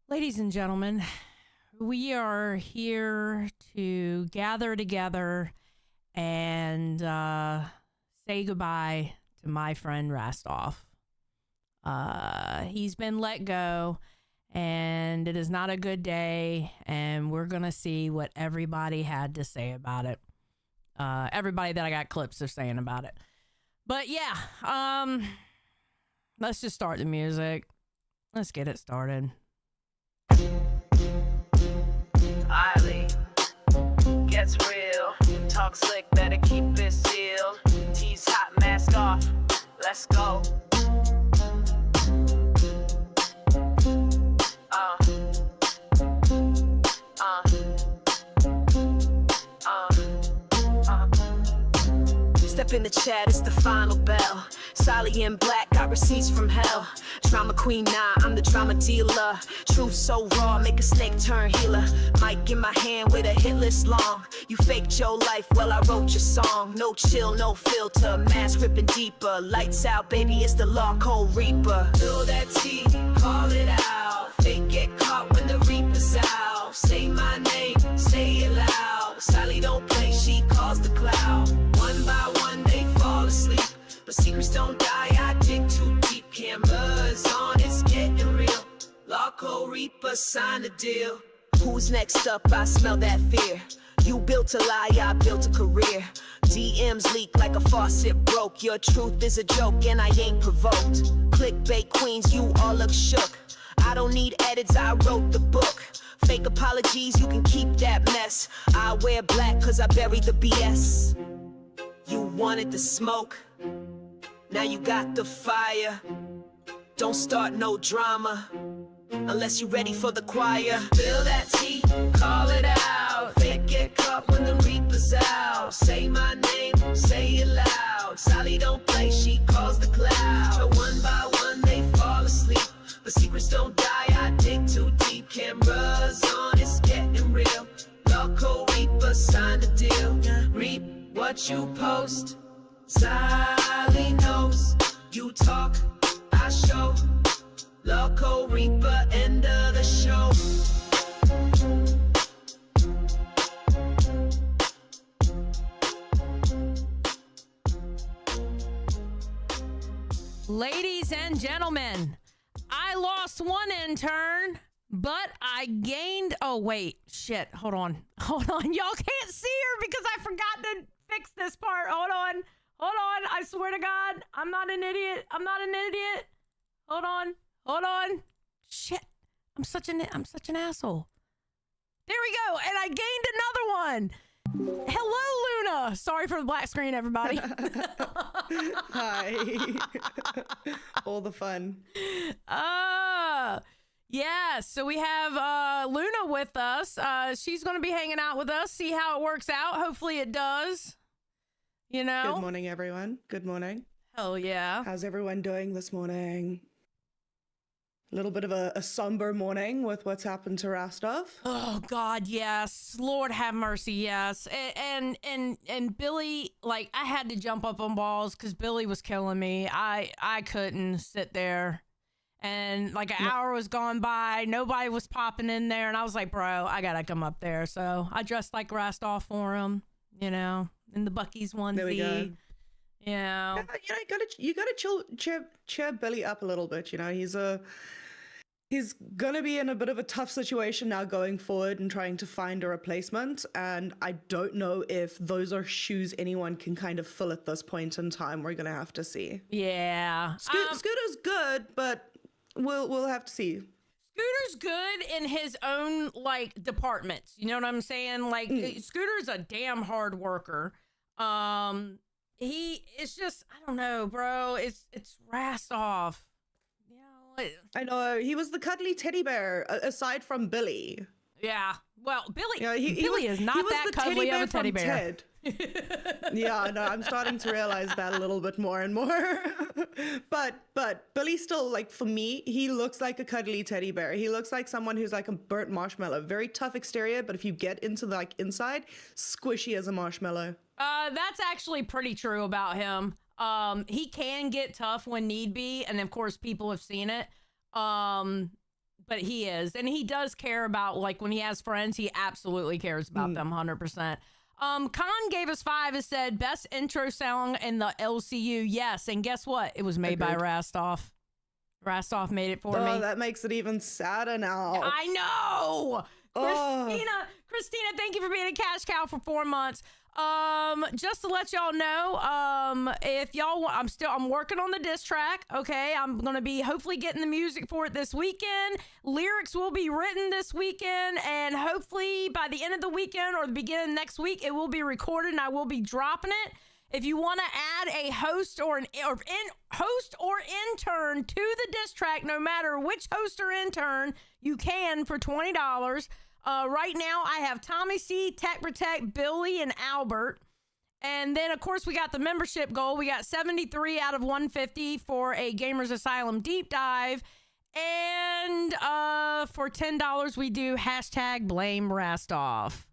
Ladies and gentlemen, we are here to gather together and say goodbye to my friend Rastov. He's been let go, and it is not a good day, and we're going to see what everybody had to say about it. Everybody that I got clips of saying about it. But yeah, let's just start the music. Let's get it started. Eiley gets real, talk slick, better keep it sealed. Tease hot, mask off, let's go. Step in the chat, it's the final bell. Sally in black, got receipts from hell. Drama queen, nah, I'm the drama dealer. Truth so raw, make a snake turn healer. Mic in my hand with a hit list long. You faked your life, well I wrote your song. No chill, no filter, mask ripping deeper. Lights out, baby, it's the law code reaper. Fill that tea, call it out. Fake get caught when the reaper's out. Say my name, say it loud. Sally don't play, she calls the cloud. One by one they fall asleep, but secrets don't die, I dig too deep. Cameras on, it's getting real. Loco Reaper, sign the deal. Who's next up? I smell that fear. You built a lie, I built a career. DMs leak like a faucet broke. Your truth is a joke and I ain't provoked. Clickbait queens, you all look shook. I don't need edits, I wrote the book. Fake apologies, you can keep that mess. I wear black cause I buried the BS. You wanted the smoke, now you got the fire. Don't start no drama unless you're ready for the choir. Fill that tea, call it out. Fake get caught when the reaper's out. Say my name, say it loud. Sally don't play, she calls the cloud. So one by one they fall asleep, but secrets don't die, I dig too deep. Cameras on, it's getting real. Loco Reaper, sign the deal. Reap what you post. Sally knows. You talk, I show. Loco Reaper, end of the show. Ladies and gentlemen, I lost one intern, but I gained... Oh, wait. Shit. Hold on. Y'all can't see her because I forgot to fix this part. Hold on. I swear to God, I'm not an idiot. Hold on. Shit. I'm such an asshole. There we go. And I gained another one. Hello, Luna. Sorry for the black screen, everybody. Hi. All the fun. Yeah, so we have Luna with us. She's going to be hanging out with us, see how it works out. Hopefully it does. You know? Good morning, everyone. Good morning. Hell yeah. How's everyone doing this morning? A little bit of a somber morning with what's happened to Rastov. Oh God, yes. Lord have mercy, yes. And Billy, like, I had to jump up on balls because Billy was killing me. I couldn't sit there. And like an hour was gone by, nobody was popping in there, and I was like, bro, I gotta come up there. So I dressed like Rastov for him, you know, in the Bucky's onesie. There we go. Yeah, you gotta cheer Billy up a little bit. You know, he's gonna be in a bit of a tough situation now going forward and trying to find a replacement. And I don't know if those are shoes anyone can kind of fill at this point in time. We're gonna have to see. yeah. Scooter's good, but we'll have to see. Scooter's good in his own like departments. You know what I'm saying? Like Scooter's a damn hard worker. He is just, I don't know, bro. It's Rastov. You know. I know, he was the cuddly teddy bear aside from Billy. Yeah. Well, Billy. Yeah, Billy is not that cuddly of a teddy bear. Ted. Yeah, no, I'm starting to realize that a little bit more and more. But Billy still, like, for me, he looks like a cuddly teddy bear. He looks like someone who's like a burnt marshmallow. Very tough exterior, but if you get into the like inside, squishy as a marshmallow. That's actually pretty true about him. He can get tough when need be, and of course people have seen it. but he is, and he does care about, like, when he has friends, he absolutely cares about them 100%. Khan gave us 5 and said best intro song in the LCU. Yes, and guess what? It was made by RASTOV. RASTOV made it for me. Oh, that makes it even sadder now. I know. Oh. Christina, thank you for being a cash cow for 4 months. Just to let y'all know, if y'all want, I'm working on the diss track. Okay. I'm going to be hopefully getting the music for it this weekend. Lyrics will be written this weekend, and hopefully by the end of the weekend or the beginning of next week, it will be recorded and I will be dropping it. If you want to add a host or intern to the diss track, no matter which host or intern, you can for $20. Right now, I have Tommy C, Tech Protect, Billy, and Albert. And then, of course, we got the membership goal. We got 73 out of 150 for a Gamers Asylum deep dive. And for $10, we do hashtag blame Rastov.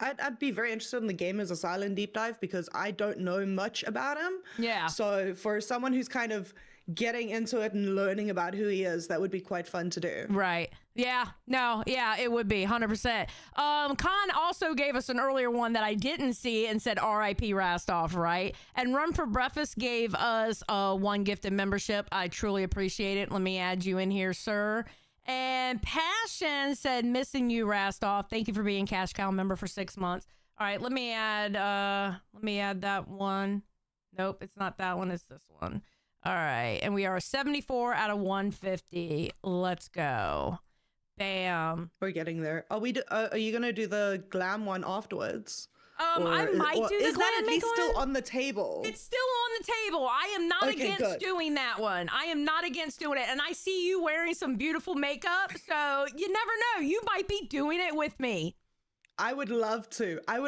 I'd be very interested in the Gamers Asylum deep dive because I don't know much about him. Yeah. So for someone who's kind of getting into it and learning about who he is, that would be quite fun to do. Right. Yeah. No. Yeah, it would be 100%. Khan also gave us an earlier one that I didn't see and said R.I.P. Rastov, right? And Run for Breakfast gave us 1 gifted membership. I truly appreciate it. Let me add you in here, sir. And Passion said, missing you, Rastov. Thank you for being Cash Cow member for 6 months. All right, let me add that one. Nope, it's not that one, it's this one. All right, and we are 74 out of 150. Let's go. Bam. We're getting there. Are you gonna do the glam one afterwards? I might do the is that at glam least one. still on the table? It's still on the table. I am not against good. doing that one. I am not against doing it. And I see you wearing some beautiful makeup, so you never know. You might be doing it with me. I would love to. I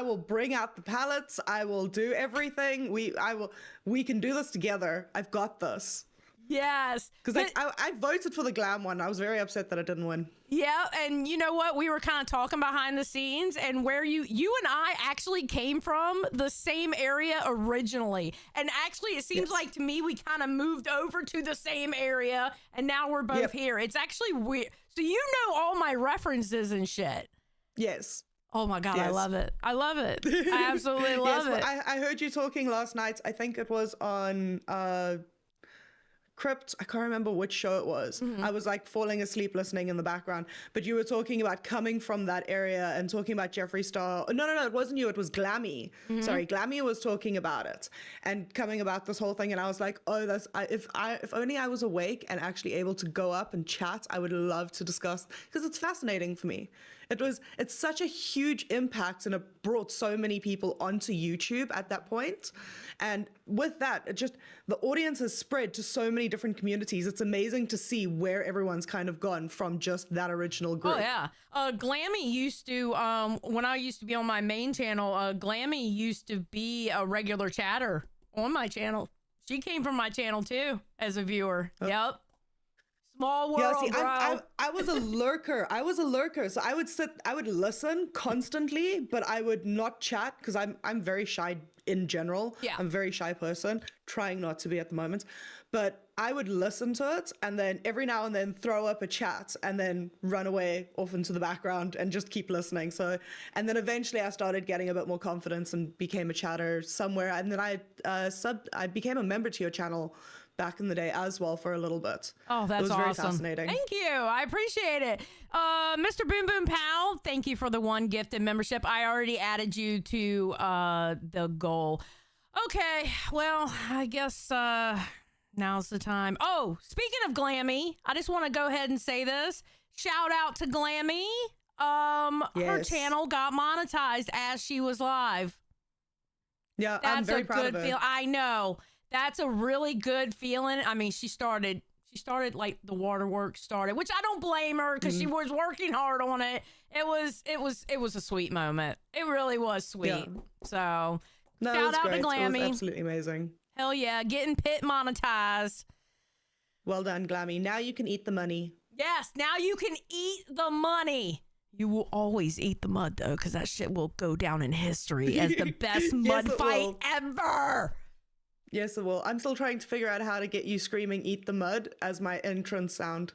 will bring out the palettes. I will do everything. We can do this together. I've got this. Yes. Because I voted for the glam one. I was very upset that I didn't win. Yeah, and you know what? We were kind of talking behind the scenes, and where you and I actually came from the same area originally. And actually, it seems like to me we kind of moved over to the same area, and now we're both here. It's actually weird. So you know all my references and shit. Yes. Oh my God, yes. I love it. I love it. I absolutely love it. I heard you talking last night. I think it was on Crypt. I can't remember which show it was. I was like falling asleep listening in the background, but you were talking about coming from that area and talking about Jeffree Star. No, it wasn't you. It was Glammy. Sorry, Glammy was talking about it and coming about this whole thing. And I was like, oh, if only I was awake and actually able to go up and chat, I would love to discuss, because it's fascinating for me. It's such a huge impact, and it brought so many people onto YouTube at that point. And with that, the audience has spread to so many different communities. It's amazing to see where everyone's kind of gone from just that original group. Oh yeah. Glammy used to, when I used to be on my main channel, Glammy used to be a regular chatter on my channel. She came from my channel too as a viewer. Yep. Small world, bro. I was a lurker. So I would listen constantly, but I would not chat because I'm very shy in general. Yeah. I'm a very shy person, trying not to be at the moment. But I would listen to it and then every now and then throw up a chat and then run away off into the background and just keep listening. And then eventually I started getting a bit more confidence and became a chatter somewhere. And then I became a member to your channel back in the day as well for a little bit. Oh, that's awesome. It was very fascinating. Thank you. I appreciate it. Mr. Boom Boom Pow, thank you for the 1 gifted membership. I already added you to the goal. Okay, well, I guess now's the time. Oh, speaking of Glammy, I just want to go ahead and say this. Shout out to Glammy. Her channel got monetized as she was live. Yeah, that's I'm very proud of her. I know. That's a really good feeling. I mean, she started like the waterworks started, which I don't blame her because she was working hard on it. It was a sweet moment. It really was sweet. Yeah. So shout out to Glammy. It was absolutely amazing. Hell yeah, getting Pit monetized. Well done, Glammy. Now you can eat the money. Yes, now you can eat the money. You will always eat the mud though, because that shit will go down in history as the best mud fight ever. Yes, it will. I'm still trying to figure out how to get you screaming "Eat the mud" as my entrance sound.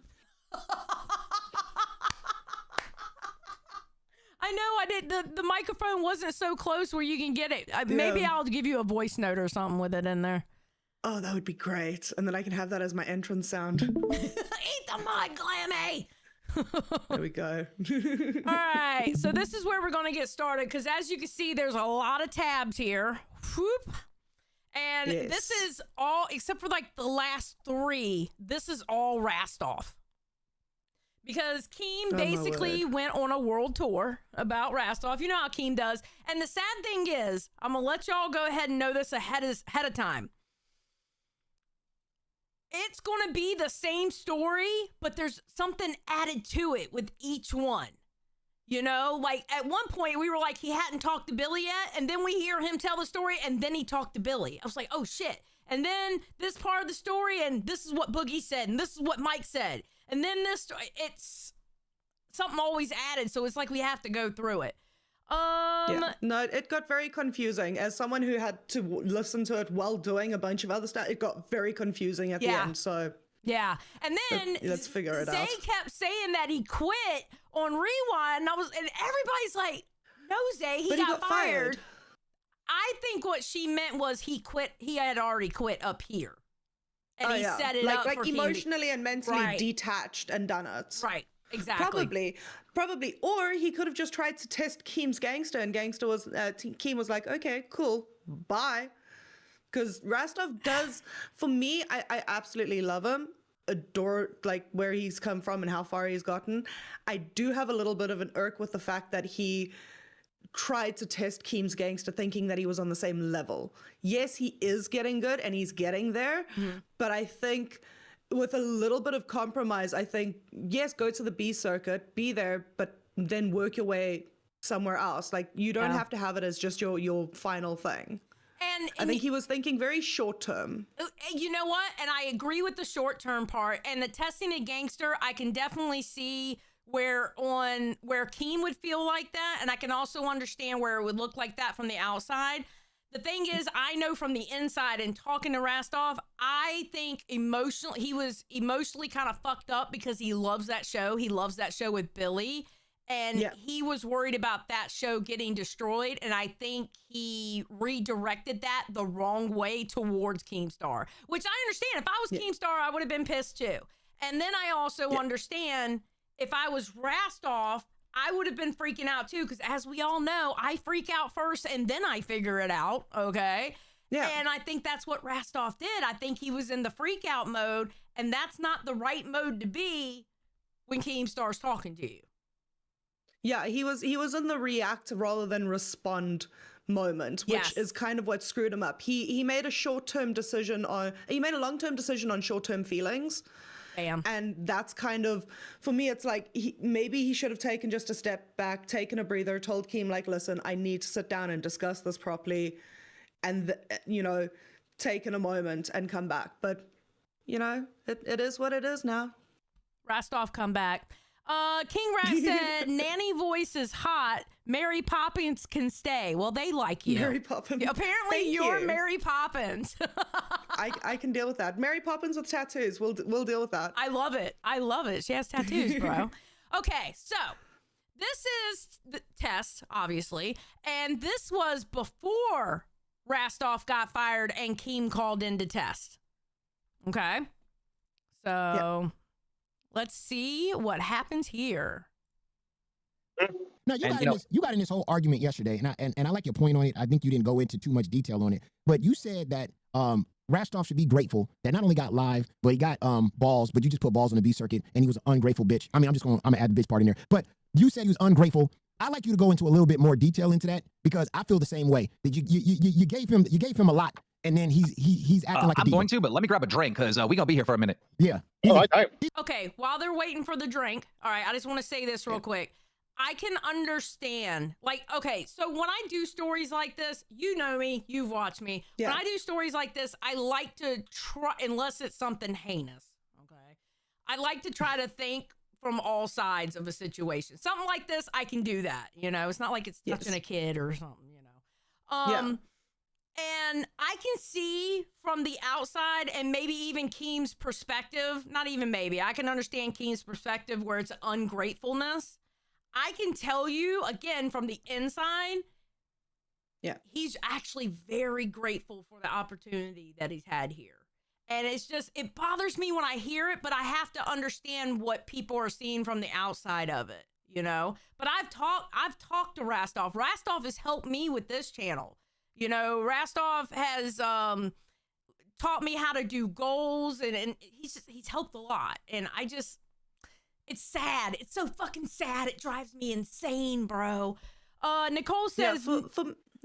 I know I did. The microphone wasn't so close where you can get it. Maybe I'll give you a voice note or something with it in there. Oh, that would be great. And then I can have that as my entrance sound. Eat the mud, Glammy. There we go. All right. So this is where we're going to get started because as you can see, there's a lot of tabs here. Whoop. And this is all, except for like the last 3, this is all Rastov. Because Keem basically went on a world tour about Rastov. You know how Keem does. And the sad thing is, I'm going to let y'all go ahead and know this ahead of time. It's going to be the same story, but there's something added to it with each one. You know, like at one point we were like, he hadn't talked to Billy yet. And then we hear him tell the story and then he talked to Billy. I was like, oh shit. And then this part of the story and this is what Boogie said and this is what Mike said. And then this, it's something always added. So it's like we have to go through it. No, it got very confusing. As someone who had to listen to it while doing a bunch of other stuff, it got very confusing at the end. So yeah, and then let's figure it out. Zay kept saying that he quit on Rewind, and everybody's like, "No, Zay, he got fired." I think what she meant was he quit. He had already quit up here, and he set it up like for emotionally and mentally detached and done it. Right. Exactly. Probably. Or he could have just tried to test Keem's gangster, and gangster was Keem was like, okay, cool, bye. Because Rastov does, for me, I absolutely love him, adore like where he's come from and how far he's gotten. I do have a little bit of an irk with the fact that he tried to test Keem's gangster thinking that he was on the same level. Yes, he is getting good and he's getting there, but I think with a little bit of compromise, I think, yes, go to the B circuit, be there, but then work your way somewhere else. Like, you don't have to have it as just your final thing. And I think he was thinking very short term. You know what? And I agree with the short term part. And the testing a gangster, I can definitely see where Keem would feel like that. And I can also understand where it would look like that from the outside. The thing is, I know from the inside and talking to Rastov, I think he was emotionally kind of fucked up because he loves that show. He loves that show with Billy. And he was worried about that show getting destroyed. And I think he redirected that the wrong way towards Keemstar, which I understand. If I was Keemstar, I would have been pissed too. And then I also understand if I was Rastov, I would have been freaking out too, because as we all know, I freak out first and then I figure it out, okay? Yeah. And I think that's what Rastov did. I think he was in the freak out mode, and that's not the right mode to be when Keemstar's talking to you. Yeah, he was in the react rather than respond moment, which is kind of what screwed him up. He made a long-term decision on short-term feelings. Bam. And that's kind of, for me, it's like maybe he should have taken just a step back, taken a breather, told Keem, like, listen, I need to sit down and discuss this properly, and, taken a moment and come back. But, it is what it is now. Rastov, come back. King Rat said, Nanny voice is hot. Mary Poppins can stay. Well, they like you. Mary Poppins. Apparently, you're Mary Poppins. I can deal with that. Mary Poppins with tattoos. We'll deal with that. I love it. She has tattoos, bro. Okay, so this is the test, obviously. And this was before Rastov got fired and Keem called in to test. Okay? So... let's see what happens here. Now, you got in this whole argument yesterday, and I like your point on it. I think you didn't go into too much detail on it, but you said that Rastov should be grateful that not only got live, but he got balls, but you just put balls on the B circuit, and he was an ungrateful bitch. I mean, I'm gonna add the bitch part in there, but you said he was ungrateful. I'd like you to go into a little bit more detail into that, because I feel the same way. That you gave him a lot. And then he's acting like a I'm going to, but let me grab a drink because we're going to be here for a minute. Yeah. Okay, while they're waiting for the drink, all right, I just want to say this real quick. I can understand, like, okay, so when I do stories like this, you know me, you've watched me. Yeah. When I do stories like this, I like to try, unless it's something heinous, okay? I like to try to think from all sides of a situation. Something like this, I can do that, It's not like it's touching a kid or something, And I can see from the outside and maybe even Keem's perspective, not even maybe, I can understand Keem's perspective where it's ungratefulness. I can tell you, again, from the inside, yeah, he's actually very grateful for the opportunity that he's had here. And it's just, it bothers me when I hear it, but I have to understand what people are seeing from the outside of it, you know? But I've talked to Rastov. Rastov has helped me with this channel. You know, Rastov has taught me how to do goals, and he's helped a lot. And it's sad. It's so fucking sad. It drives me insane, bro. Nicole says, Go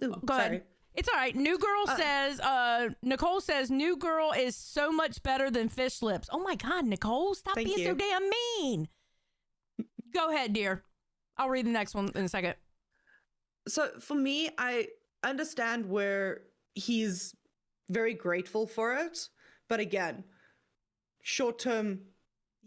ahead. sorry. It's all right. New Girl says, Nicole says, New Girl is so much better than Fish Lips. Oh my God, Nicole, stop Thank being you. so damn mean. Go ahead, dear. I'll read the next one in a second. So for me, I understand where he's very grateful for it. But again, short-term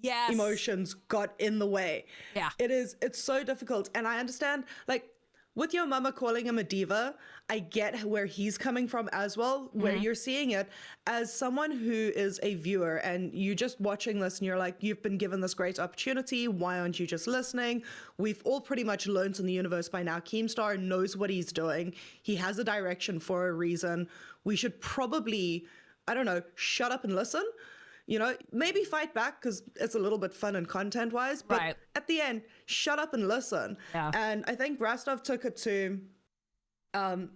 Yes. emotions got in the way. Yeah. It's so difficult. And I understand, like, with your mama calling him a diva, I get where he's coming from as well, where you're seeing it as someone who is a viewer and you just watching this and you're like, you've been given this great opportunity. Why aren't you just listening? We've all pretty much learned in the universe by now. Keemstar knows what he's doing. He has a direction for a reason. We should probably, I don't know, shut up and listen. You know, maybe fight back because it's a little bit fun and content-wise. But Right. at the end, shut up and listen. Yeah. And I think Rastov took it to,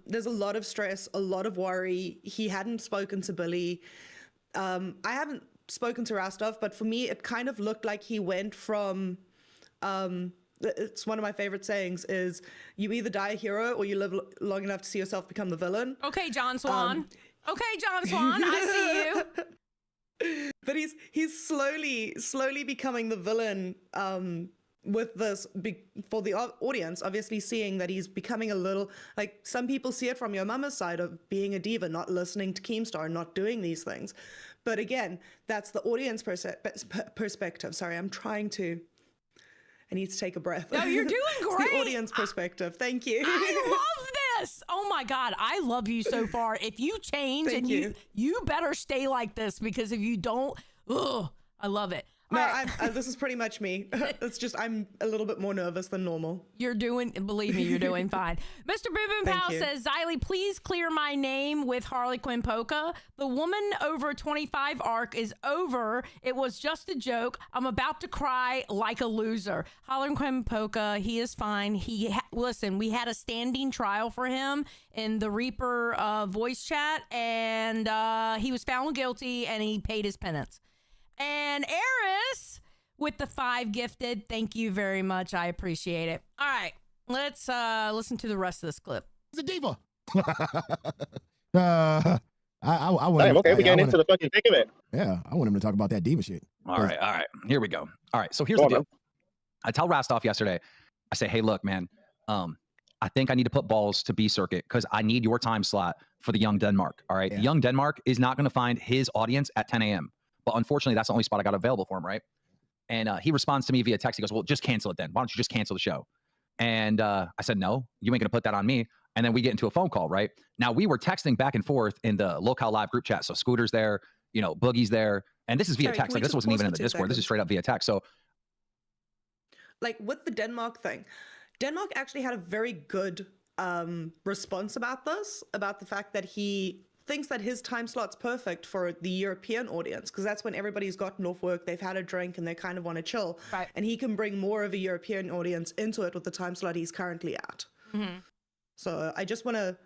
there's a lot of stress, a lot of worry. He hadn't spoken to Billy. I haven't spoken to Rastov, but for me, it kind of looked like he went from, it's one of my favorite sayings is, you either die a hero or you live long enough to see yourself become the villain. Okay, John Swan. Okay, John Swan, I see you. But he's slowly becoming the villain with this for the audience, obviously seeing that he's becoming a little, like, some people see it from your mama's side of being a diva, not listening to Keemstar, not doing these things. But again, that's the audience perspective. Sorry, I need to take a breath. No, you're doing It's great. the audience perspective. Thank you. I love this. Oh my God, I love you so far. If you change Thank and you better stay like this, because if you don't, I love it. No, All right. this is pretty much me. It's just I'm a little bit more nervous than normal. Believe me, you're doing fine. Mr. Boobin Thank Pow you. says, Xylee, please clear my name with Harley Quinn Polka. The woman over 25 arc is over. It was just a joke. I'm about to cry like a loser. Harley Quinn Polka, he is fine. Listen, we had a standing trial for him in the Reaper voice chat, and he was found guilty and he paid his penance. And Eris with the 5 gifted. Thank you very much. I appreciate it. All right. Let's listen to the rest of this clip. He's a diva. I want Damn, him, okay, we I getting want into the fucking thick of it. Yeah, I want him to talk about that diva shit. All right. Here we go. All right. So here's Go the on, deal. man. I tell Rastov yesterday, I say, hey, look, man, I think I need to put balls to B circuit because I need your time slot for the Young Denmark. All right. Yeah. Young Denmark is not going to find his audience at 10 a.m. But unfortunately, that's the only spot I got available for him, right? And he responds to me via text. He goes, well, just cancel it then. Why don't you just cancel the show? And I said, no, you ain't going to put that on me. And then we get into a phone call, right? Now, we were texting back and forth in the Locale Live group chat. So Scooter's there, you know, Boogie's there. And this is via Sorry, text. can we Like, this just wasn't pause even for in the 2 Discord. This is seconds? straight up via text. So Like with the Denmark thing, Denmark actually had a very good response about this, about the fact that he thinks that his time slot's perfect for the European audience, because that's when everybody's gotten off work, they've had a drink, and they kind of want to chill. Right. And he can bring more of a European audience into it with the time slot he's currently at. Mm-hmm. So I just want to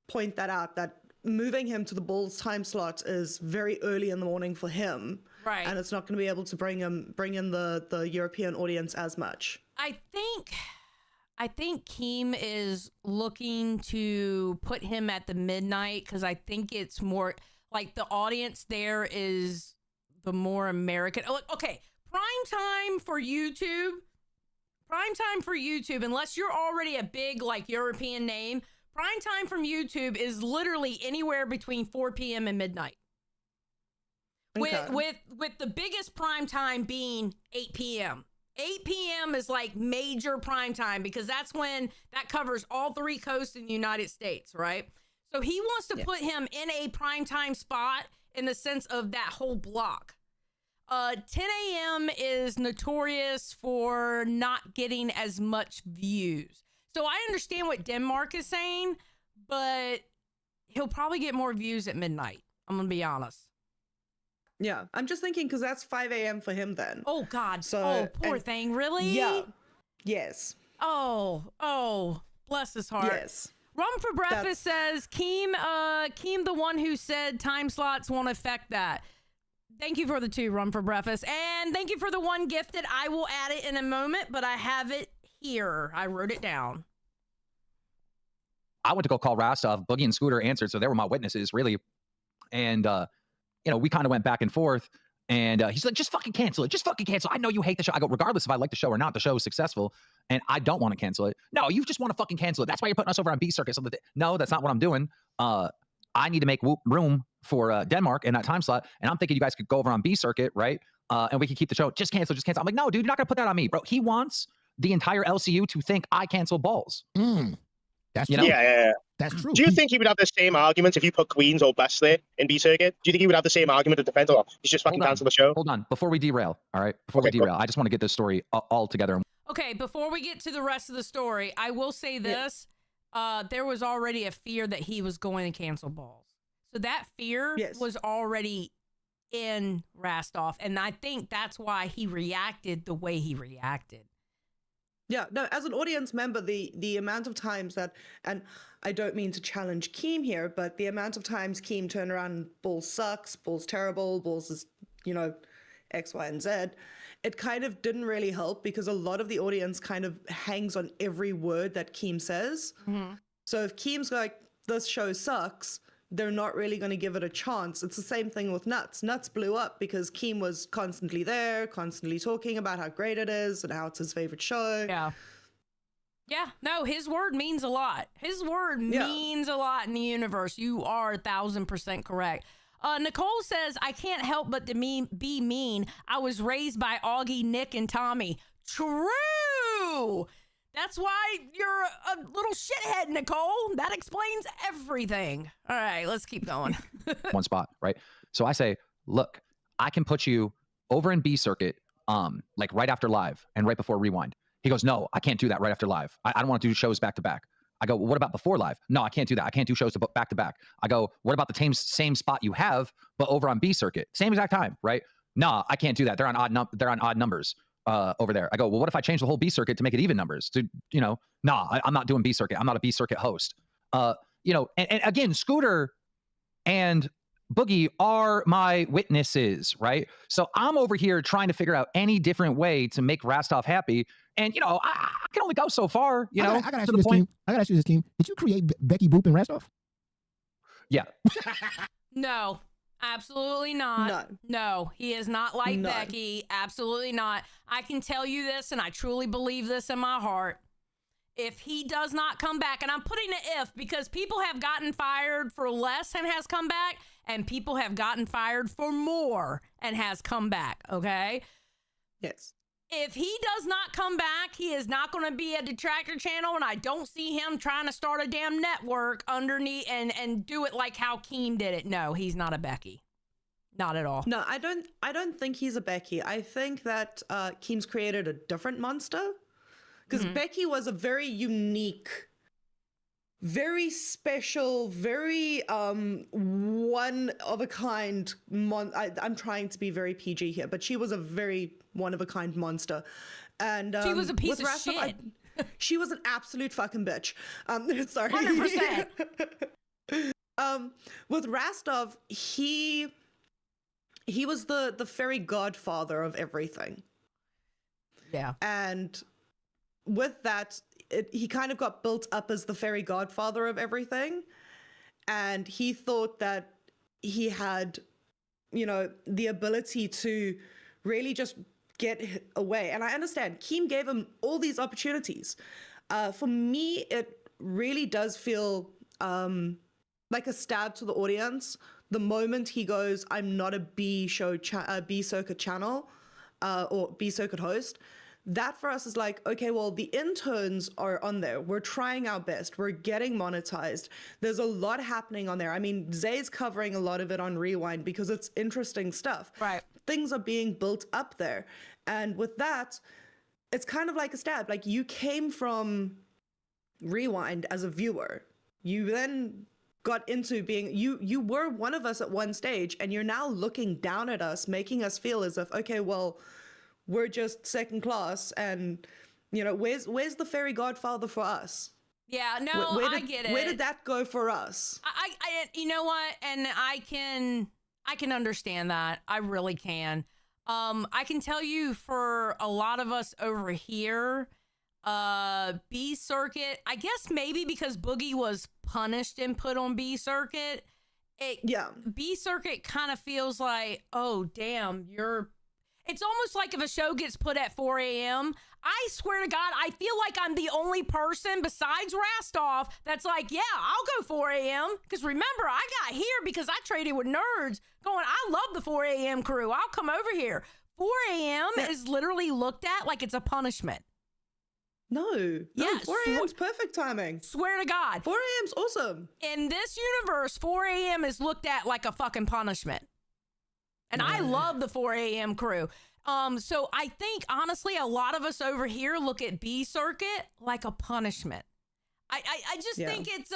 point that out, that moving him to the Bulls time slot is very early in the morning for him. Right. And it's not going to be able to bring in the European audience as much. I think Keem is looking to put him at the midnight because I think it's more like the audience there is the more American. Okay, prime time for YouTube, unless you're already a big like European name, prime time from YouTube is literally anywhere between 4 p.m. and midnight. Okay. With the biggest prime time being 8 p.m. 8 p.m. is like major prime time because that's when that covers all 3 coasts in the United States, right? So he wants to put him in a primetime spot in the sense of that whole block. 10 a.m. is notorious for not getting as much views. So I understand what Denmark is saying, but he'll probably get more views at midnight. I'm going to be honest. Yeah, I'm just thinking because that's 5 a.m. for him then. Oh, God. So, poor thing. Really? Yeah. Yes. Oh, bless his heart. Yes. Rum for Breakfast says, Keem, the one who said time slots won't affect that. Thank you for the 2, Rum for Breakfast. And thank you for the 1 gifted. I will add it in a moment, but I have it here. I wrote it down. I went to go call Rastov. Boogie and Scooter answered, so they were my witnesses, really. And, we kind of went back and forth. And he's like, just fucking cancel it. Just fucking cancel. I know you hate the show. I go, regardless if I like the show or not, the show is successful. And I don't want to cancel it. No, you just want to fucking cancel it. That's why you're putting us over on B Circuit. No, that's not what I'm doing. I need to make room for Denmark in that time slot. And I'm thinking you guys could go over on B Circuit, right? And we could keep the show. Just cancel. I'm like, no, dude, you're not going to put that on me, bro. He wants the entire LCU to think I cancel balls. That's true. Know? Yeah. That's true. Do you think he would have the same argument if you put Queens or Best there in B Circuit? Do you think he would have the same argument to defend, or he's just fucking cancel the show? Hold on. Before we derail, all right? Before we derail, I just want to get this story all together. Okay, before we get to the rest of the story, I will say this. There was already a fear that he was going to cancel balls. So that fear was already in Rastov. And I think that's why he reacted the way he reacted. Yeah, no, as an audience member, the amount of times that, and I don't mean to challenge Keem here, but the amount of times Keem turned around and Balls sucks, Balls terrible, Balls is, X, Y, and Z, it kind of didn't really help because a lot of the audience kind of hangs on every word that Keem says. Mm-hmm. So if Keem's like, this show sucks, they're not really going to give it a chance. It's the same thing with Nuts. Nuts blew up because Keem was constantly there, constantly talking about how great it is and how it's his favorite show. Yeah. Yeah, no, his word means a lot. His word means a lot in the universe. You are 1,000% correct. Nicole says, I can't help but to be mean. I was raised by Augie, Nick, and Tommy. True! That's why you're a little shithead, Nicole. That explains everything. All right, let's keep going. One spot, right? So I say, look, I can put you over in B Circuit, like right after live and right before rewind. He goes, no, I can't do that right after live. I don't want to do shows back to back. I go, well, what about before live? No, I can't do that. I can't do shows back to back. I go, what about the same spot you have, but over on B Circuit? Same exact time, right? No, I can't do that. They're on odd numbers. Over there. I go, well, what if I change the whole B Circuit to make it even numbers? I'm not doing B Circuit. I'm not a B Circuit host. And again, Scooter and Boogie are my witnesses, right? So I'm over here trying to figure out any different way to make Rastov happy. And, I can only go so far, I gotta ask you this, Keem. Did you create Becky Boop and Rastov? Yeah. No. Absolutely not. No, he is not like Becky. Absolutely not. I can tell you this, and I truly believe this in my heart. If he does not come back, and I'm putting an if because people have gotten fired for less and has come back, and people have gotten fired for more and has come back, okay? Yes. If he does not come back, he is not going to be a detractor channel, and I don't see him trying to start a damn network underneath and do it like how Keem did it. No, he's not a Becky. Not at all. No, I don't think he's a Becky. I think that Keem's created a different monster because Becky was a very unique, very special, very one of a kind. I'm trying to be very PG here, but she was a very one of a kind monster, and she was a piece of shit. She was an absolute fucking bitch. Sorry. 100%. With Rastov, he was the fairy godfather of everything. Yeah, and with that, he kind of got built up as the fairy godfather of everything, and he thought that he had, the ability to really just get away. And I understand Keem gave him all these opportunities. For me, it really does feel like a stab to the audience the moment he goes, I'm not a B Circuit channel or B Circuit host. that for us is like, okay, well, the interns are on there. We're trying our best. We're getting monetized. There's a lot happening on there. I mean, Zay's covering a lot of it on Rewind because it's interesting stuff. Right. Things are being built up there. And with that, it's kind of like a stab. Like, you came from Rewind as a viewer. You then got into being, you were one of us at one stage, and you're now looking down at us, making us feel as if, okay, well, we're just second class, and, you know, where's the fairy godfather for us? Yeah, no, I get it. Where did that go for us? I you know what? And I can understand that. I really can. I can tell you for a lot of us over here, B Circuit, I guess maybe because Boogie was punished and put on B Circuit, B Circuit kind of feels like, oh, damn, it's almost like if a show gets put at 4 a.m., I swear to God, I feel like I'm the only person besides Rastov that's like, yeah, I'll go 4 a.m. Because remember, I got here because I traded with nerds going, I love the 4 a.m. crew. I'll come over here. 4 a.m. is literally looked at like it's a punishment. No. Yeah, 4 a.m.'s perfect timing. Swear to God. 4 a.m.'s awesome. In this universe, 4 a.m. is looked at like a fucking punishment. And I love the 4 a.m. crew. So I think, honestly, a lot of us over here look at B Circuit like a punishment. I just think it's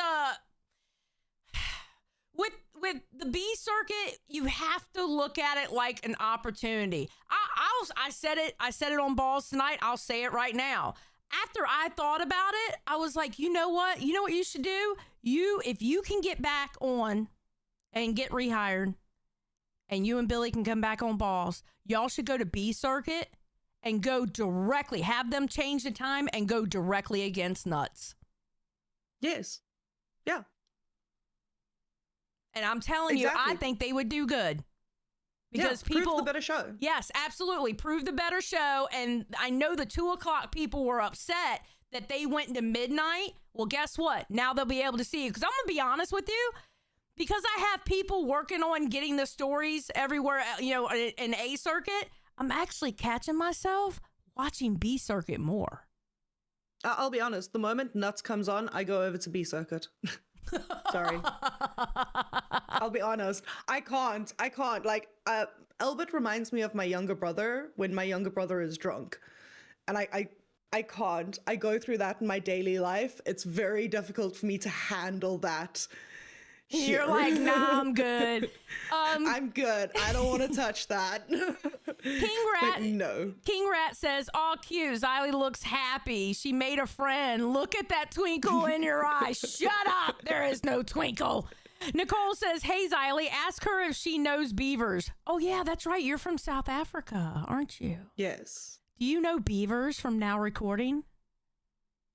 with the B Circuit, you have to look at it like an opportunity. I said it on Balls tonight. I'll say it right now. After I thought about it, I was like, you know what? You know what you should do? If you can get back on and get rehired, and you and Billy can come back on Balls, y'all should go to B Circuit and go directly, have them change the time and go directly against Nuts. Yes. Yeah. And I'm telling you, I think they would do good. Because people prove the better show. Yes, absolutely. Prove the better show. And I know the 2 o'clock people were upset that they went into midnight. Well, guess what? Now they'll be able to see you. Because I'm going to be honest with you. Because I have people working on getting the stories everywhere, you know, in A Circuit, I'm actually catching myself watching B Circuit more. I'll be honest. The moment Nuts comes on, I go over to B Circuit. Sorry. I'll be honest. I can't. Like, Albert reminds me of my younger brother when my younger brother is drunk. And I can't. I go through that in my daily life. It's very difficult for me to handle that. Here. You're like, nah, I'm good. I'm good. I don't want to touch that. King Rat. No. King Rat says, all cute. Xylee looks happy. She made a friend. Look at that twinkle in your eye. Shut up. There is no twinkle. Nicole says, hey, Xylee, ask her if she knows beavers. Oh, yeah, that's right. You're from South Africa, aren't you? Yes. Do you know beavers from Now Recording?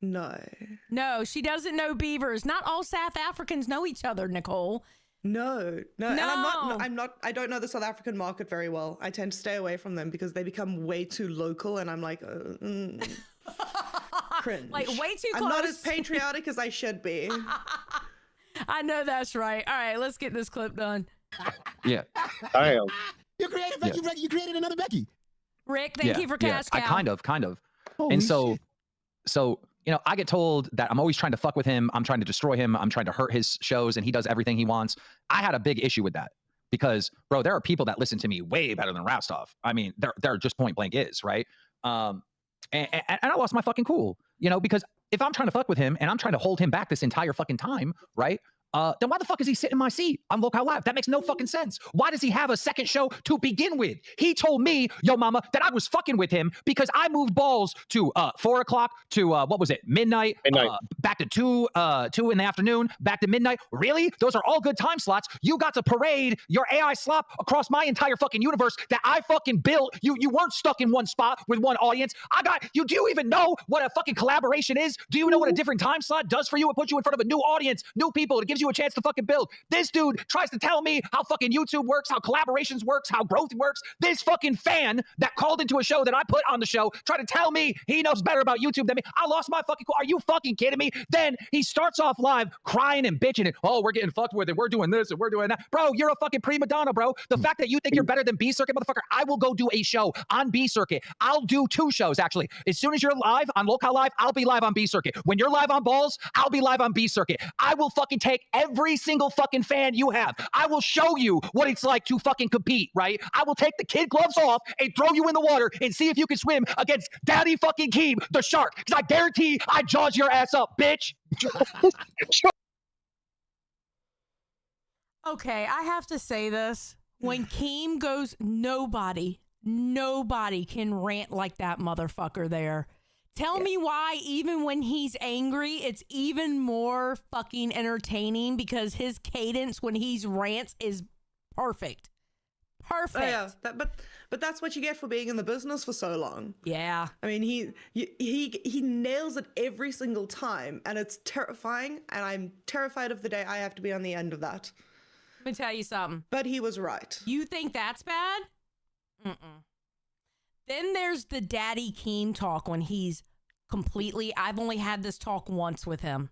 No, she doesn't know beavers. Not all South Africans know each other, Nicole. No. And I don't know the South African market very well. I tend to stay away from them because they become way too local, and I'm like, cringe. Like, way too close. I'm not as patriotic as I should be. I know that's right. All right, let's get this clip done. Yeah. Damn. You created Becky. You created another Becky. Rick, thank you for cash cow. I kind of. Holy and so, shit. You know, I get told that I'm always trying to fuck with him. I'm trying to destroy him. I'm trying to hurt his shows, and he does everything he wants. I had a big issue with that because, bro, there are people that listen to me way better than Rastov. I mean, they're just point blank is, right? And I lost my fucking cool, you know, because if I'm trying to fuck with him and I'm trying to hold him back this entire fucking time, right? Then why the fuck is he sitting in my seat on Local Live? That makes no fucking sense. Why does he have a second show to begin with? He told me, yo mama, that I was fucking with him because I moved Balls to 4 o'clock to what was it? Midnight. Back to 2 in the afternoon, back to midnight. Really? Those are all good time slots. You got to parade your AI slop across my entire fucking universe that I fucking built. You weren't stuck in one spot with one audience. Do you even know what a fucking collaboration is? Do you know what a different time slot does for you? It puts you in front of a new audience, new people. It gives gives you a chance to fucking build. This dude tries to tell me how fucking YouTube works, how collaborations works, how growth works. This fucking fan that called into a show that I put on the show tried to tell me he knows better about YouTube than me. I lost my fucking cool. Are you fucking kidding me? Then he starts off live crying and bitching it. Oh, we're getting fucked with it. We're doing this and we're doing that. Bro, you're a fucking prima donna, bro. The fact that you think you're better than B Circuit, motherfucker, I will go do a show on B Circuit. I'll do 2 shows, actually. As soon as you're live on Local Live, I'll be live on B Circuit. When you're live on Balls, I'll be live on B Circuit. I will fucking take every single fucking fan you have. I will show you what it's like to fucking compete, right? I will take the kid gloves off and throw you in the water and see if you can swim against Daddy fucking Keem, the shark. Because I guarantee I jaws your ass up, bitch. Okay, I have to say this. When Keem goes, nobody can rant like that motherfucker there. Tell me why, even when he's angry, it's even more fucking entertaining because his cadence when he's rants is perfect. Perfect. Oh, yeah, but that's what you get for being in the business for so long. Yeah. I mean, he nails it every single time, and it's terrifying. And I'm terrified of the day I have to be on the end of that. Let me tell you something. But he was right. You think that's bad? Mm-mm. Then there's the Daddy Keem talk when he's completely, I've only had this talk once with him.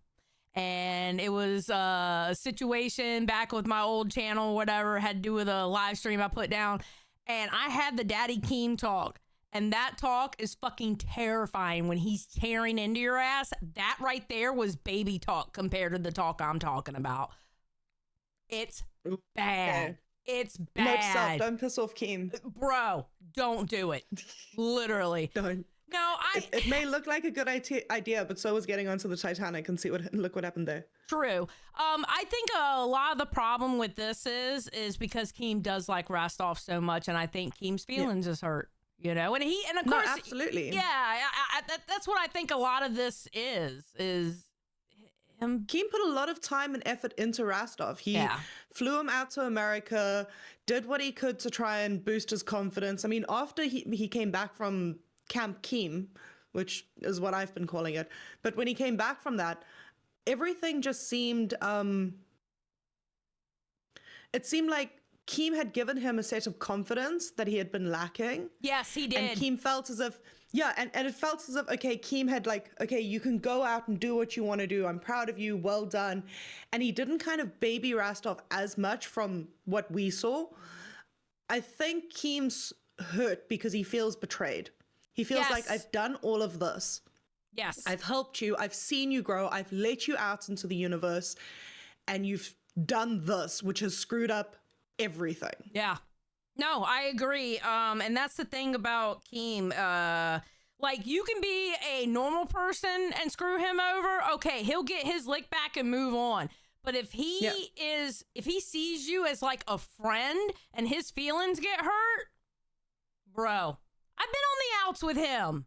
And it was a situation back with my old channel, whatever, had to do with a live stream I put down. And I had the Daddy Keem talk. And that talk is fucking terrifying when he's tearing into your ass. That right there was baby talk compared to the talk I'm talking about. It's bad. Okay. It's Note bad. to self, don't piss off Keem. Bro, don't do it. Literally. Don't. No, It may look like a good idea, but so was getting onto the Titanic and look what happened there. True. I think a lot of the problem with this is because Keem does like Rastov so much, and I think Keem's feelings is hurt. You know, and of course, no, absolutely. Yeah, that's what I think a lot of this is him. Keem put a lot of time and effort into Rastov. He flew him out to America, did what he could to try and boost his confidence. I mean, after he came back from Camp Keem, which is what I've been calling it, but when he came back from that, everything just seemed, it seemed like Keem had given him a set of confidence that he had been lacking. Yes, he did. And Keem felt as if, and it felt as if, okay, Keem had like, okay, you can go out and do what you want to do. I'm proud of you. Well done. And he didn't kind of baby Rastov as much from what we saw. I think Keem's hurt because he feels betrayed. He feels like, I've done all of this. Yes. I've helped you. I've seen you grow. I've let you out into the universe. And you've done this, which has screwed up everything. Yeah. No, I agree. And that's the thing about Keem. Like, you can be a normal person and screw him over. Okay, he'll get his lick back and move on. But if he if he sees you as like a friend and his feelings get hurt, bro, I've been on the outs with him.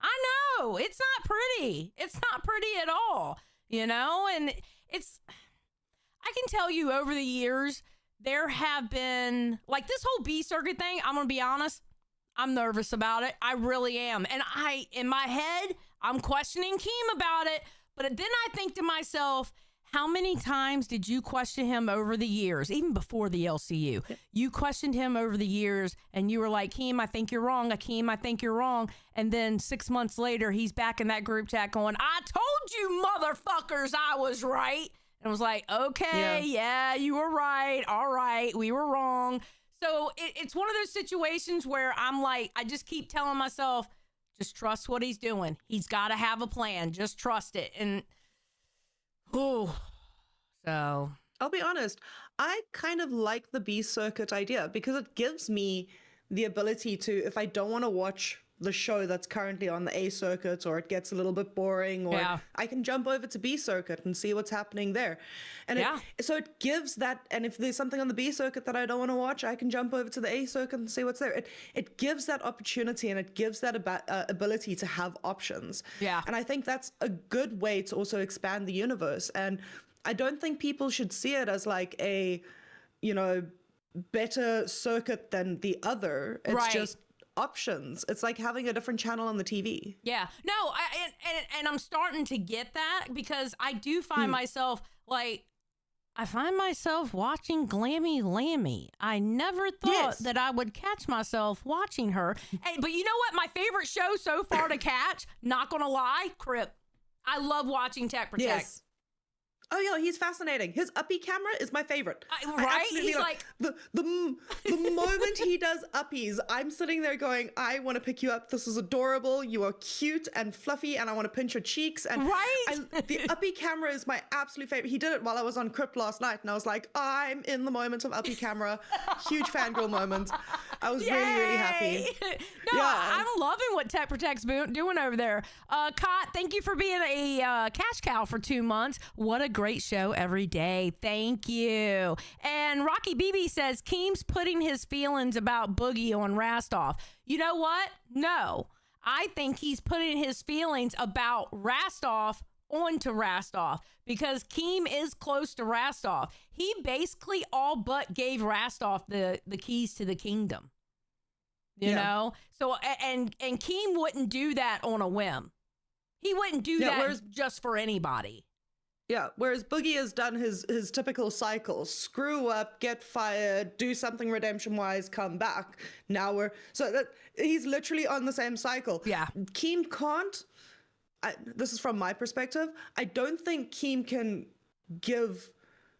I know it's not pretty. It's not pretty at all, you know? And I can tell you over the years, there have been, like, this whole B Circuit thing, I'm going to be honest, I'm nervous about it. I really am. And in my head, I'm questioning Keem about it. But then I think to myself, how many times did you question him over the years, even before the LCU? You questioned him over the years, and you were like, Keem, I think you're wrong. Keem, I think you're wrong. And then 6 months later, he's back in that group chat going, I told you motherfuckers I was right. And I was like, okay, yeah, you were right. All right, we were wrong. So it's one of those situations where I'm like, I just keep telling myself, just trust what he's doing. He's got to have a plan. Just trust it. And, so. I'll be honest, I kind of like the B Circuit idea because it gives me the ability to, if I don't want to watch the show that's currently on the A Circuit, or it gets a little bit boring, or I can jump over to B Circuit and see what's happening there. And so it gives that, and if there's something on the B Circuit that I don't want to watch, I can jump over to the A Circuit and see what's there. It gives that opportunity, and it gives that ability to have options. Yeah. And I think that's a good way to also expand the universe. And I don't think people should see it as like a, better circuit than the other. It's just options. It's like having a different channel on the TV. Yeah. No, and I'm starting to get that because I do find myself like, I find myself watching Glammy Lammy. I never thought that I would catch myself watching her. But you know what? My favorite show so far to catch, not gonna lie, Crip. I love watching Tech Protect. Yes. Oh yeah, he's fascinating. His uppy camera is my favorite. Right? He's like the moment he does uppies, I'm sitting there going, I want to pick you up. This is adorable. You are cute and fluffy, and I want to pinch your cheeks. And the uppy camera is my absolute favorite. He did it while I was on Crypt last night, and I was like, I'm in the moment of uppy camera. Huge fangirl moment. I was really happy. I'm loving what Tech Protect's doing over there. Cot, thank you for being a cash cow for 2 months. What a great show every day. Thank you. And Rocky BB says Keem's putting his feelings about Boogie on Rastov. You know what? No. I think he's putting his feelings about Rastov onto Rastov because Keem is close to Rastov. He basically all but gave Rastov the keys to the kingdom. You know? So and Keem wouldn't do that on a whim. He wouldn't do that just for anybody. Yeah, whereas Boogie has done his typical cycle: screw up, get fired, do something redemption-wise, come back. Now he's literally on the same cycle. Yeah. Keem can't. This is from my perspective. I don't think Keem can give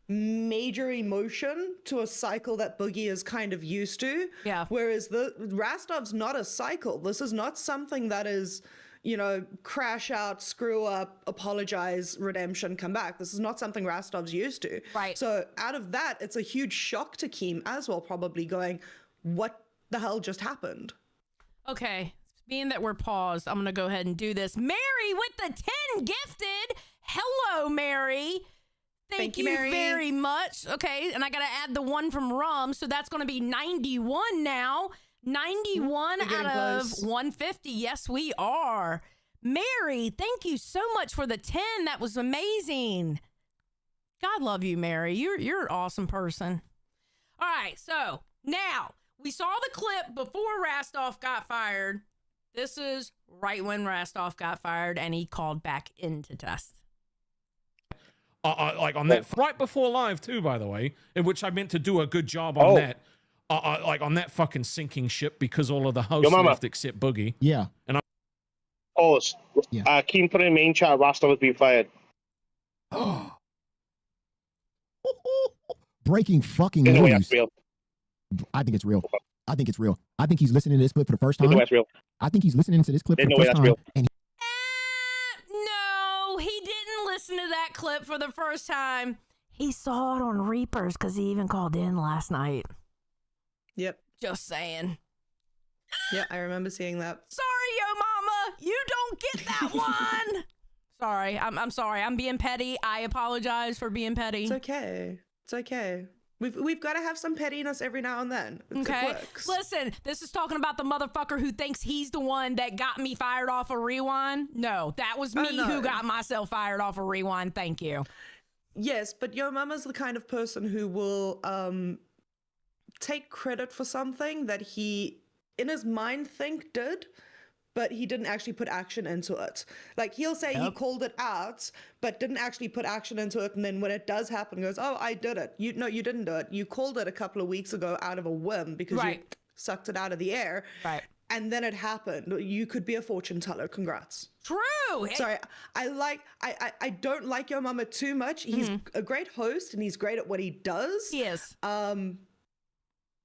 major emotion to a cycle that Boogie is kind of used to. Yeah. Whereas the Rastov's not a cycle. This is not something that is, crash out, screw up, apologize, redemption, come back. This is not something Rastov's used to. Right. So out of that, it's a huge shock to Keem as well, probably going, what the hell just happened? Okay. Being that we're paused, I'm going to go ahead and do this. Mary with the 10 gifted. Hello, Mary. Thank you, Mary. very much. Okay. And I got to add the one from Rum. So that's going to be 91 now. 91 out of 150. Yes, we are. Mary, thank you so much for the 10. That was amazing. God love you, Mary. You're an awesome person. All right, so now we saw the clip before Rastov got fired. This is right when Rastov got fired and he called back into test. Like on that right before live too, by the way, in which I meant to do a good job on that. Like on that fucking sinking ship because all of the hosts left except Boogie. Yeah. And Pause. Yeah. Keem put in main chat, Rastov has been fired. Breaking fucking No way news. that's real. I think it's real. I think it's real. I think he's listening to this clip for the first time. No way that's real. I think he's listening to this clip for the No way first that's time. real. And No, he didn't listen to that clip for the first time. He saw it on Reapers because he even called in last night. Yep. Just saying. Yeah, I remember seeing that. Sorry, yo mama, you don't get that one. Sorry, I'm sorry. I'm being petty. I apologize for being petty. It's okay. It's okay. We've got to have some pettiness every now and then. It works. Listen, this is talking about the motherfucker who thinks he's the one that got me fired off of Rewind. No, that was me who got myself fired off of Rewind. Thank you. Yes, but Yo Mama's the kind of person who will take credit for something that he, in his mind, did, but he didn't actually put action into it. Like, he'll say he called it out, but didn't actually put action into it, and then when it does happen, goes, oh, I did it. You didn't do it. You called it a couple of weeks ago out of a whim because you sucked it out of the air. Right. And then it happened. You could be a fortune teller. Congrats. True. Sorry, I don't like Yo Mama too much. He's a great host and he's great at what he does. He is.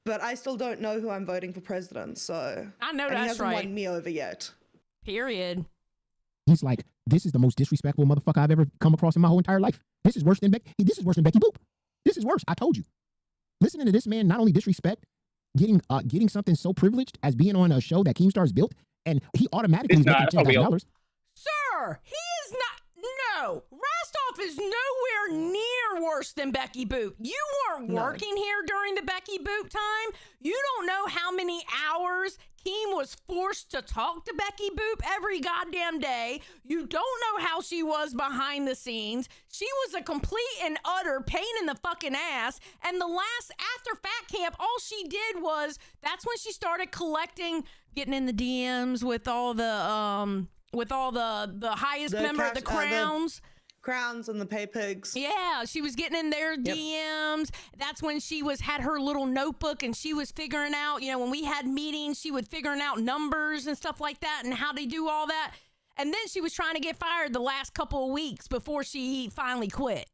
But I still don't know who I'm voting for president. So I know and that's he hasn't right. won me over yet. Period. he's like, this is the most disrespectful motherfucker I've ever come across in my whole entire life. This is worse than Becky. This is worse than Becky Boop. This is worse. I told you. Listening to this man not only disrespect, getting something so privileged as being on a show that Keemstar's built, and he automatically is making $10,000. Sir, he is not. No, Rastov is nowhere near worse than Becky Boop. You weren't working here during the Becky Boop time. You don't know how many hours Keem was forced to talk to Becky Boop every goddamn day. You don't know how she was behind the scenes. She was a complete and utter pain in the fucking ass. And the last, after Fat Camp, all she did was, that's when she started collecting, getting in the DMs with all the highest member of the crowns. crowns and the pay pigs. Yeah, she was getting in their DMs. That's when she had her little notebook and she was figuring out, when we had meetings, she would figuring out numbers and stuff like that and how they do all that. And then she was trying to get fired the last couple of weeks before she finally quit.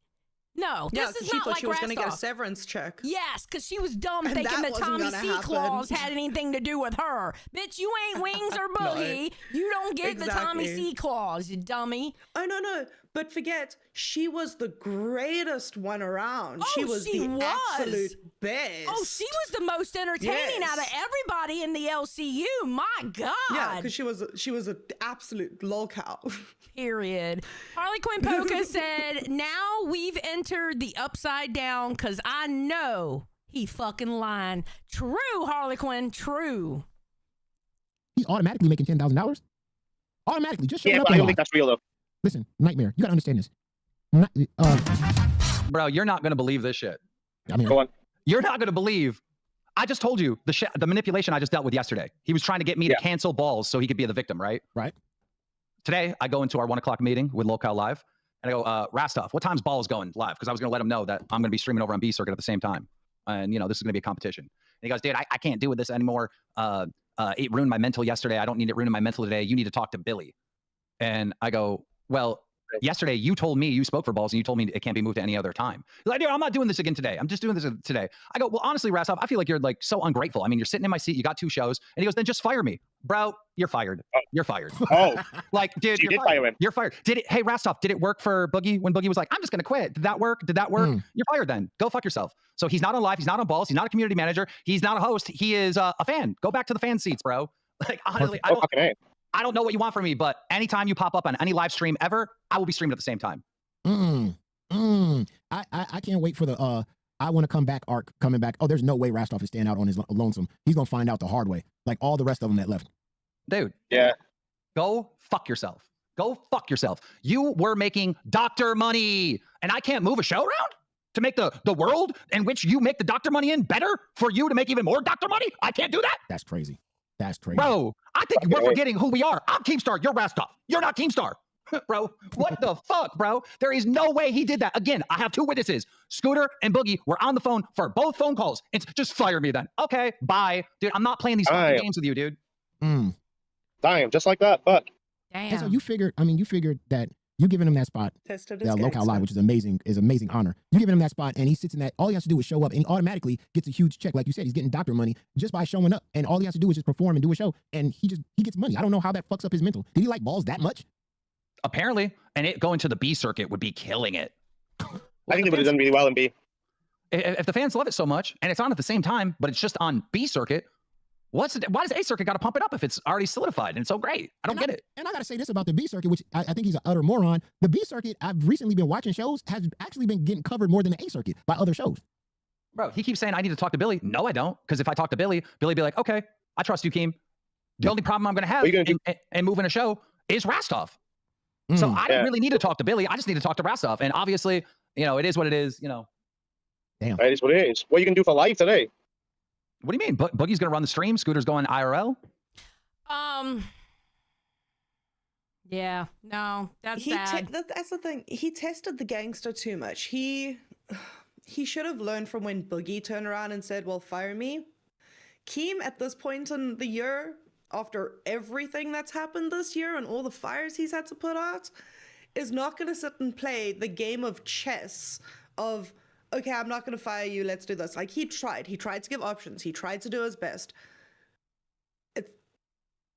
No, this is she not thought like she was going to get a Rastov. severance check. Yes, because she was dumb And thinking that the wasn't Tommy gonna C happen. clause had anything to do with her. Bitch, you ain't Wings or Boogie. You don't get the Tommy Exactly. C clause, you dummy. Oh, no. But forget, she was the greatest one around. She was the absolute best. Oh, she was the most entertaining out of everybody in the LCU. My God. Yeah, because she was an absolute lolcow. Period. Harley Quinn Polka said, now we've entered the upside down because I know he fucking lying. True, Harley Quinn, true. He's automatically making $10,000. Automatically, just showing Yeah, up. but I don't think that's real though. Listen, Nightmare, you gotta understand this. Bro, you're not gonna believe this shit. I mean, Go on. You're not gonna believe. I just told you the manipulation I just dealt with yesterday. He was trying to get me to cancel balls so he could be the victim, right? right? Today, I go into our 1 o'clock meeting with Locale Live, and I go, Rastov, what time's balls going live? Because I was going to let him know that I'm going to be streaming over on B Circuit at the same time. And, this is going to be a competition. And he goes, dude, I can't do with this anymore. It ruined my mental yesterday. I don't need it ruining my mental today. You need to talk to Billy. And I go, well, yesterday you told me you spoke for balls and you told me it can't be moved to any other time. He's like, dude, I'm not doing this again today. I'm just doing this today. I go, well, honestly, Rastov, I feel like you're like so ungrateful. I mean, you're sitting in my seat. You got 2 shows. And he goes, then just fire me. Bro, you're fired. You're fired. Oh, Like, dude, you you're did fired. fire him. You're fired. Hey, Rastov, did it work for Boogie when Boogie was like, I'm just going to quit? Did that work? Did that work? You're fired then. Go fuck yourself. So he's not on live. He's not on balls. He's not a community manager. He's not a host. He is a fan. Go back to the fan seats, bro. Like, honestly, I don't know what you want from me, but anytime you pop up on any live stream ever, I will be streaming at the same time. I can't wait for the I want to come back arc coming back. Oh, there's no way Rastov is staying out on his lonesome. He's gonna find out the hard way, like all the rest of them that left. Dude. Yeah. Go fuck yourself. Go fuck yourself. You were making doctor money, and I can't move a show around to make the world in which you make the doctor money in better for you to make even more doctor money. I can't do that. That's crazy. That's crazy. Bro, I think we're forgetting who we are. I'm Keemstar. You're Rastov. You're not Keemstar. Bro, what the fuck, bro? There is no way he did that. Again, I have 2 witnesses. Scooter and Boogie were on the phone for both phone calls. It's just fire me then. Okay, bye. Dude, I'm not playing these fucking games with you, dude. Damn, just like that. Fuck. Damn. And so you figured that you giving him that spot, Tested the Locale Live, which is amazing honor. You giving him that spot, and he sits in that. All he has to do is show up, and he automatically gets a huge check. Like you said, he's getting doctor money just by showing up, and all he has to do is just perform and do a show, and he gets money. I don't know how that fucks up his mental. Did he like balls that much? Apparently, and it going to the B circuit would be killing it. I think they would have done really well in B. If the fans love it so much, and it's on at the same time, but it's just on B circuit, why does A circuit got to pump it up if it's already solidified and it's so great? I don't get it. And I got to say this about the B circuit, which I think he's an utter moron. The B circuit, I've recently been watching shows, has actually been getting covered more than the A circuit by other shows. Bro, he keeps saying I need to talk to Billy. No, I don't. Because if I talk to Billy, Billy be like, okay, I trust you, Keem. The only problem I'm going to have in moving a show is Rastov. So I don't really need to talk to Billy. I just need to talk to Rastov. And obviously, it is what it is, Damn. It is what it is. What are you going to do for live today? What do you mean? Boogie's going to run the stream? Scooter's going IRL? Yeah, no, that's sad. That's the thing. He tested the gangster too much. He should have learned from when Boogie turned around and said, well, fire me. Keem, at this point in the year, after everything that's happened this year and all the fires he's had to put out, is not going to sit and play the game of chess of, okay, I'm not going to fire you, let's do this. Like, he tried to give options. He tried to do his best. It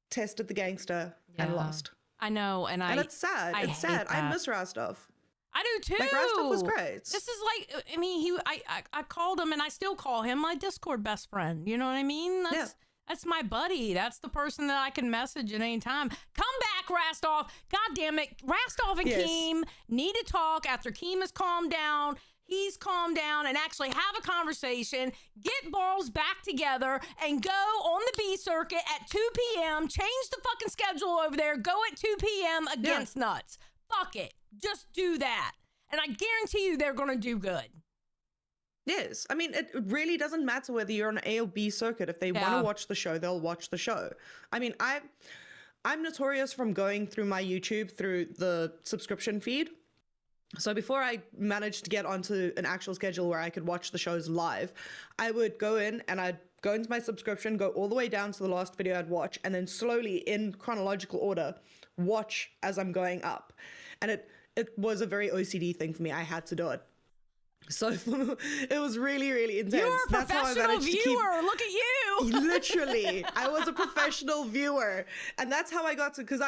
tested the gangster and lost. I know, and it's sad. It's sad. I miss Rastov. I do too. Like, Rastov was great. This is like, I mean, I called him, and I still call him my Discord best friend. You know what I mean? That's my buddy. That's the person that I can message at any time. Come back, Rastov. God damn it. Rastov and Keem need to talk after Keem has calmed down. He's calmed down and actually have a conversation, get balls back together, and go on the B circuit at 2 p.m., change the fucking schedule over there, go at 2 p.m. against Nuts. Fuck it. Just do that. And I guarantee you they're going to do good. Yes. I mean, it really doesn't matter whether you're on A or B circuit. If they want to watch the show, they'll watch the show. I mean, I'm notorious from going through my YouTube through the subscription feed. So before I managed to get onto an actual schedule where I could watch the shows live, I would go in and I'd go into my subscription, go all the way down to the last video I'd watch, and then slowly in chronological order watch as I'm going up. And it was a very OCD thing for me. I had to do it. So it was really, really intense. You're a professional viewer. Look at you. Literally, I was a professional viewer. And that's how I got to, because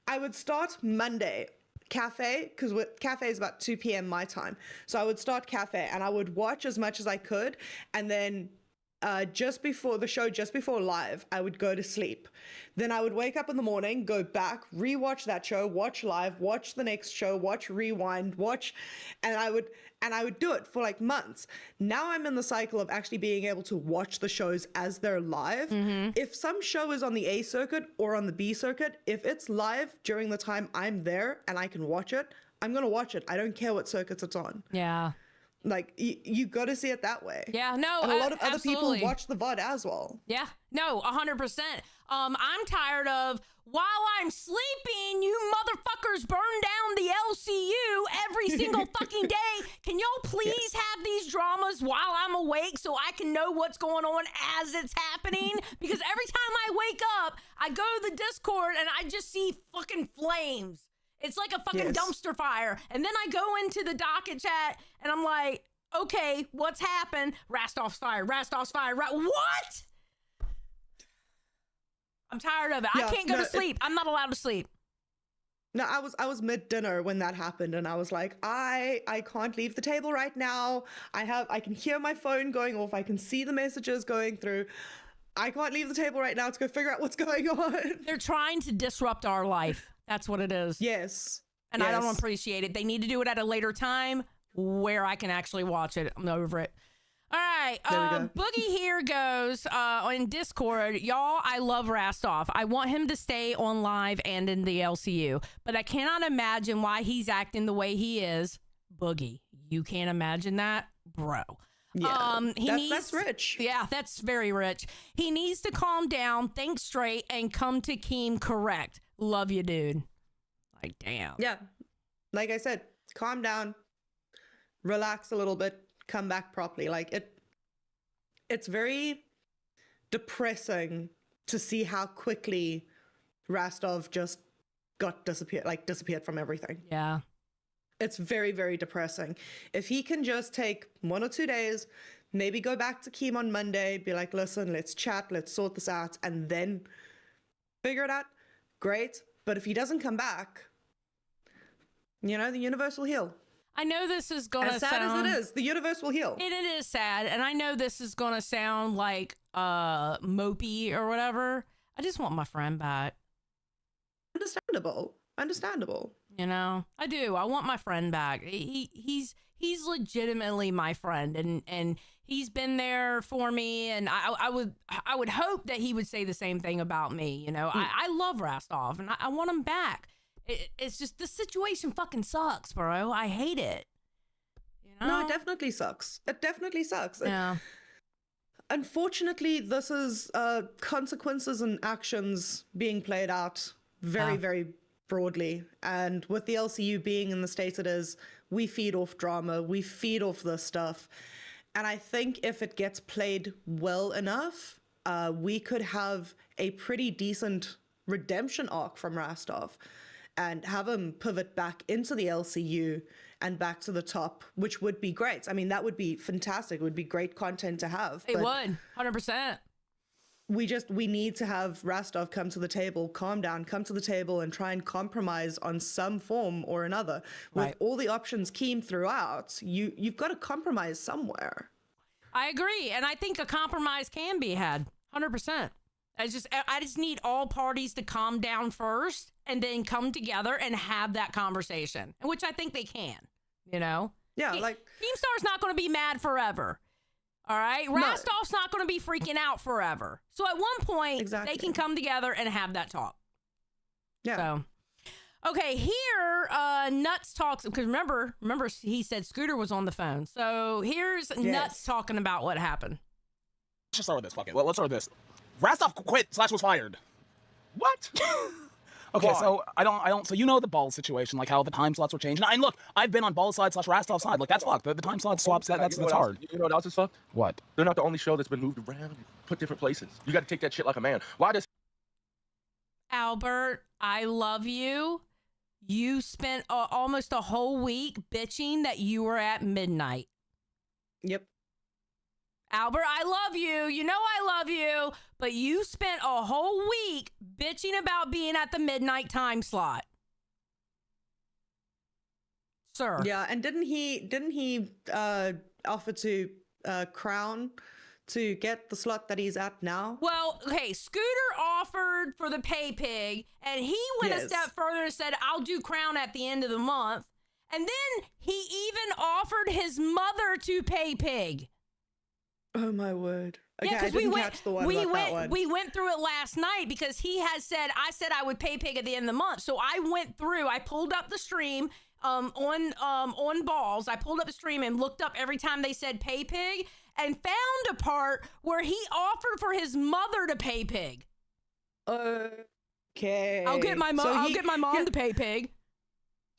I would start Monday cafe, because cafe is about 2 p.m. my time. So I would start cafe and I would watch as much as I could. And then just before the show, just before live, I would go to sleep. Then I would wake up in the morning, go back, rewatch that show, watch live, watch the next show, watch rewind, watch, and I would do it for like months. Now I'm in the cycle of actually being able to watch the shows as they're live. If some show is on the A circuit or on the B circuit, if it's live during the time I'm there and I can watch it, I'm going to watch it. I don't care what circuits it's on. Yeah. Like, you got to see it that way. Yeah, no, and a lot of other absolutely. people watch the VOD as well. Yeah, no, 100%. I'm tired of, while I'm sleeping, you motherfuckers burn down the LCU every single fucking day. Can y'all please have these dramas while I'm awake so I can know what's going on as it's happening? Because every time I wake up, I go to the Discord and I just see fucking flames. It's like a fucking dumpster fire. And then I go into the docket chat and I'm like, okay, what's happened? Rastov's fire, Rastov's fire. What? I'm tired of it. Yeah, I can't go to sleep. I'm not allowed to sleep. No, I was mid dinner when that happened, and I was like, I can't leave the table right now. I can hear my phone going off. I can see the messages going through. I can't leave the table right now to go figure out what's going on. They're trying to disrupt our life. That's what it is. Yes. And I don't appreciate it. They need to do it at a later time where I can actually watch it. I'm over it. All right. Boogie here goes on Discord. Y'all, I love Rastov. I want him to stay on live and in the LCU, but I cannot imagine why he's acting the way he is. Boogie, you can't imagine that? Bro. Yeah, that's rich. Yeah, that's very rich. He needs to calm down, think straight, and come to Keem correct. Love you, dude. Like, damn. Yeah. Like I said, calm down, relax a little bit, come back properly. Like, it's very depressing to see how quickly Rastov just disappeared from everything. Yeah. It's very, very depressing. If he can just take 1 or 2 days, maybe go back to Keem on Monday, be like, listen, let's chat, let's sort this out, and then figure it out, great. But if he doesn't come back, the universe will heal. I know this is going to sound... As sad as it is, the universe will heal. It is sad, and I know this is going to sound like mopey or whatever. I just want my friend back. Understandable. I do. I want my friend back. He's legitimately my friend, and he's been there for me, and I would hope that he would say the same thing about me. I love Rastov, and I want him back. It's just the situation fucking sucks, bro. I hate it. No, it definitely sucks. It definitely sucks. Yeah. Unfortunately, this is consequences and actions being played out very, very broadly. And with the LCU being in the state it is, we feed off drama, we feed off this stuff. And I think if it gets played well enough, we could have a pretty decent redemption arc from Rastov and have him pivot back into the LCU and back to the top, which would be great. I mean, that would be fantastic. It would be great content to have. It would, 100%. We need to have Rastov come to the table, calm down, come to the table and try and compromise on some form or another. With all the options Keem throughout, you've got to compromise somewhere. I agree. And I think a compromise can be had, 100%. I just need all parties to calm down first and then come together and have that conversation, which I think they can, Yeah, like Keemstar's not going to be mad forever. All right. Rastov's not going to be freaking out forever. So at one point, they can come together and have that talk. Yeah. So, okay, here, Nuts talks, because remember he said Scooter was on the phone. So here's Nuts talking about what happened. Let's just start with this. Fuck it. Let's start with this. Rastov quit / was fired. What? Okay, Why? so I don't. So you know the ball situation, like how the time slots were changed. And look, I've been on ball side / Rastov side. Like that's fucked. The time slot swaps. That's hard. You know what else is fucked? What? They're not the only show that's been moved around and put different places. You got to take that shit like a man. Why does Albert, I love you. You spent almost a whole week bitching that you were at midnight. Yep. Albert, I love you. You know I love you. But you spent a whole week bitching about being at the midnight time slot. Sir. Yeah, and didn't he offer to Crown to get the slot that he's at now? Well, okay, Scooter offered for the pay pig, and he went a step further and said, I'll do Crown at the end of the month. And then he even offered his mother to pay pig. Oh my word. Okay, Yeah, I didn't catch the one about that one. We went through it last night because he had said, I said I would pay pig at the end of the month. So I went through, I pulled up the stream on balls. I pulled up the stream and looked up every time they said pay pig and found a part where he offered for his mother to pay pig. Okay. I'll get my mom to pay pig.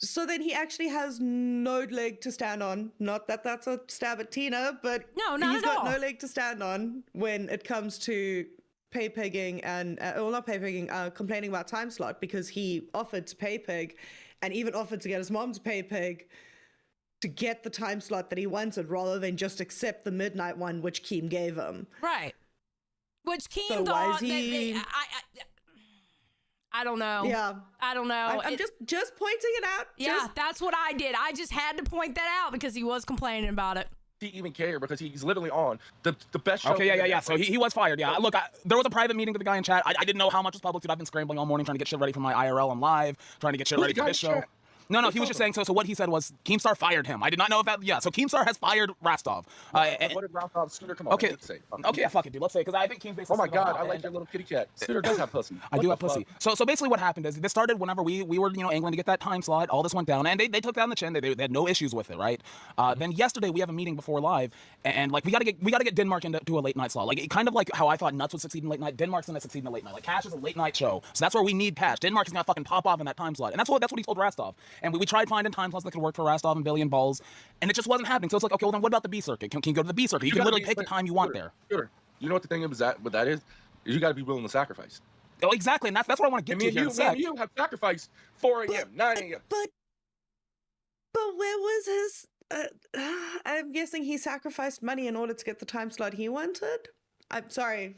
So then he actually has no leg to stand on. Not that that's a stab at Tina, but No, not he's at got all. no leg to stand on when it comes to pay pigging and, well, not pay pigging, complaining about time slot, because he offered to pay pig and even offered to get his mom to pay pig to get the time slot that he wanted rather than just accept the midnight one, which Keem gave him. Right. Which Keem So why thought is he- that I don't know. Yeah. I don't know. I'm just pointing it out. Yeah, that's what I did. I just had to point that out because he was complaining about it. he even care? Because he's literally on the best show. Okay, yeah. So he was fired. Yeah, look, there was a private meeting with the guy in chat. I didn't know how much was public, dude. I've been scrambling all morning trying to get shit ready for my IRL on live, trying to get shit ready for this show. No, he was just saying, so what he said was Keemstar fired him. I did not know if that, so Keemstar has fired Rastov. What did Rastov Scooter come on? Okay, okay, fuck it, dude. Let's say, because I think Keem's basically. Oh my god, I like your little kitty cat. Scooter does have pussy. I do have pussy. So basically what happened is this started whenever we were, angling to get that time slot. All this went down, and they took that on the chin. They had no issues with it, right? Then yesterday we have a meeting before live, and like we gotta get Denmark into a late night slot. Like kind of like how I thought Nuts would succeed in late night. Denmark's gonna succeed in a late night. Like Cash is a late night show, so that's where we need Cash. Denmark is gonna fucking pop off in that time slot, and that's what he told Rastov. And we tried finding time slots that could work for Rastov and Billy and Balls, and it just wasn't happening. So it's like, okay, well then what about the B circuit? Can you go to the B circuit? You can literally pick the time you want there. Sure. You know what the thing is what that is you got to be willing to sacrifice. Oh, exactly, and that's what I want to get to here in a sec. You have sacrificed 4 a.m., 9 a.m. But where was his? I'm guessing he sacrificed money in order to get the time slot he wanted. I'm sorry.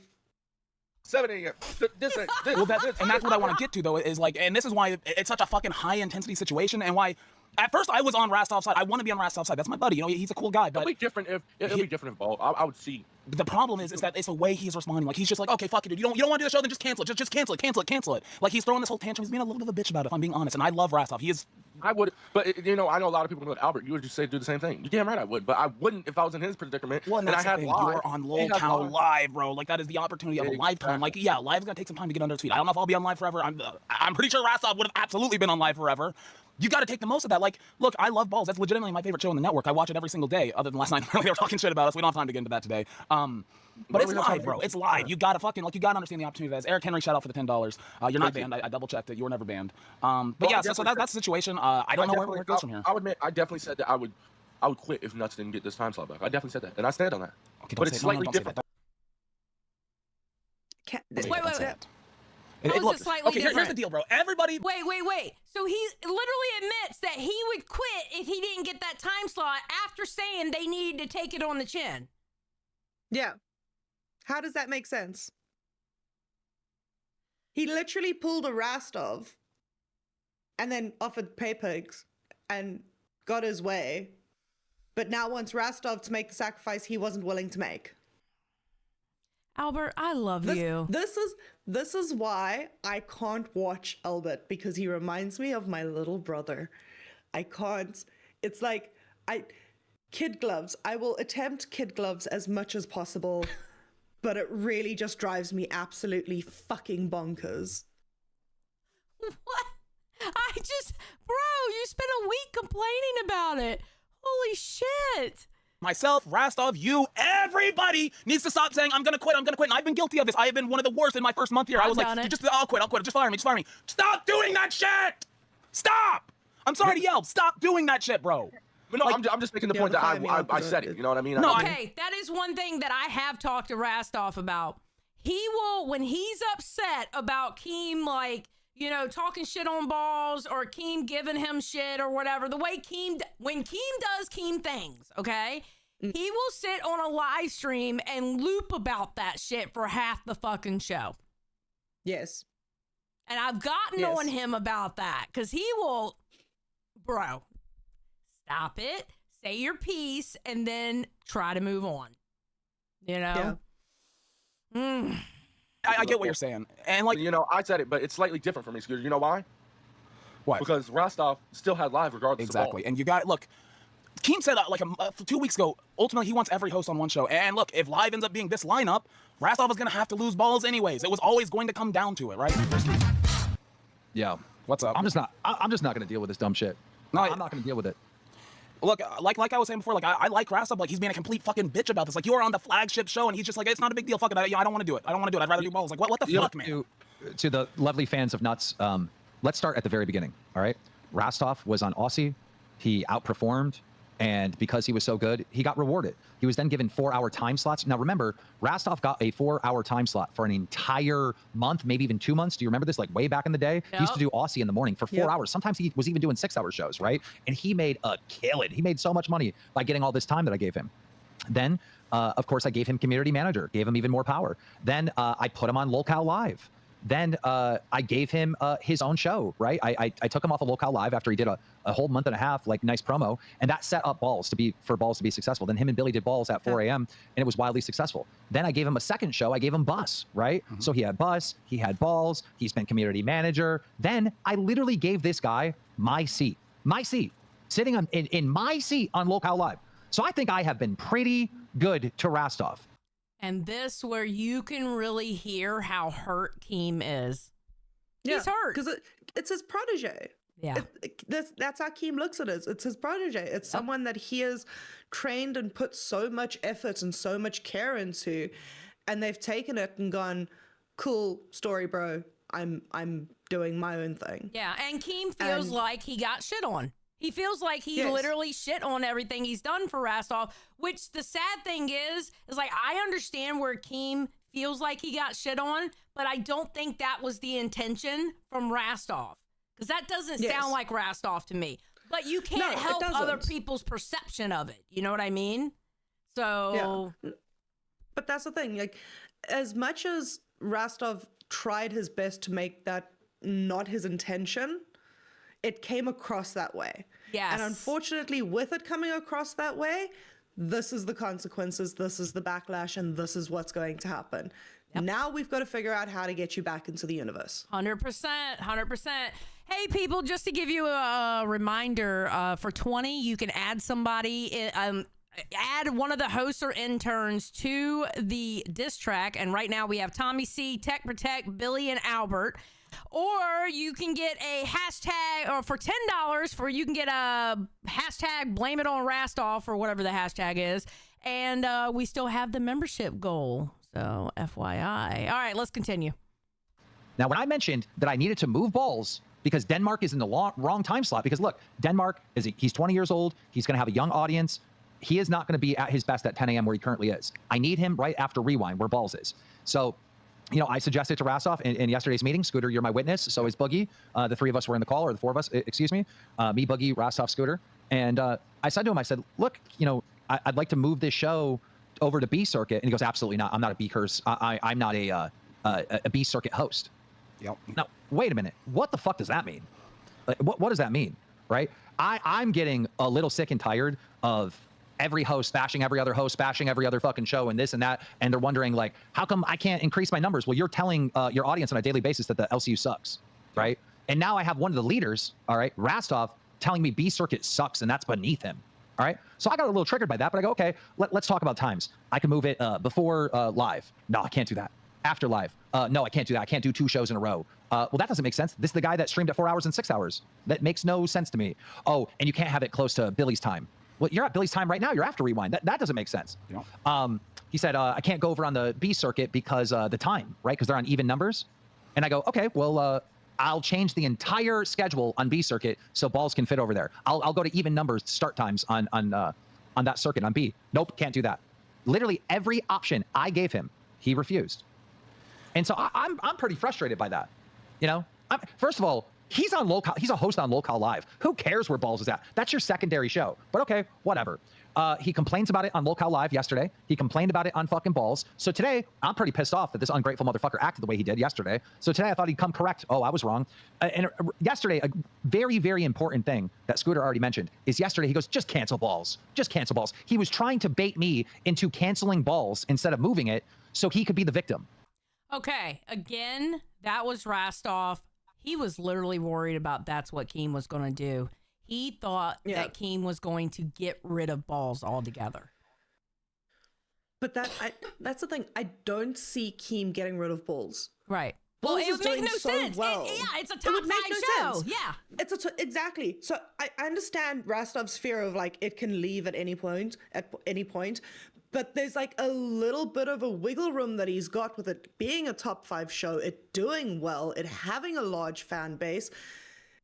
7 a.m. This. Well, and that's what I want to get to though, is like, and this is why it's such a fucking high intensity situation, and why at first I was on Rastov's side. I want to be on Rastov's side. That's my buddy. He's a cool guy. But it'll be different if Ball. I would see. The problem is that it's the way he's responding. Like he's just like, okay, fuck it, dude. You don't want to do the show, then just cancel it. Just cancel it. Like he's throwing this whole tantrum. He's being a little bit of a bitch about it, if I'm being honest. And I love Rastov. He is. I would, but I know a lot of people go, Albert, you would just say do the same thing. You're damn right I would, but I wouldn't if I was in his predicament. Well, and I that's had the thing. live. You're on LolCow live, bro. Like that is the opportunity of a lifetime. Like live's gonna take some time to get under its feet. I don't know if I'll be on live forever. I'm pretty sure Rastov would have absolutely been on live forever. You got to take the most of that. Like, look, I love Balls. That's legitimately my favorite show on the network. I watch it every single day. Other than last night, they were talking shit about us. We don't have time to get into that today. But it's live, bro. It's live. You gotta understand the opportunity that is. Eric Henry, shout out for the $10. You're not banned. I double checked it. You were never banned. But yeah, so that's the situation. I don't know where it goes from here. I would admit, I definitely said that I would quit if Nuts didn't get this time slot back. I definitely said that, and I stand on that. Okay, but it's slightly different. Wait. Look, slightly different? Here's the deal, bro. Everybody. Wait. So he literally admits that he would quit if he didn't get that time slot after saying they needed to take it on the chin. Yeah. How does that make sense? He literally pulled a Rastov and then offered pay pigs and got his way, but now wants Rastov to make the sacrifice he wasn't willing to make. Albert, I love you. This is why I can't watch Albert, because he reminds me of my little brother. I can't. It's like kid gloves. I will attempt kid gloves as much as possible, but it really just drives me absolutely fucking bonkers. What? Bro, you spent a week complaining about it. Holy shit. Myself, Rastov, you, everybody needs to stop saying, I'm gonna quit, I'm gonna quit. And I've been guilty of this. I have been one of the worst in my first month here. I was like, I'll quit, just fire me, just fire me. Stop doing that shit! Stop! I'm sorry to yell, stop doing that shit, bro. But no, I'm just making the point that I said it. You know what I mean? No, okay, that is one thing that I have talked to Rastov about. He will, when he's upset about Keem, like, you know, talking shit on balls or Keem giving him shit or whatever, the way when Keem does Keem things, okay, he will sit on a live stream and loop about that shit for half the fucking show. Yes. And I've gotten on him about that because he will, bro, stop it, say your piece, and then try to move on. You know? Yeah. I get what you're saying. And like, you know, I said it, but it's slightly different for me, Scooter. You know why? What? Because Rastov still had live regardless of exactly. the ball. And you got, look, Keem said 2 weeks ago, ultimately he wants every host on one show. And look, if live ends up being this lineup, Rastov is going to have to lose balls anyways. It was always going to come down to it, right? Yeah. What's up? I'm just not going to deal with this dumb shit. No, I'm not going to deal with it. Look, like I was saying before, like I like Rastov, like he's being a complete fucking bitch about this. Like you are on the flagship show, and he's just like, it's not a big deal. Fuck it, I don't want to do it. I don't want to do it. I'd rather do balls. Like what the fuck, man? To the lovely fans of Nuts, let's start at the very beginning. All right, Rastov was on Aussie. He outperformed, and because he was so good, he got rewarded. He was then given 4-hour time slots. Now remember, Rastov got a 4-hour time slot for an entire month, maybe even 2 months. Do you remember this? Like way back in the day, he used to do Aussie in the morning for 4 hours. Sometimes he was even doing 6-hour shows, right? And he made a killing. He made so much money by getting all this time that I gave him. Then, of course, I gave him community manager, gave him even more power. Then I put him on Locale Live. Then I gave him his own show, right? I took him off of Locale Live after he did a whole month and a half, like nice promo, and that set up Balls to be successful. Then him and Billy did Balls at 4 a.m. and it was wildly successful. Then I gave him a second show. I gave him Bus, right? So he had Bus, he had Balls, he's been community manager. Then I literally gave this guy my seat, sitting in my seat on Locale Live. So I think I have been pretty good to Rastov. And this where you can really hear how hurt Keem is. He's hurt. Because it's his protege. Yeah. That's how Keem looks at it. It's his protege. It's someone that he has trained and put so much effort and so much care into. And they've taken it and gone, cool story, bro. I'm doing my own thing. Yeah, and Keem feels like he got shit on. He feels like he literally shit on everything he's done for Rastov, which the sad thing is like, I understand where Keem feels like he got shit on, but I don't think that was the intention from Rastov. Because that doesn't sound like Rastov to me. But you can't help other people's perception of it. You know what I mean? So... Yeah. But that's the thing. Like, as much as Rastov tried his best to make that not his intention, it came across that way. Yes. And unfortunately, with it coming across that way, this is the consequences, this is the backlash, and this is what's going to happen. Yep. Now we've got to figure out how to get you back into the universe. 100%. Hey, people, just to give you a reminder, for 20, you can add somebody, add one of the hosts or interns to the diss track. And right now we have Tommy C, Tech Protect, Billy, and Albert. Or you can get a hashtag, or for $10, you can get a hashtag blame it on Rastov or whatever the hashtag is. And we still have the membership goal. So FYI. All right, let's continue. Now, when I mentioned that I needed to move Balls because Denmark is in the wrong time slot, because look, Denmark, he's 20 years old. He's going to have a young audience. He is not going to be at his best at 10 a.m. where he currently is. I need him right after Rewind where Balls is. So, you know, I suggested to Rastov in yesterday's meeting, Scooter, you're my witness. So is Boogie. The three of us were in the call, or the four of us, excuse me. Me, Boogie, Rastov, Scooter. And I said to him, I said, look, you know, I'd like to move this show over to B Circuit. And he goes, absolutely not. I'm not a B curse. I'm not a B Circuit host. Yep. Now, wait a minute. What the fuck does that mean? Like, what does that mean, right? I'm getting a little sick and tired of every host bashing every other host, bashing every other fucking show and this and that. And they're wondering, like, how come I can't increase my numbers? Well, you're telling your audience on a daily basis that the LCU sucks, right? And now I have one of the leaders, all right, Rastov, telling me B Circuit sucks and that's beneath him, all right? So I got a little triggered by that, but I go, okay, let's talk about times. I can move it before live. No, I can't do that. After live. No, I can't do that. I can't do 2 shows in a row. Well, that doesn't make sense. This is the guy that streamed at 4 hours and 6 hours. That makes no sense to me. Oh, and you can't have it close to Billy's time. Well, you're at Billy's time right now. You're after rewind. That doesn't make sense. Yeah. He said, I can't go over on the B circuit because the time, right? Because they're on even numbers. And I go, okay, well, I'll change the entire schedule on B circuit so balls can fit over there. I'll go to even numbers start times on that circuit on B. Nope, can't do that. Literally every option I gave him, he refused. And so I'm pretty frustrated by that. You know, first of all, he's on local. He's a host on Local Live. Who cares where Balls is at? That's your secondary show. But okay, whatever. He complains about it on Local Live yesterday. He complained about it on fucking Balls. So today, I'm pretty pissed off that this ungrateful motherfucker acted the way he did yesterday. So today, I thought he'd come correct. Oh, I was wrong. And yesterday, a very, very important thing that Scooter already mentioned is yesterday, he goes, just cancel Balls. Just cancel Balls. He was trying to bait me into canceling Balls instead of moving it so he could be the victim. Okay, again, that was Rastov. He was literally worried about that's what Keem was going to do. He thought that Keem was going to get rid of Balls altogether. But that's the thing. I don't see Keem getting rid of Balls. Right. Balls well, it is would make doing no so sense. well. It's a top 5 show. Sense. Yeah. It's exactly. So I understand Rastov's fear of like it can leave at any point. But there's like a little bit of a wiggle room that he's got with it being a top 5 show, it doing well, it having a large fan base.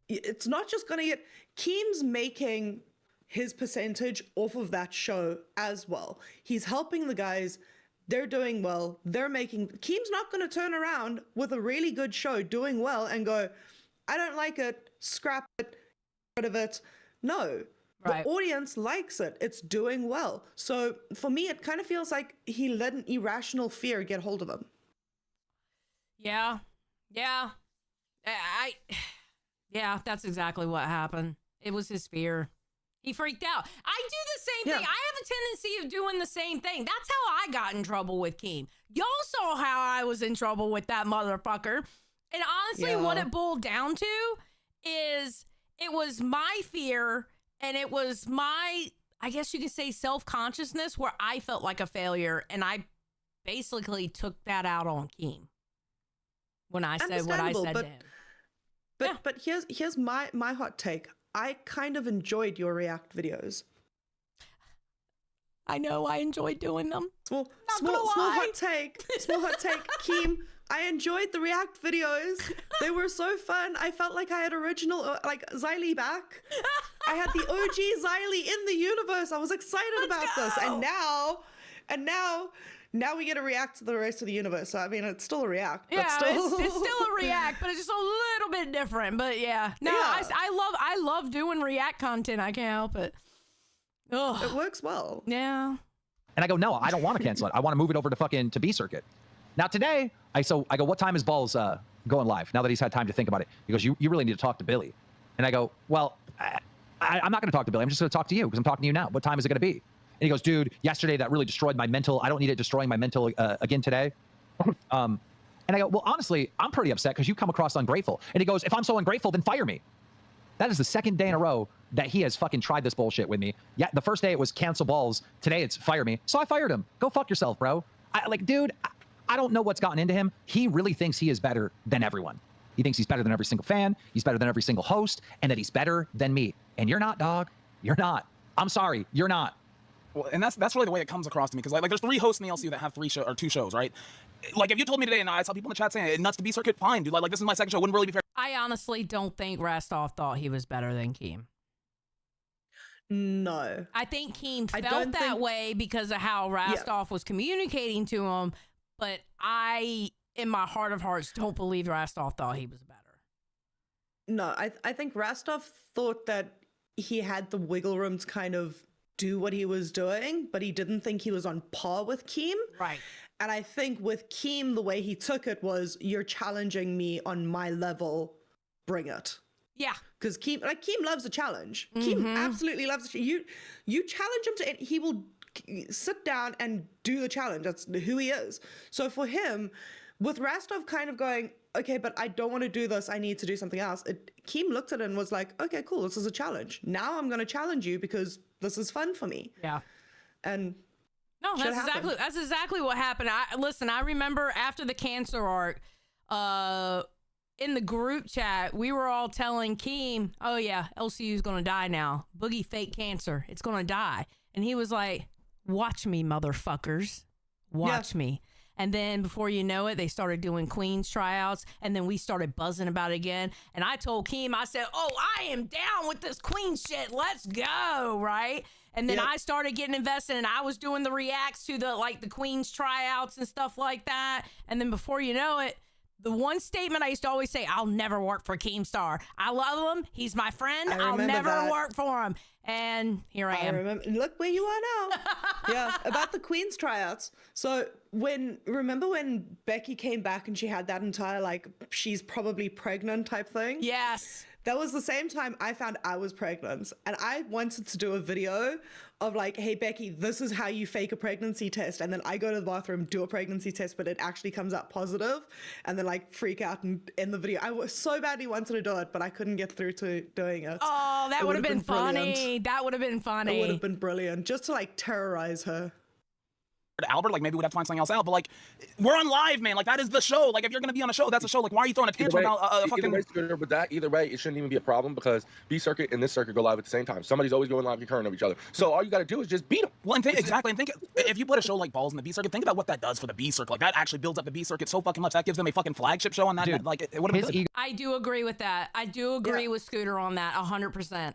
It's not just going to get... Keem's making his percentage off of that show as well. He's helping the guys. They're doing well. They're making... Keem's not going to turn around with a really good show doing well and go, I don't like it, scrap it, get rid of it. No. Right. The audience likes it. It's doing well. So for me, it kind of feels like he let an irrational fear get hold of him. Yeah. Yeah. Yeah, that's exactly what happened. It was his fear. He freaked out. I do the same thing. I have a tendency of doing the same thing. That's how I got in trouble with Keem. Y'all saw how I was in trouble with that motherfucker. And honestly, what it boiled down to is it was my fear and it was my, I guess you could say, self-consciousness where I felt like a failure. And I basically took that out on Keem when I said what I said to him. But here's my hot take. I kind of enjoyed your React videos. I know, I enjoyed doing them. Small hot take. Small hot take. Keem, I enjoyed the React videos. They were so fun. I felt like I had original, like, Xylee back. I had the OG Xylee in the universe. I was excited about this. And now we get to react to the rest of the universe. So, I mean, it's still a React. Yeah, but still... it's still a React, but it's just a little bit different. But yeah, no, yeah. I love doing React content. I can't help it. Ugh. It works well. Yeah. And I go, no, I don't want to cancel it. I want to move it over to B circuit. Now today, I go, what time is Balls going live? Now that he's had time to think about it, he goes, you really need to talk to Billy. And I go, well, I'm not going to talk to Billy. I'm just going to talk to you because I'm talking to you now. What time is it going to be? And he goes, dude, yesterday that really destroyed my mental. I don't need it destroying my mental again today. And I go, well, honestly, I'm pretty upset because you come across ungrateful. And he goes, if I'm so ungrateful, then fire me. That is the second day in a row that he has fucking tried this bullshit with me. Yeah, the first day it was cancel Balls. Today it's fire me. So I fired him. Go fuck yourself, bro. Dude, I don't know what's gotten into him. He really thinks he is better than everyone. He thinks he's better than every single fan. He's better than every single host, and that he's better than me. And you're not, dog. You're not. I'm sorry. You're not. Well, and that's really the way it comes across to me, because like there's 3 hosts in the LCU that have 2 shows, right? Like if you told me today, and I saw people in the chat saying it nuts to B circuit, fine, dude. Like this is my second show. It wouldn't really be fair. I honestly don't think Rastov thought he was better than Keem. No. I think Keem felt that way because of how Rastov was communicating to him, but I, in my heart of hearts, don't believe Rastov thought he was better. No, I think Rastov thought that he had the wiggle room to kind of do what he was doing, but he didn't think he was on par with Keem. Right. And I think with Keem, the way he took it was, you're challenging me on my level, bring it. Yeah. Because Keem loves a challenge. Keem absolutely loves it. You challenge him to, he will sit down and do the challenge. That's who he is. So for him, with Rastov kind of going, okay, but I don't want to do this, I need to do something else. Keem looked at it and was like, okay, cool, this is a challenge. Now I'm going to challenge you because this is fun for me. Yeah. And no, that's exactly what happened. I remember after the cancer arc, in the group chat, we were all telling Keem, oh yeah, LCU's gonna die now. Boogie fake cancer. It's gonna die. And he was like, watch me, motherfuckers. Watch me. And then before you know it, they started doing Queens tryouts. And then we started buzzing about it again. And I told Keem, I said, oh, I am down with this Queen shit. Let's go, right? And then I started getting invested, and I was doing the reacts to the Queens tryouts and stuff like that. And then before you know it, the one statement I used to always say, I'll never work for Keemstar. I love him. He's my friend. I'll never work for him. And here I am. Look where you are now. Yeah, about the Queen's tryouts. So remember when Becky came back and she had that entire, like, she's probably pregnant type thing? Yes. That was the same time I found I was pregnant. And I wanted to do a video of like, hey, Becky, this is how you fake a pregnancy test. And then I go to the bathroom, do a pregnancy test, but it actually comes out positive. And then like freak out and end the video. I was so badly wanted to do it, but I couldn't get through to doing it. Oh, that would have been funny. That would have been funny. It would have been brilliant. Just to like terrorize her. Albert, like maybe we'd have to find something else out, but like we're on live, man. Like that is the show. Like if you're gonna be on a show, that's a show. Like why are you throwing a tantrum about a fucking? Either way, it shouldn't even be a problem because B circuit and this circuit go live at the same time. Somebody's always going live concurrent of each other. So all you got to do is just beat them. Well, and think if you put a show like Balls in the B circuit, think about what that does for the B circuit. Like that actually builds up the B circuit so fucking much. That gives them a fucking flagship show on that. Dude, like it would have been. I do agree with that. I do agree with Scooter on that 100%.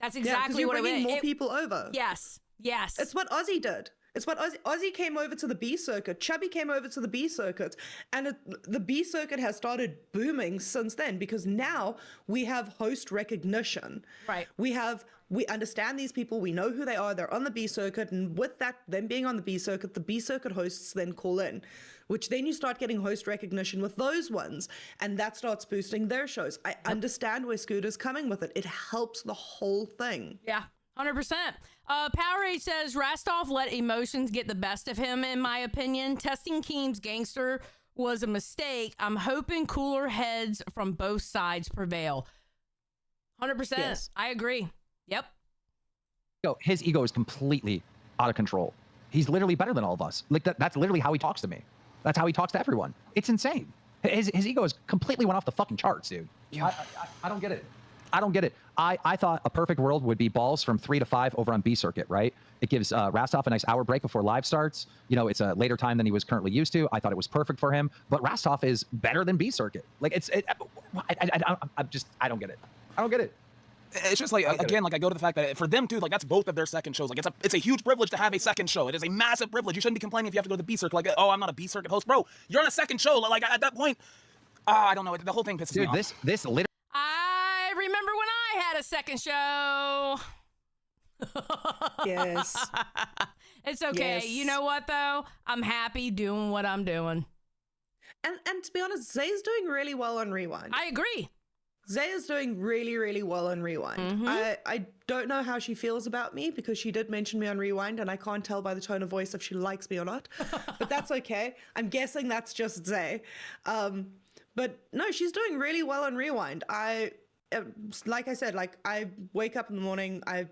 That's exactly what it is. More people over. Yes. Yes. It's what Ozzy did. It's what Ozzy came over to the B circuit. Chubby came over to the B circuit. And the B circuit has started booming since then because now we have host recognition. Right. We understand these people. We know who they are. They're on the B circuit. And with that, them being on the B circuit hosts then call in, which then you start getting host recognition with those ones. And that starts boosting their shows. I understand where Scooter's coming with it. It helps the whole thing. Yeah. 100%. Powerade says Rastov let emotions get the best of him, in my opinion. Testing Keem's gangster was a mistake. I'm hoping cooler heads from both sides prevail. 100%. Yes. I agree. Yep. His ego is completely out of control. He's literally better than all of us. Like that's literally how he talks to me. That's how he talks to everyone. It's insane. His ego is completely went off the fucking charts, dude. Yeah. I don't get it. I don't get it. I thought a perfect world would be Balls from 3 to 5 over on B circuit, right? It gives Rastov a nice hour break before live starts. You know, it's a later time than he was currently used to. I thought it was perfect for him. But Rastov is better than B circuit. Like I don't get it. I don't get it. It's just like, again, like I go to the fact that for them too, like that's both of their second shows. Like it's a huge privilege to have a second show. It is a massive privilege. You shouldn't be complaining if you have to go to the B circuit. Like, oh, I'm not a B circuit host, bro. You're on a second show. Like at that point, I don't know. The whole thing pisses me off. This literally. I remember when I had a second show. Yes. It's okay. Yes. You know what though? I'm happy doing what I'm doing. And to be honest, Zay's doing really well on Rewind. I agree. Zay is doing really, really well on Rewind. Mm-hmm. I don't know how she feels about me because she did mention me on Rewind and I can't tell by the tone of voice if she likes me or not. But that's okay. I'm guessing that's just Zay. But no, she's doing really well on Rewind. Like I said, like I wake up in the morning, I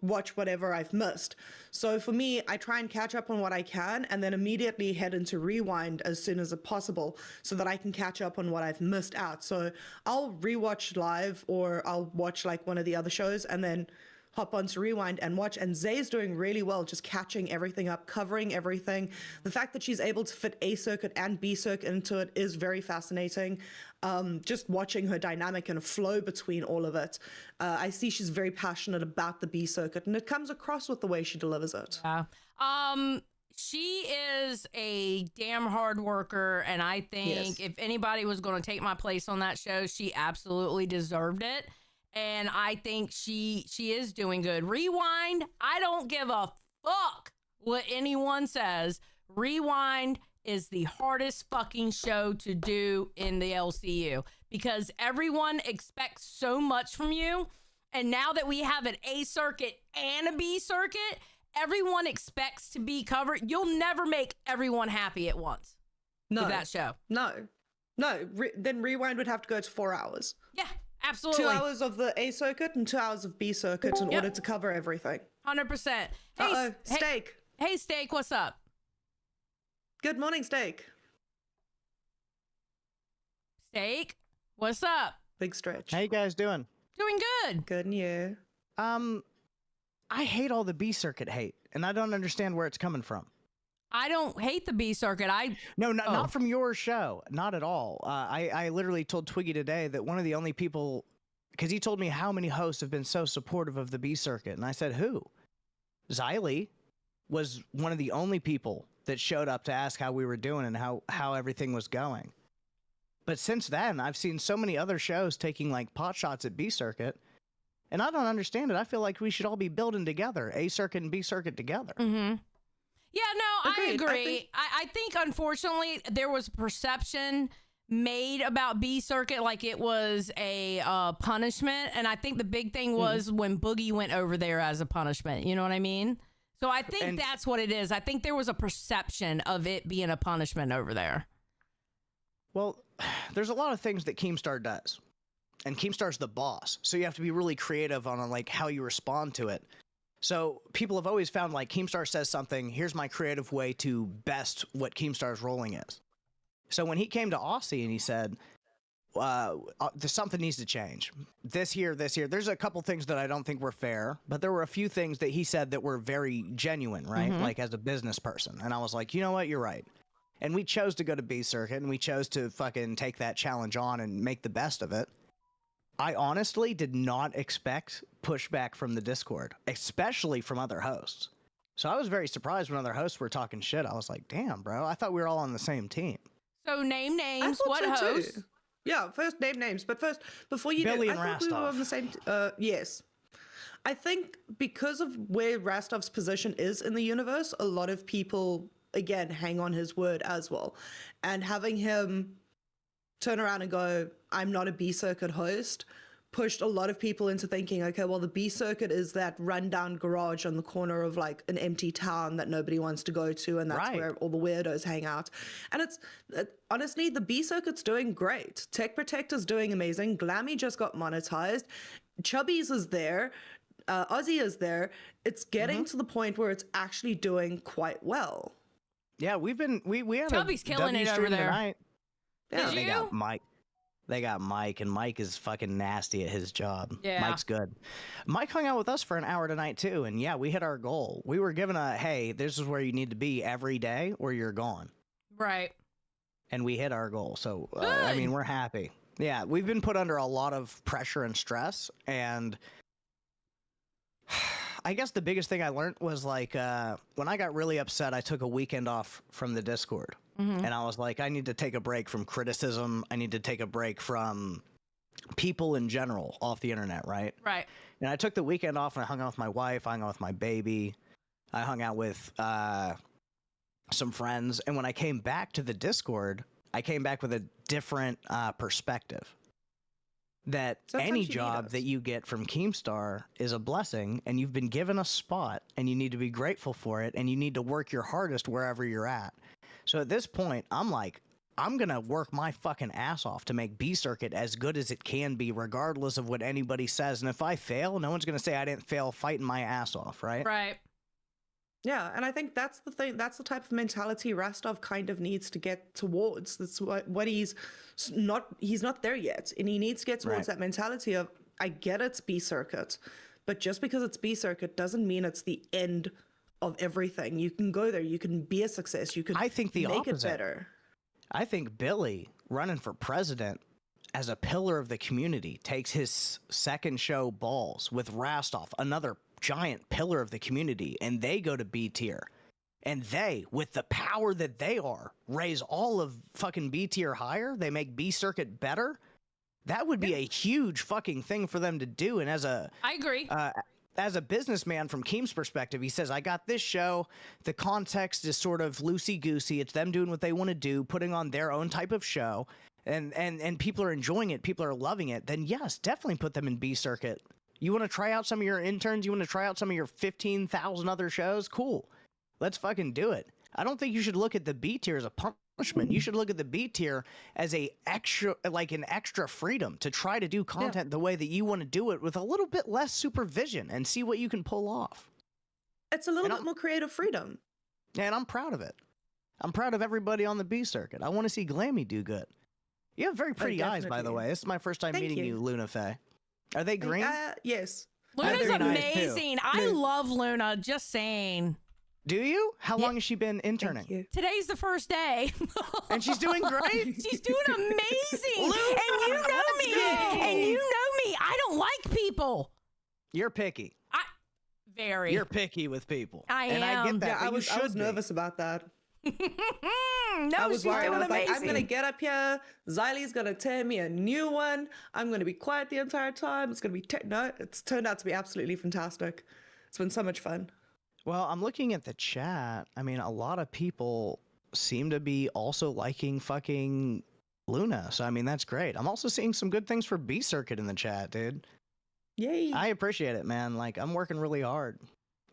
watch whatever I've missed. So for me, I try and catch up on what I can and then immediately head into Rewind as soon as possible so that I can catch up on what I've missed out. So I'll rewatch live or I'll watch like one of the other shows and then hop onto Rewind and watch. And Zay's doing really well, just catching everything up, covering everything. The fact that she's able to fit A circuit and B circuit into it is very fascinating. Just watching her dynamic and flow between all of it. I see she's very passionate about the B circuit and it comes across with the way she delivers it. Yeah. She is a damn hard worker. And I think if anybody was going to take my place on that show, she absolutely deserved it. And I think she is doing good. Rewind, I don't give a fuck what anyone says. Rewind is the hardest fucking show to do in the LCU because everyone expects so much from you. And now that we have an A circuit and a B circuit, everyone expects to be covered. You'll never make everyone happy at once with that show. No. Then Rewind would have to go to 4 hours. Yeah. Absolutely. 2 hours of the A circuit and 2 hours of B circuit in order to cover everything. 100%. Hey, Steak. Hey, Steak, what's up? Good morning, Steak. Steak? What's up? Big stretch. How you guys doing? Doing good. Good, and you? I hate all the B circuit hate, and I don't understand where it's coming from. I don't hate the B circuit. Not from your show, not at all. I literally told Twiggy today that one of the only people, because he told me how many hosts have been so supportive of the B circuit, and I said, who? Xylee was one of the only people that showed up to ask how we were doing and how everything was going. But since then, I've seen so many other shows taking like pot shots at B circuit, and I don't understand it. I feel like we should all be building together, A circuit and B circuit together. Mm-hmm. Yeah, no, Agreed. I agree. I think, unfortunately, there was perception made about B circuit like it was a punishment, and I think the big thing was when Boogie went over there as a punishment. You know what I mean? So I think that's what it is. I think there was a perception of it being a punishment over there. Well, there's a lot of things that Keemstar does, and Keemstar's the boss, so you have to be really creative on like how you respond to it. So people have always found like Keemstar says something, here's my creative way to best what Keemstar's rolling is. So when he came to Aussie and he said, something needs to change. This here, there's a couple things that I don't think were fair, but there were a few things that he said that were very genuine, right? Like as a business person. And I was like, you know what, you're right. And we chose to go to B circuit, and we chose to fucking take that challenge on and make the best of it. I honestly did not expect pushback from the Discord, especially from other hosts. So I was very surprised when other hosts were talking shit. I was like, damn, bro, I thought we were all on the same team. So name names. I thought What so hosts? too. Yeah, first name names. But first, before you Billy do, and I thought we were Rastov. on the same. Yes. I think because of where Rastov's position is in the universe, a lot of people, again, hang on his word as well. And having him turn around and go, I'm not a B circuit host, pushed a lot of people into thinking, okay, well, the B circuit is that rundown garage on the corner of like an empty town that nobody wants to go to, and that's where all the weirdos hang out. And it's honestly, the B circuit's doing great. Tech Protector's doing amazing. Glammy just got monetized. Chubby's is there. Ozzy is there. It's getting to the point where it's actually doing quite well. Yeah, we had Chubby's a killing W it over stream there. tonight. Did They you? got Mike. They got Mike, and Mike is fucking nasty at his job. Yeah. Mike's good. Mike hung out with us for an hour tonight too, and yeah, we hit our goal. We were given a, hey, this is where you need to be every day or you're gone. Right. And we hit our goal. So, I mean, we're happy. Yeah, we've been put under a lot of pressure and stress, and I guess the biggest thing I learned was like when I got really upset, I took a weekend off from the Discord. And I was like, I need to take a break from criticism. I need to take a break from people in general off the internet, right? Right. And I took the weekend off, and I hung out with my wife. I hung out with my baby. I hung out with some friends. And when I came back to the Discord, I came back with a different perspective. That Sometimes any you need job us. that you get from Keemstar is a blessing, and you've been given a spot, and you need to be grateful for it, and you need to work your hardest wherever you're at. So at this point, I'm like, I'm going to work my fucking ass off to make B Circuit as good as it can be, regardless of what anybody says. And if I fail, no one's going to say I didn't fail fighting my ass off, right? Right. Yeah, and I think that's the thing. That's the type of mentality Rastov kind of needs to get towards. That's what he's not there yet, and he needs to get towards that mentality of, I get it's B Circuit, but just because it's B Circuit doesn't mean it's the end of everything. You can go there, you can be a success, you can I think the make opposite. it better. I think Billy running for president as a pillar of the community takes his second show balls with Rastov, another giant pillar of the community, and they go to B tier. And they, with the power that they are, raise all of fucking B tier higher. They make B Circuit better. That would be a huge fucking thing for them to do. And as a I agree. as a businessman from Keem's perspective, he says, I got this show. The context is sort of loosey-goosey. It's them doing what they want to do, putting on their own type of show, and people are enjoying it. People are loving it. Then yes, definitely put them in B Circuit. You want to try out some of your interns? You want to try out some of your 15,000 other shows? Cool. Let's fucking do it. I don't think you should look at the B tier as a punishment. You should look at the B tier as an extra freedom to try to do content the way that you want to do it, with a little bit less supervision, and see what you can pull off. It's a little bit more creative freedom. And I'm proud of it. I'm proud of everybody on the B Circuit. I want to see Glammy do good. You have very pretty eyes, by the definitely. way. This is my first time Thank meeting you, you. Luna Faye. Are they green? Yes. Luna's very nice, too. amazing. I love Luna. Just saying. Do you? How Yeah. long has she been interning? Thank you. Today's the first day. And she's doing great. She's doing amazing. Luna, and you know let's me. go. And you know me. I don't like people. You're picky. Very. You're picky with people. I And I am. get that. Yeah, but I you was should be. nervous about that. no, I was she's worried. doing I was like, amazing. I'm gonna get up here. Xylie's gonna tear me a new one. I'm gonna be quiet the entire time. It's gonna be no. It's turned out to be absolutely fantastic. It's been so much fun. Well, I'm looking at the chat. I mean, a lot of people seem to be also liking fucking Luna. So, I mean, that's great. I'm also seeing some good things for B Circuit in the chat, dude. Yay! I appreciate it, man. Like, I'm working really hard.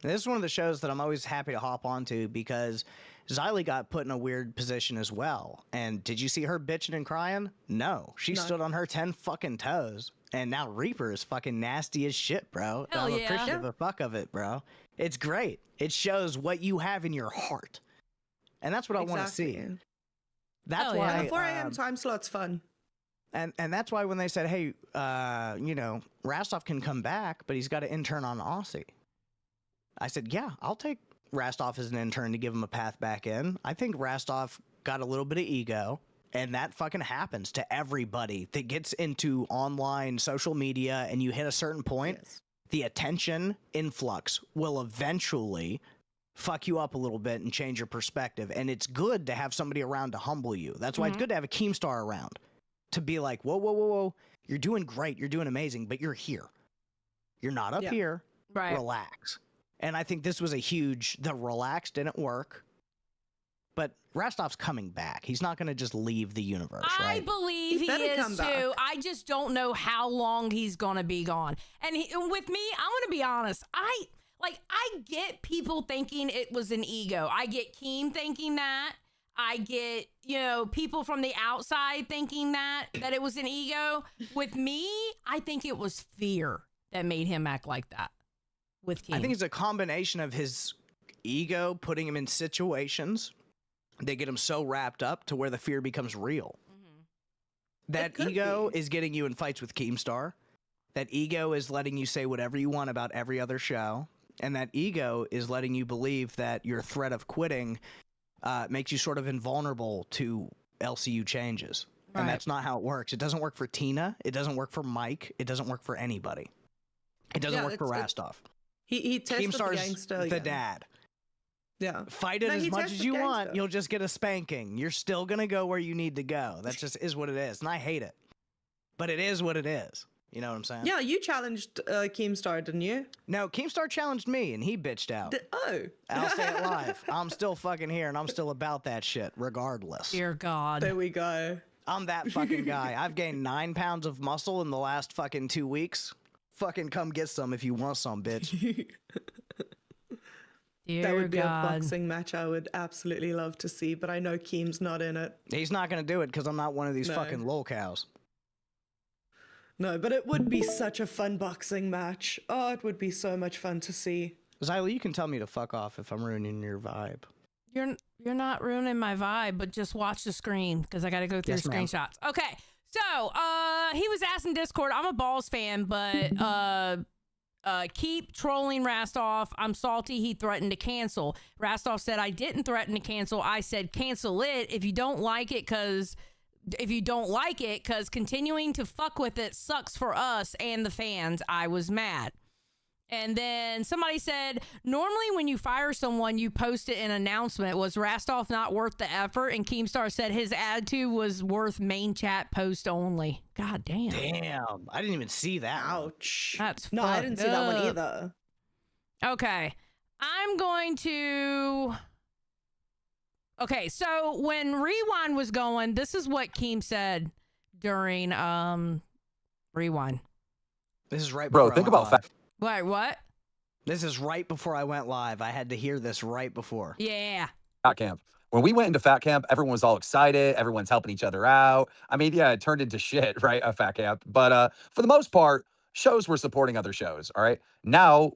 And this is one of the shows that I'm always happy to hop onto because Xylie got put in a weird position as well. And did you see her bitching and crying? No. She No. stood on her 10 fucking toes. And now Reaper is fucking nasty as shit, bro. Hell I'm yeah. appreciative of fuck of it, bro. It's great. It shows what you have in your heart. And that's what I want to see. Exactly. That's Hell yeah. why And the 4 a.m. time slot's fun. and that's why when they said, hey, you know, Rastov can come back, but he's got to intern on Aussie. I said, yeah, I'll take Rastov as an intern to give him a path back in. I think Rastov got a little bit of ego, and that fucking happens to everybody that gets into online social media, and you hit a certain point, Yes. the attention influx will eventually fuck you up a little bit and change your perspective. And it's good to have somebody around to humble you. That's why it's good to have a Keemstar around to be like, whoa, whoa, whoa, whoa. You're doing great. You're doing amazing, but you're here. You're not up Yeah. here. Right. Relax. And I think this was a huge, the relax didn't work. But Rastov's coming back. He's not going to just leave the universe, I right? believe He he better is come too. back. I just don't know how long he's gonna be gone. And with me, I'm gonna be honest. I get people thinking it was an ego. I get Keem thinking that. I get, people from the outside thinking that it was an ego. With me, I think it was fear that made him act like that. With Keem, I think it's a combination of his ego putting him in situations that get him so wrapped up to where the fear becomes real. That could ego be. is getting you in fights with Keemstar. That ego is letting you say whatever you want about every other show. And that ego is letting you believe that your threat of quitting makes you sort of invulnerable to LCU changes. Right. And that's not how it works. It doesn't work for Tina. It doesn't work for Mike. It doesn't work for anybody. It doesn't Yeah, work for Rastov. He tested the Keemstar's gangster. the again. dad. Yeah. Fight it No, as he much tested as you want. gangster. You'll just get a spanking. You're still going to go where you need to go. That just is what it is. And I hate it. But it is what it is. You know what I'm saying? Yeah, you challenged Keemstar, didn't you? No, Keemstar challenged me and he bitched out. Oh. I'll say it live. I'm still fucking here and I'm still about that shit regardless. dear God. There we go. I'm that fucking guy. I've gained 9 pounds of muscle in the last fucking 2 weeks. Fucking come get some if you want some, bitch. Dear That would be God. a boxing match I would absolutely love to see, but I know Keem's not in it. He's not going to do it because I'm not one of these No. fucking lol cows. No, but it would be such a fun boxing match. Oh, it would be so much fun to see. Zyla, you can tell me to fuck off if I'm ruining your vibe. You're not ruining my vibe, but just watch the screen because I got to go through Yes, ma'am. screenshots. Okay, so he was asking Discord. I'm a Balls fan, but keep trolling Rastov. I'm salty. He threatened to cancel. Rastov said I didn't threaten to cancel. I said cancel it if you don't like it because continuing to fuck with it sucks for us and the fans. I was mad. And then somebody said, normally when you fire someone, you post it in an announcement. Was Rastov not worth the effort? And Keemstar said his attitude was worth main chat post only. God damn. Damn. I didn't even see that. Ouch. That's No, I didn't see that one fucked either. Okay. I'm going to... Okay, so when Rewind was going, this is what Keem said during Rewind. This is right Bro, before I think went about live. Wait, what? This is right before I went live. I had to hear this right before. Yeah. Fat Camp. When we went into Fat Camp, everyone was all excited. Everyone's helping each other out. I mean, yeah, it turned into shit, right? A Fat Camp. But for the most part, shows were supporting other shows, all right? Now,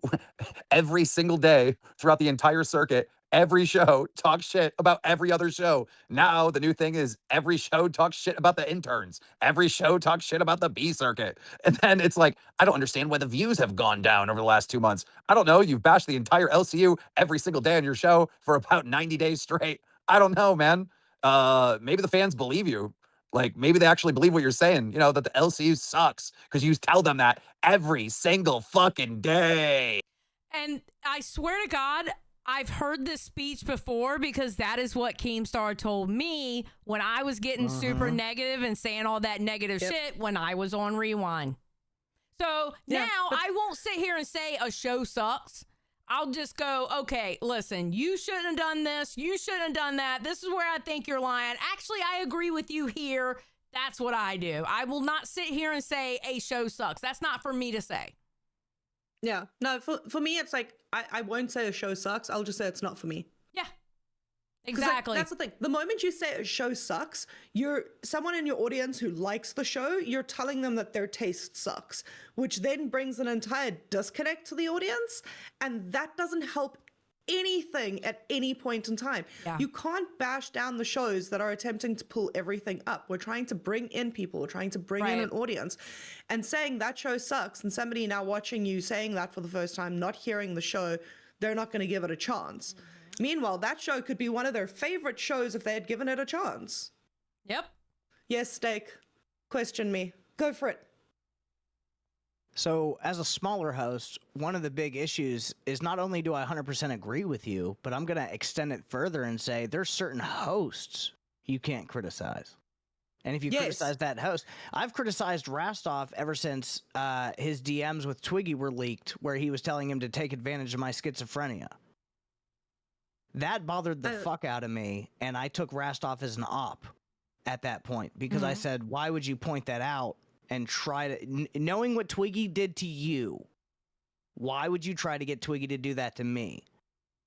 every single day throughout the entire circuit, every show talks shit about every other show. Now the new thing is every show talks shit about the interns. Every show talks shit about the B circuit. And then it's like, I don't understand why the views have gone down over the last 2 months. I don't know. You've bashed the entire LCU every single day on your show for about 90 days straight. I don't know, man. Maybe the fans believe you. Like, maybe they actually believe what you're saying, you know, that the LCU sucks because you tell them that every single fucking day. And I swear to God, I've heard this speech before because that is what Keemstar told me when I was getting super negative and saying all that negative shit when I was on Rewind. So now I won't sit here and say a show sucks. I'll just go, okay, listen, you shouldn't have done this. You shouldn't have done that. This is where I think you're lying. Actually, I agree with you here. That's what I do. I will not sit here and say a show sucks. That's not for me to say. Yeah. No, for me, it's like, I won't say a show sucks. I'll just say it's not for me. Yeah. Exactly. Like, that's the thing. The moment you say a show sucks, you're someone in your audience who likes the show, you're telling them that their taste sucks, which then brings an entire disconnect to the audience. And that doesn't help anything at any point in time. Yeah. You can't bash down the shows that are attempting to pull everything up. We're trying to bring in people. We're trying to bring in an audience. And saying that show sucks, and somebody now watching you saying that for the first time, not hearing the show, they're not going to give it a chance. Mm-hmm. Meanwhile, that show could be one of their favorite shows if they had given it a chance. Yep. Yes, Steak. Question me. Go for it. So, as a smaller host, one of the big issues is not only do I 100% agree with you, but I'm going to extend it further and say there's certain hosts you can't criticize. And if you criticize that host, I've criticized Rastov ever since his DMs with Twiggy were leaked, where he was telling him to take advantage of my schizophrenia. That bothered the fuck out of me, and I took Rastov as an op at that point because I said, why would you point that out and try to, knowing what Twiggy did to you, why would you try to get Twiggy to do that to me?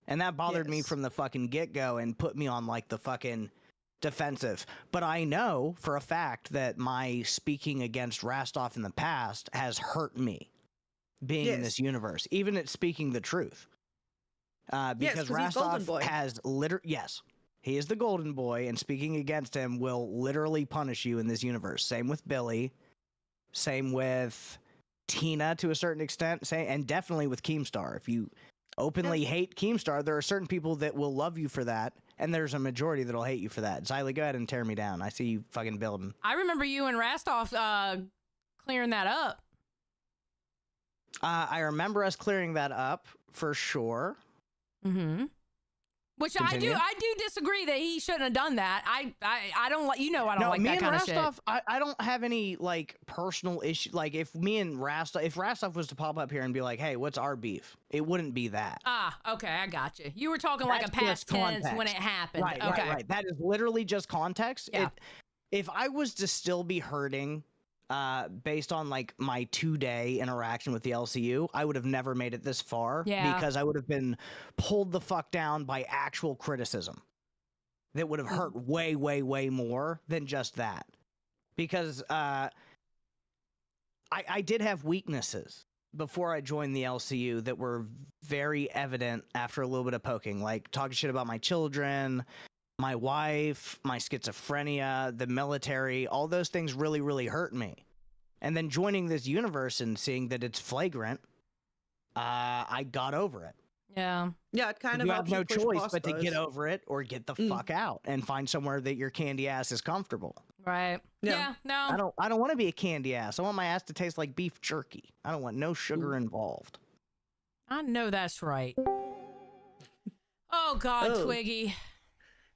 And that bothered me from the fucking get-go and put me on like the fucking defensive. But I know for a fact that my speaking against Rastov in the past has hurt me being in this universe, even at speaking the truth. Because Rastov has he is the golden boy, and speaking against him will literally punish you in this universe. Same with Billy, same with Tina to a certain extent, and definitely with Keemstar. If you openly hate Keemstar, there are certain people that will love you for that, and there's a majority that'll hate you for that. Xylee, go ahead and tear me down. I see you fucking building. I remember you and Rastov clearing that up. I remember us clearing that up for sure. Mm-hmm. Which continue. I do disagree that he shouldn't have done that. I don't like, you know, I don't like that kind of shit. I don't have any like personal issue. Like if Rastov was to pop up here and be like, hey, what's our beef? It wouldn't be that. Ah, okay, I got you. You were talking like a past tense when it happened. Right, okay. right. That is literally just context. Yeah. If I was to still be hurting based on like my 2-day interaction with the LCU, I would have never made it this far because I would have been pulled the fuck down by actual criticism that would have hurt way, way, way more than just that. Because I did have weaknesses before I joined the LCU that were very evident after a little bit of poking, like talking shit about my children, my wife, my schizophrenia, the military, all those things really, really hurt me. And then joining this universe and seeing that it's flagrant, I got over it. Yeah. Yeah, it kind of you have no choice but to get over it or get the fuck out and find somewhere that your candy ass is comfortable. Right. Yeah, no. I don't want to be a candy ass. I want my ass to taste like beef jerky. I don't want no sugar involved. I know that's right. Oh, God, Twiggy.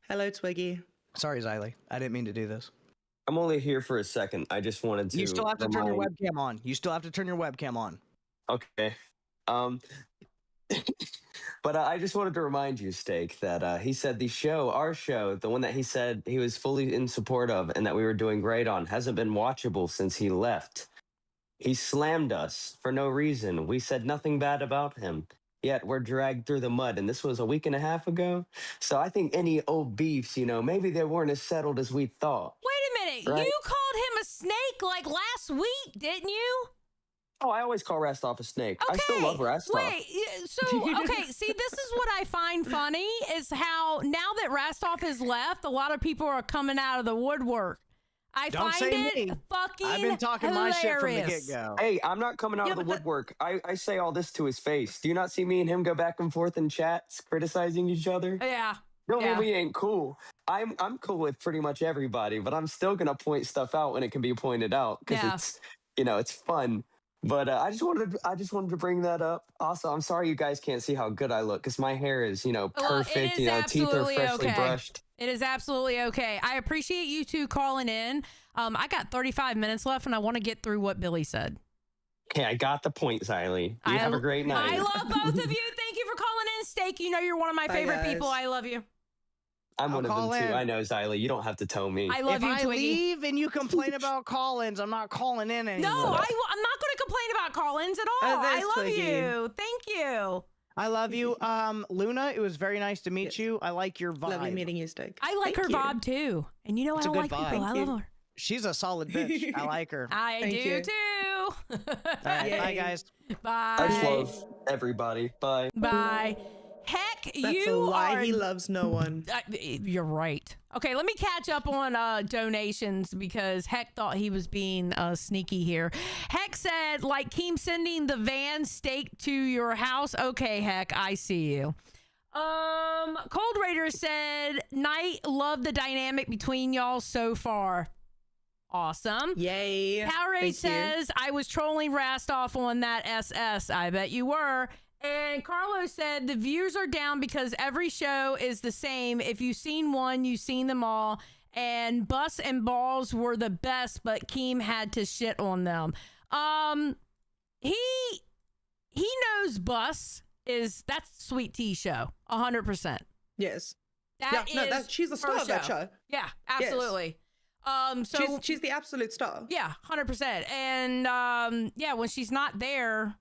Hello, Twiggy. Sorry, Xylee. I didn't mean to do this. I'm only here for a second. I just wanted to. You still have to turn your webcam on. You still have to turn your webcam on. Okay. But I just wanted to remind you, Steak, that he said our show, the one that he said he was fully in support of and that we were doing great on, hasn't been watchable since he left. He slammed us for no reason. We said nothing bad about him. Yet we're dragged through the mud, and this was a week and a half ago. So I think any old beefs, maybe they weren't as settled as we thought. Wait a minute. Right? You called him a snake like last week, didn't you? Oh, I always call Rastov a snake. I still love Rastov. Wait, okay, see, this is what I find funny is how now that Rastov is left, a lot of people are coming out of the woodwork. Don't find say it me. fucking I've been talking my shit from the hilarious. get-go. Hey, I'm not coming out of the woodwork. I say all this to his face. Do you not see me and him go back and forth in chats criticizing each other? Yeah. Don't mean we ain't cool. I'm cool with pretty much everybody, but I'm still gonna point stuff out when it can be pointed out because it's it's fun. But I just wanted to bring that up. Also, I'm sorry you guys can't see how good I look because my hair is perfect. Teeth are freshly brushed. It is absolutely okay. I appreciate you two calling in. I got 35 minutes left, and I want to get through what Billy said. Okay, I got the point, Xylee. You have a great night. I love both of you. Thank you for calling in, Steak. You know you're one of my favorite people. I love you. I'm one of them too. I know, Xylee. You don't have to tell me. I love you, If I leave and you complain about call-ins, I'm not calling in anymore. No, I'm not going to complain about call-ins at all. I love you. Thank you. I love you. Luna, it was very nice to meet you. I like your vibe. Lovely meeting you, Steak. I like her vibe too. And you know I don't like people. I love her. She's a solid bitch. I like her. I do too. All right, bye, guys. Bye. I just love everybody. Bye. Bye. Heck, That's you a lie. are. He loves no one. You're right. Okay, let me catch up on donations because Heck thought he was being sneaky here. Heck said, like Keem sending the van steak to your house. Okay, Heck, I see you. Cold Raider said, Knight, love the dynamic between y'all so far. Awesome. Yay. Powerade says, I was trolling Rastov on that SS. I bet you were. And Carlos said, the views are down because every show is the same. If you've seen one, you've seen them all. And Bus and Balls were the best, but Keem had to shit on them. He knows Bus that's Sweet Tea show. 100%. Yes. She's the star of that show. Yeah, absolutely. Yes. So she's the absolute star. Yeah, 100%. And when she's not there,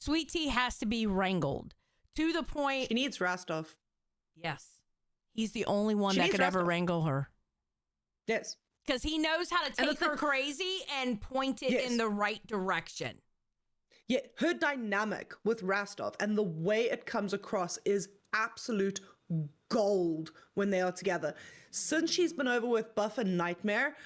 Sweet Tea has to be wrangled to the point. She needs Rastov. Yes. He's the only one that could ever wrangle her. Yes. Because he knows how to take her crazy and point it in the right direction. Yeah, her dynamic with Rastov and the way it comes across is absolute gold when they are together. Since she's been over with Buff and Nightmare,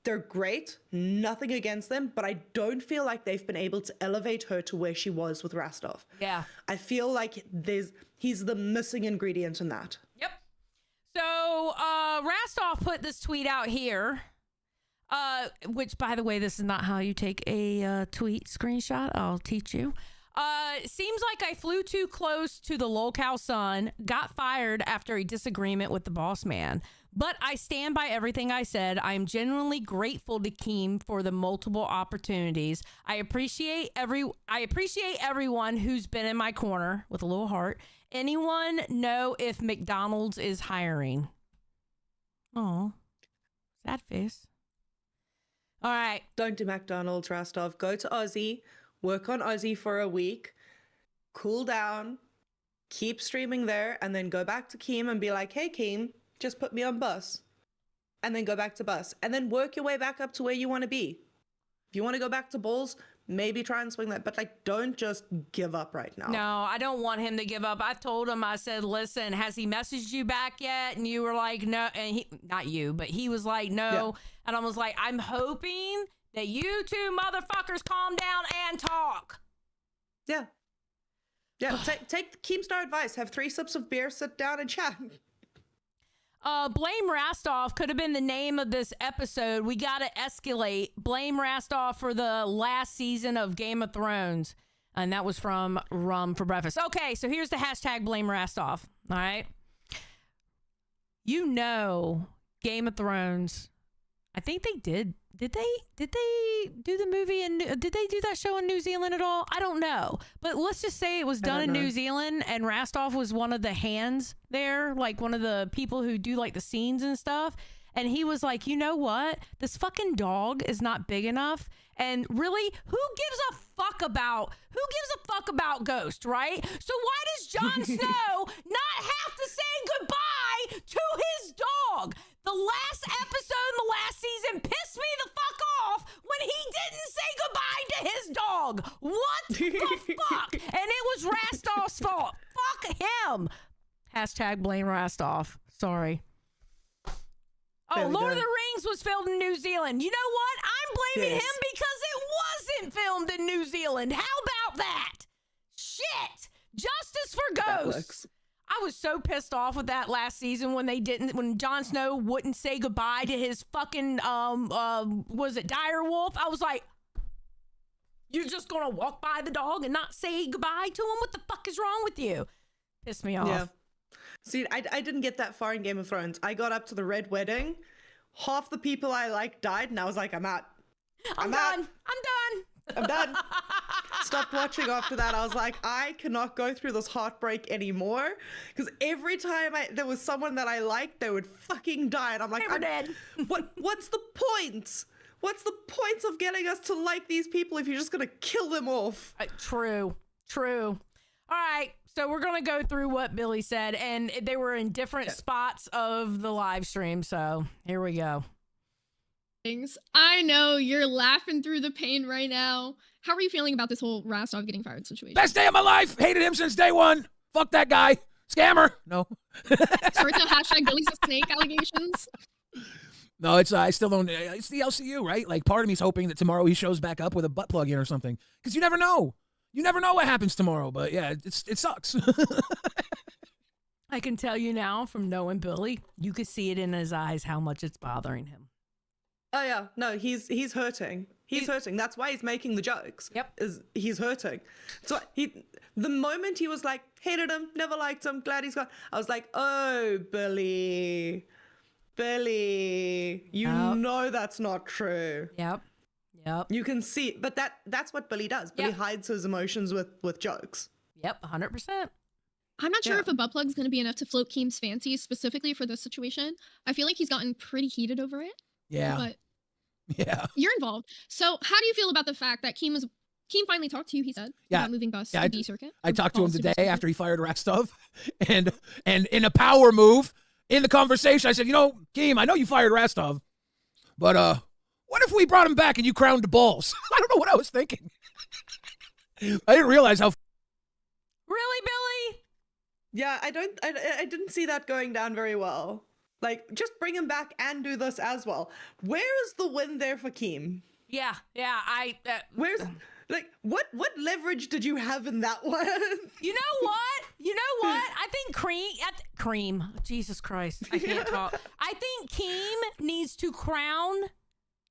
they're great, nothing against them, but I don't feel like they've been able to elevate her to where she was with Rastov. Yeah. I feel like he's the missing ingredient in that. Yep. So Rastov put this tweet out here, which, by the way, this is not how you take a tweet screenshot. I'll teach you. Seems like I flew too close to the lolcow sun, got fired after a disagreement with the boss man. But I stand by everything I said. I am genuinely grateful to Keem for the multiple opportunities. I appreciate everyone who's been in my corner with a little heart. Anyone know if McDonald's is hiring? Oh, sad face. All right. Don't do McDonald's, Rastov. Go to Aussie. Work on Aussie for a week, cool down, keep streaming there, and then go back to Keem and be like, hey, Keem, just put me on Bus. And then go back to Bus. And then work your way back up to where you want to be. If you want to go back to Balls, maybe try and swing that. But, don't just give up right now. No, I don't want him to give up. I've told him, I said, listen, has he messaged you back yet? And you were like, no. And not you, but he was like, no. Yeah. And I was like, I'm hoping that you two motherfuckers calm down and talk. Yeah. Yeah, take Keemstar advice. Have 3 sips of beer, sit down and chat. Blame Rastov could have been the name of this episode. We got to escalate. Blame Rastov for the last season of Game of Thrones. And that was from Rum for Breakfast. Okay, so here's the hashtag Blame Rastov. All right. You know, Game of Thrones. I think they did. Did they do the movie and did they do that show in New Zealand at all? I don't know. But let's just say it was done in New Zealand and Rastov was one of the hands there, like one of the people who do like the scenes and stuff. And he was like, you know what? This fucking dog is not big enough. And really, who gives a fuck about Ghost, right? So why does Jon Snow not have to say goodbye to his dog? The last episode in the last season pissed me the fuck off when he didn't Fuck him. Hashtag blame Rastov. Sorry. Oh, Lord of the Rings was filmed in New Zealand. You know what? I'm blaming him because it wasn't filmed in New Zealand. How about that? Shit. Justice for ghosts. I was so pissed off with that last season when Jon Snow wouldn't say goodbye to his fucking, was it dire wolf? I was like, you're just gonna walk by the dog and not say goodbye to him? What the fuck is wrong with you? Pissed me off. Yeah. See, I didn't get that far in Game of Thrones. I got up to the Red Wedding. Half the people I liked died, and I was like, I'm out. I'm done. I'm done. Stopped watching after that. I was like, I cannot go through this heartbreak anymore. Because every time there was someone that I liked, they would fucking die. And I'm like, I'm dead. What's the point? What's the point of getting us to like these people if you're just going to kill them off? True. All right. So we're going to go through what Billy said. And they were in different spots of the live stream. So here we go. I know you're laughing through the pain right now. How are you feeling about this whole Rastov getting fired situation? Best day of my life. Hated him since day one. Fuck that guy. Scammer. No. Sorry to hashtag Billy's a snake allegations. No, it's I still don't. It's the LCU, right? Like part of me's hoping that tomorrow he shows back up with a butt plug in or something, because you never know. You never know what happens tomorrow. But yeah, it sucks. I can tell you now from knowing Billy, you could see it in his eyes how much it's bothering him. Oh yeah, no, he's hurting. He's hurting. That's why he's making the jokes. Yep. He's hurting. So the moment he was like, hated him, never liked him, glad he's gone, I was like, oh, Billy, you know that's not true. Yep. You can see, but that's what Billy does. Billy hides his emotions with jokes. Yep, 100%. I'm not sure if a butt plug is going to be enough to float Keem's fancy specifically for this situation. I feel like he's gotten pretty heated over it. Yeah. But yeah, you're involved. So how do you feel about the fact that Keem finally talked to you, he said, about moving Bus to B circuit? I talked to him today after he fired Rastov, and in a power move in the conversation, I said, Keem, I know you fired Rastov, but what if we brought him back and you crowned the balls? I don't know what I was thinking. I didn't realize how. Really, Billy? Yeah, I didn't see that going down very well. Like, just bring him back and do this as well. Where is the win there for Keem? Yeah. Where's, like, what leverage did you have in that one? You know what? I think Cream. Jesus Christ, I can't talk. I think Keem needs to crown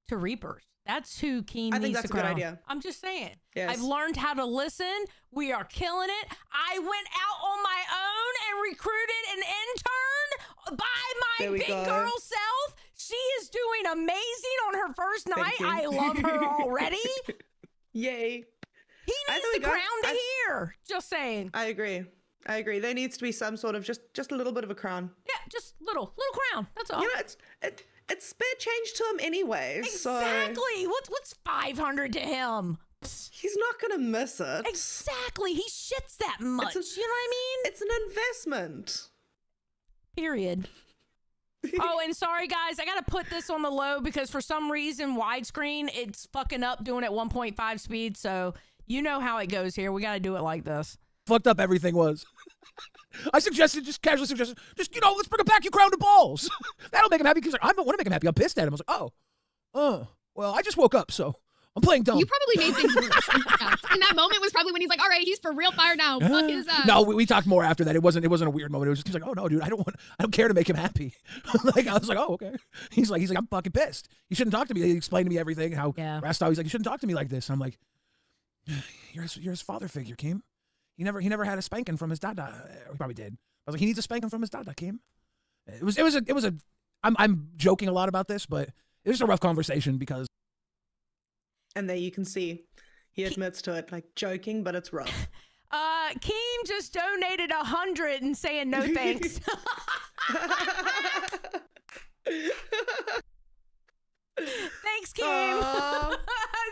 to Reapers. That's who Keem needs to crown. I think that's a good idea. I'm just saying. Yes. I've learned how to listen. We are killing it. I went out on my own and recruited an intern by my big girl self. She is doing amazing on her first night. I love her already. Yay. He needs the crown to hear. Just saying. I agree. There needs to be some sort of just a little bit of a crown. Yeah, just little crown. That's all. It's spare change to him anyway. Exactly. So what's 500 to him? He's not gonna miss it. Exactly. He shits that much. You know what I mean? It's an investment. Period. Oh, and sorry guys, I gotta put this on the low because for some reason widescreen it's fucking up doing it 1.5 speed. So you know how it goes here. We gotta do it like this. Fucked up everything was. I casually suggested, let's bring him back. You crowned the balls. That'll make him happy. Because I don't want to make him happy. I'm pissed at him. I was like, well, I just woke up, so I'm playing dumb. You probably made things worse. And that moment was probably when he's like, all right, he's for real fired now. Fuck his ass. No, we talked more after that. It wasn't a weird moment. It was just, he's like, oh no, dude, I don't care to make him happy. Like, I was like, oh, okay. He's like, I'm fucking pissed. You shouldn't talk to me. He explained to me everything, how Rastov, he's like, you shouldn't talk to me like this. And I'm like, you're his father figure, Keem. He never had a spanking from his dada. He probably did. I was like, he needs a spanking from his dada, Keem. It was a. I'm joking a lot about this, but it was a rough conversation because. And there you can see, he admits to it, like joking, but it's rough. Keem just donated 100 and saying no thanks. Thanks, Keem.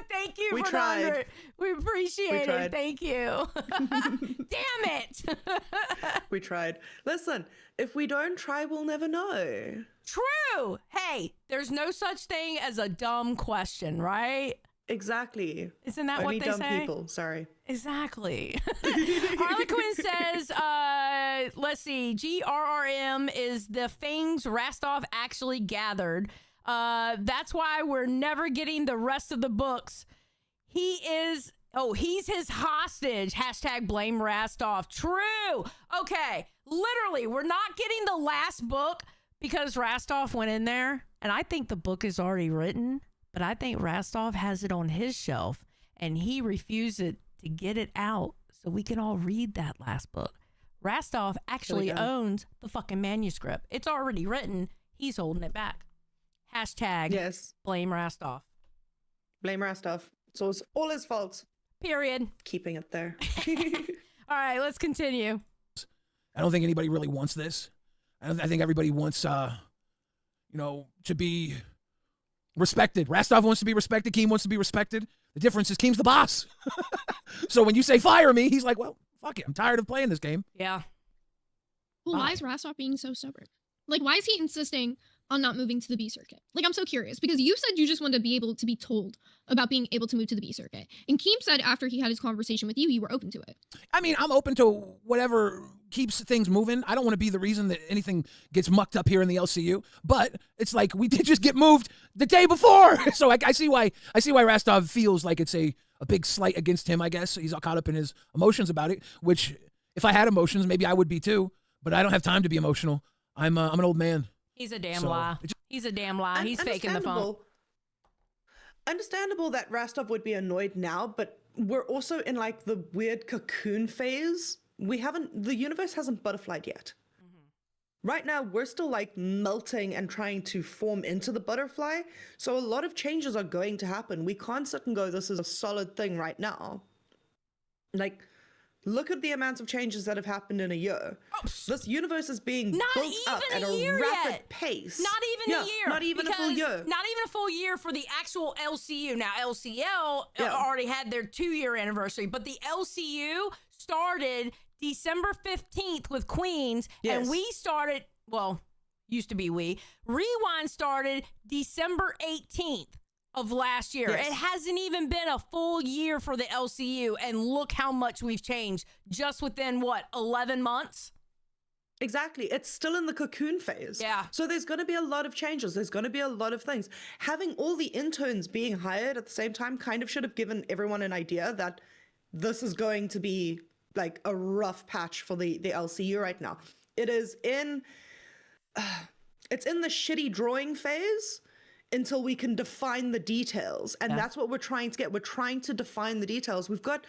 Thank you for the 100. We appreciate it. Thank you. Damn it. We tried. Listen, if we don't try, we'll never know. True. Hey, there's no such thing as a dumb question, right? Exactly. Isn't that Only what they dumb say? People. Sorry. Exactly. Harlequin says, let's see. GRRM is the things Rastov actually gathered. That's why we're never getting the rest of the books. He's his hostage. Hashtag blame Rastov. True. Okay. Literally, we're not getting the last book because Rastov went in there, and I think the book is already written, but I think Rastov has it on his shelf, and he refused to get it out so we can all read that last book. Rastov actually owns the fucking manuscript. It's already written. He's holding it back. Hashtag blame Rastov. Blame Rastov. So it's all his fault. Period. Keeping it there. All right, let's continue. I don't think anybody really wants this. I think everybody wants, to be respected. Rastov wants to be respected. Keem wants to be respected. The difference is Keem's the boss. So when you say fire me, he's like, well, fuck it. I'm tired of playing this game. Yeah. Well, why is Rastov being so stubborn? Like, why is he insisting on not moving to the B circuit? Like, I'm so curious because you said you just wanted to be able to be told about being able to move to the B circuit. And Keem said after he had his conversation with you, you were open to it. I mean, I'm open to whatever keeps things moving. I don't want to be the reason that anything gets mucked up here in the LCU, but it's like we did just get moved the day before. So I see why Rastov feels like it's a big slight against him, I guess. He's all caught up in his emotions about it, which if I had emotions, maybe I would be too, but I don't have time to be emotional. I'm an old man. He's a damn lie. He's a damn lie. He's faking the phone. Understandable that Rastov would be annoyed now, but we're also in like the weird cocoon phase. The universe hasn't butterflied yet. Right now, we're still like melting and trying to form into the butterfly. So a lot of changes are going to happen. We can't sit and go, this is a solid thing right now. Like, look at the amounts of changes that have happened in a year. This universe is being built up at a rapid pace. Not even a year. Not even a full year. Not even a full year for the actual LCU. Now, LCL already had their 2-year anniversary, but the LCU started December 15th with Queens, and we started, used to be Rewind started December 18th. Of last year. It hasn't even been a full year for the LCU, and look how much we've changed just within 11 months? Exactly. It's still in the cocoon phase. Yeah. So there's going to be a lot of changes. There's going to be a lot of things. Having all the interns being hired at the same time kind of should have given everyone an idea that this is going to be like a rough patch for the LCU right now. It is it's in the shitty drawing phase until we can define the details. And that's what we're trying to get. We're trying to define the details. We've got,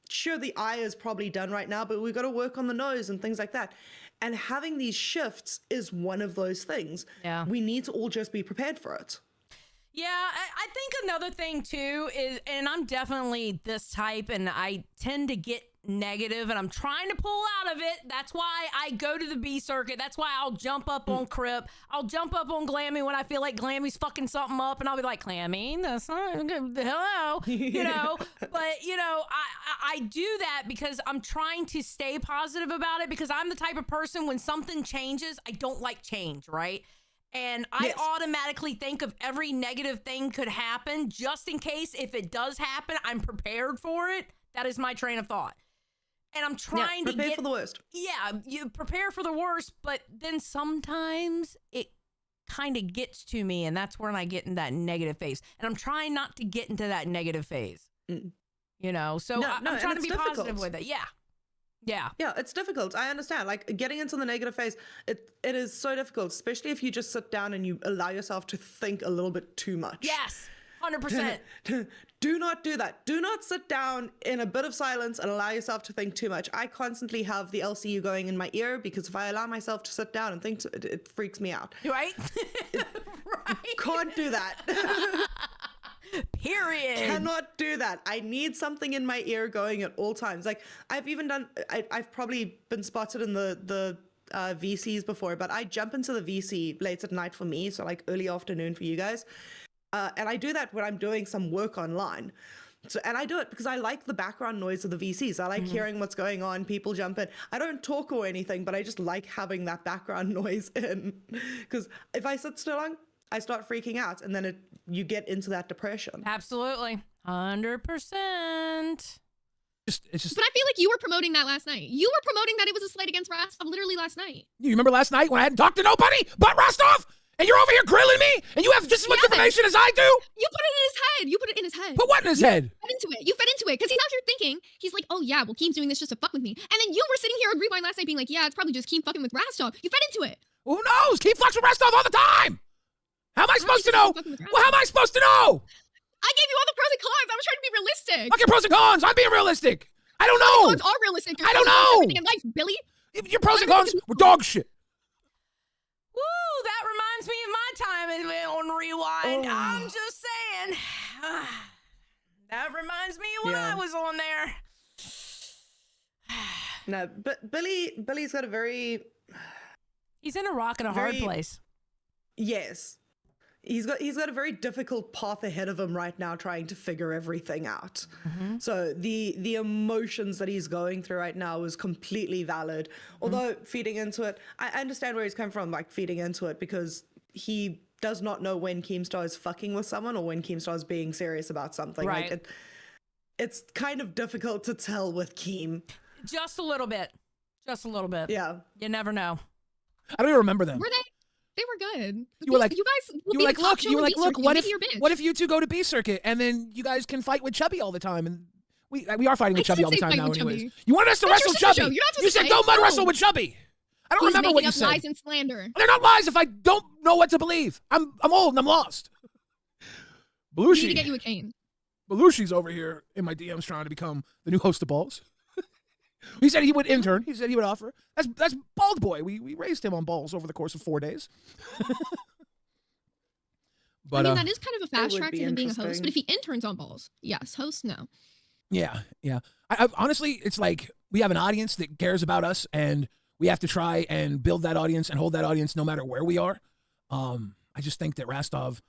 sure, the eye is probably done right now, but we've got to work on the nose and things like that. And having these shifts is one of those things. Yeah. We need to all just be prepared for it. Yeah, I think another thing too is, and I'm definitely this type, and I tend to get negative, and I'm trying to pull out of it. That's why I go to the B circuit. That's why I'll jump up on Crip. I'll jump up on Glammy when I feel like Glammy's fucking something up, and I'll be like, Glammy, that's not good. Hello, But I do that because I'm trying to stay positive about it, because I'm the type of person, when something changes, I don't like change, right? And I automatically think of every negative thing could happen, just in case if it does happen, I'm prepared for it. That is my train of thought. And I'm trying to prepare for the worst. Yeah, you prepare for the worst, but then sometimes it kind of gets to me, and that's when I get in that negative phase. And I'm trying not to get into that negative phase. So I'm trying to be positive with it. Yeah, it's difficult. I understand. Like, getting into the negative phase, it is so difficult, especially if you just sit down and you allow yourself to think a little bit too much. Yes, 100%. Do not do that. Do not sit down in a bit of silence and allow yourself to think too much. I constantly have the LCU going in my ear, because if I allow myself to sit down and think, it freaks me out. Right? Can't do that. Period. Cannot do that. I need something in my ear going at all times. Like, I've probably been spotted in the VCs before, but I jump into the VC late at night for me, so like early afternoon for you guys. And I do that when I'm doing some work online. And I do it because I like the background noise of the VCs. I like hearing what's going on, people jump in. I don't talk or anything, but I just like having that background noise in. Because if I sit still long, I start freaking out, and then you get into that depression. Absolutely. 100%. It's just. But I feel like you were promoting that last night. You were promoting that it was a slight against Rastov literally last night. You remember last night when I hadn't talked to nobody but Rastov? And you're over here grilling me? And you have just as much information as I do? You put it in his head. You put it in his head. Put what in his head? You fed into it. You fed into it. Because he's out here thinking, he's like, oh yeah, well, Keem's doing this just to fuck with me. And then you were sitting here on Rewind last night being like, yeah, it's probably just Keem fucking with Rastov. You fed into it. Who knows? Keem fucks with Rastov all the time. How am I supposed to know? Well, how am I supposed to know? I gave you all the pros and cons. I was trying to be realistic. Fuck your pros and cons. I'm being realistic. I don't know. Pros and cons are realistic. I don't know. In life, Billy. Your pros and cons were dog shit. Woo, that reminds me of my time on Rewind. I'm just saying. That reminds me of when I was on there. No, but Billy's got a very... He's in a rock and a hard place. Yes. He's got a very difficult path ahead of him right now trying to figure everything out. So the emotions that he's going through right now is completely valid. Although feeding into it, I understand where he's coming from, like feeding into it, because he does not know when Keemstar is fucking with someone or when Keemstar is being serious about something. Right. Like it's kind of difficult to tell with Keem. Just a little bit. Just a little bit. Yeah. You never know. I don't even remember them. Were they? They were good. You were like, you guys. You were like, look. What if you two go to B Circuit and then you guys can fight with Chubby all the time? And we are fighting with Chubby all the time now, anyways. You wanted us to wrestle Chubby. You said don't mud wrestle with Chubby. I don't remember what you said. Lies and slander. They're not lies if I don't know what to believe. I'm old and I'm lost. Belushi. We need to get you a cane. Belushi's over here in my DMs trying to become the new host of Balls. He said he would intern. He said he would offer. That's Bald Boy. We raised him on Balls over the course of 4 days. But, I mean, that is kind of a fast track to him being a host. But if he interns on Balls, yes. Host, no. Yeah. I honestly, it's like we have an audience that cares about us, and we have to try and build that audience and hold that audience no matter where we are. I just think that Rastov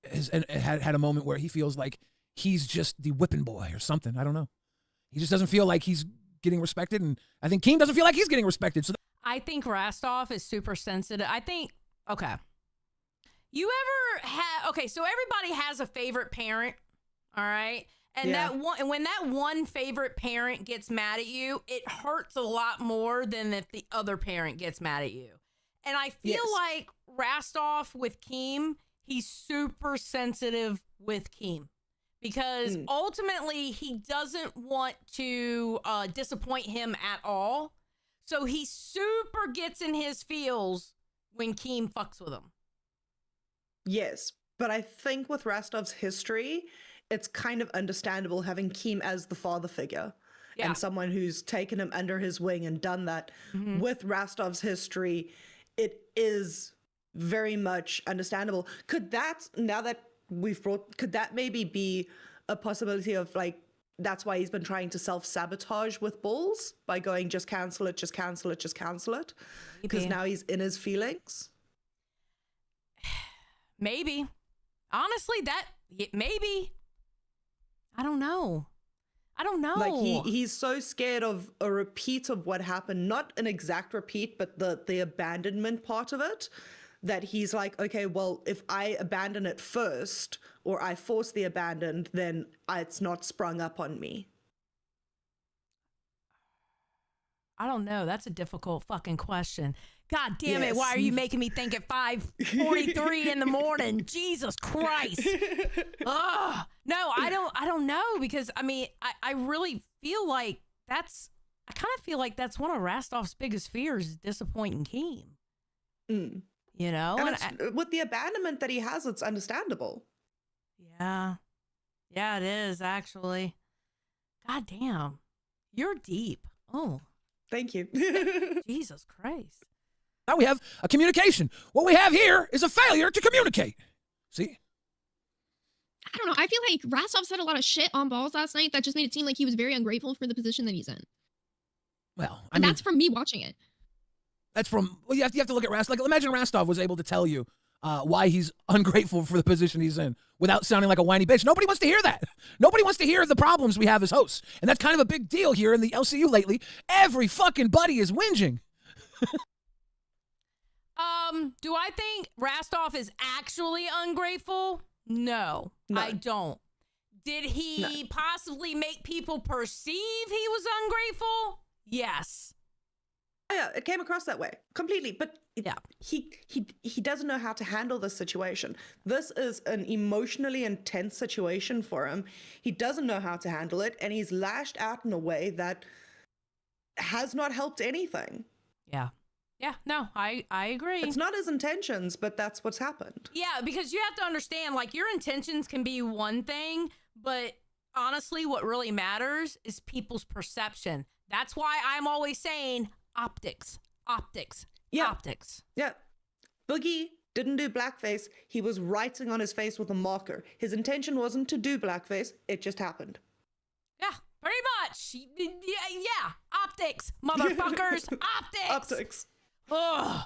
has had a moment where he feels like he's just the whipping boy or something. I don't know. He just doesn't feel like he's getting respected, and I think Keem doesn't feel like he's getting respected. So I think Rastov is super sensitive. I think, okay. You ever have, okay, so everybody has a favorite parent, all right? And when that one favorite parent gets mad at you, it hurts a lot more than if the other parent gets mad at you. And I feel like Rastov with Keem, he's super sensitive with Keem. Because ultimately, he doesn't want to disappoint him at all. So he super gets in his feels when Keem fucks with him. Yes, but I think with Rastov's history, it's kind of understandable having Keem as the father figure. And someone who's taken him under his wing and done that. With Rastov's history, it is very much understandable. Could that, now that could that maybe be a possibility of like, that's why he's been trying to self-sabotage with Balls by going, just cancel it, just cancel it, just cancel it? Because now he's in his feelings? Maybe. Honestly, maybe. I don't know. Like he's so scared of a repeat of what happened, not an exact repeat, but the abandonment part of it, that he's like, okay, well, if I abandon it first or I force the abandoned, then it's not sprung up on me. I don't know. That's a difficult fucking question. God damn it. Why are you making me think at 5:43 in the morning? Jesus Christ. Ugh. No, I don't know, because I mean, I really feel like I kind of feel like that's one of Rastov's biggest fears, is disappointing Keem. You know? And with the abandonment that he has, it's understandable. Yeah. Yeah, it is, actually. God damn. You're deep. Oh. Thank you. Jesus Christ. Now we have a communication. What we have here is a failure to communicate. See? I don't know. I feel like Rastov said a lot of shit on Balls last night that just made it seem like he was very ungrateful for the position that he's in. Well, and that's from me watching it. That's from, well, you have to look at Rastov. Like, imagine Rastov was able to tell you why he's ungrateful for the position he's in without sounding like a whiny bitch. Nobody wants to hear that. Nobody wants to hear the problems we have as hosts. And that's kind of a big deal here in the LCU lately. Every fucking buddy is whinging. Do I think Rastov is actually ungrateful? No, I don't. Did he possibly make people perceive he was ungrateful? Yes. Yeah, it came across that way completely. But he doesn't know how to handle this situation. This is an emotionally intense situation for him. He doesn't know how to handle it, and he's lashed out in a way that has not helped anything. Yeah. Yeah, no, I agree. It's not his intentions, but that's what's happened. Yeah, because you have to understand, like, your intentions can be one thing, but honestly, what really matters is people's perception. That's why I'm always saying optics. Yeah. Boogie didn't do blackface. He was writing on his face with a marker. His intention wasn't to do blackface. It just happened. Yeah, pretty much. Yeah. Optics, motherfuckers. Optics. Ugh.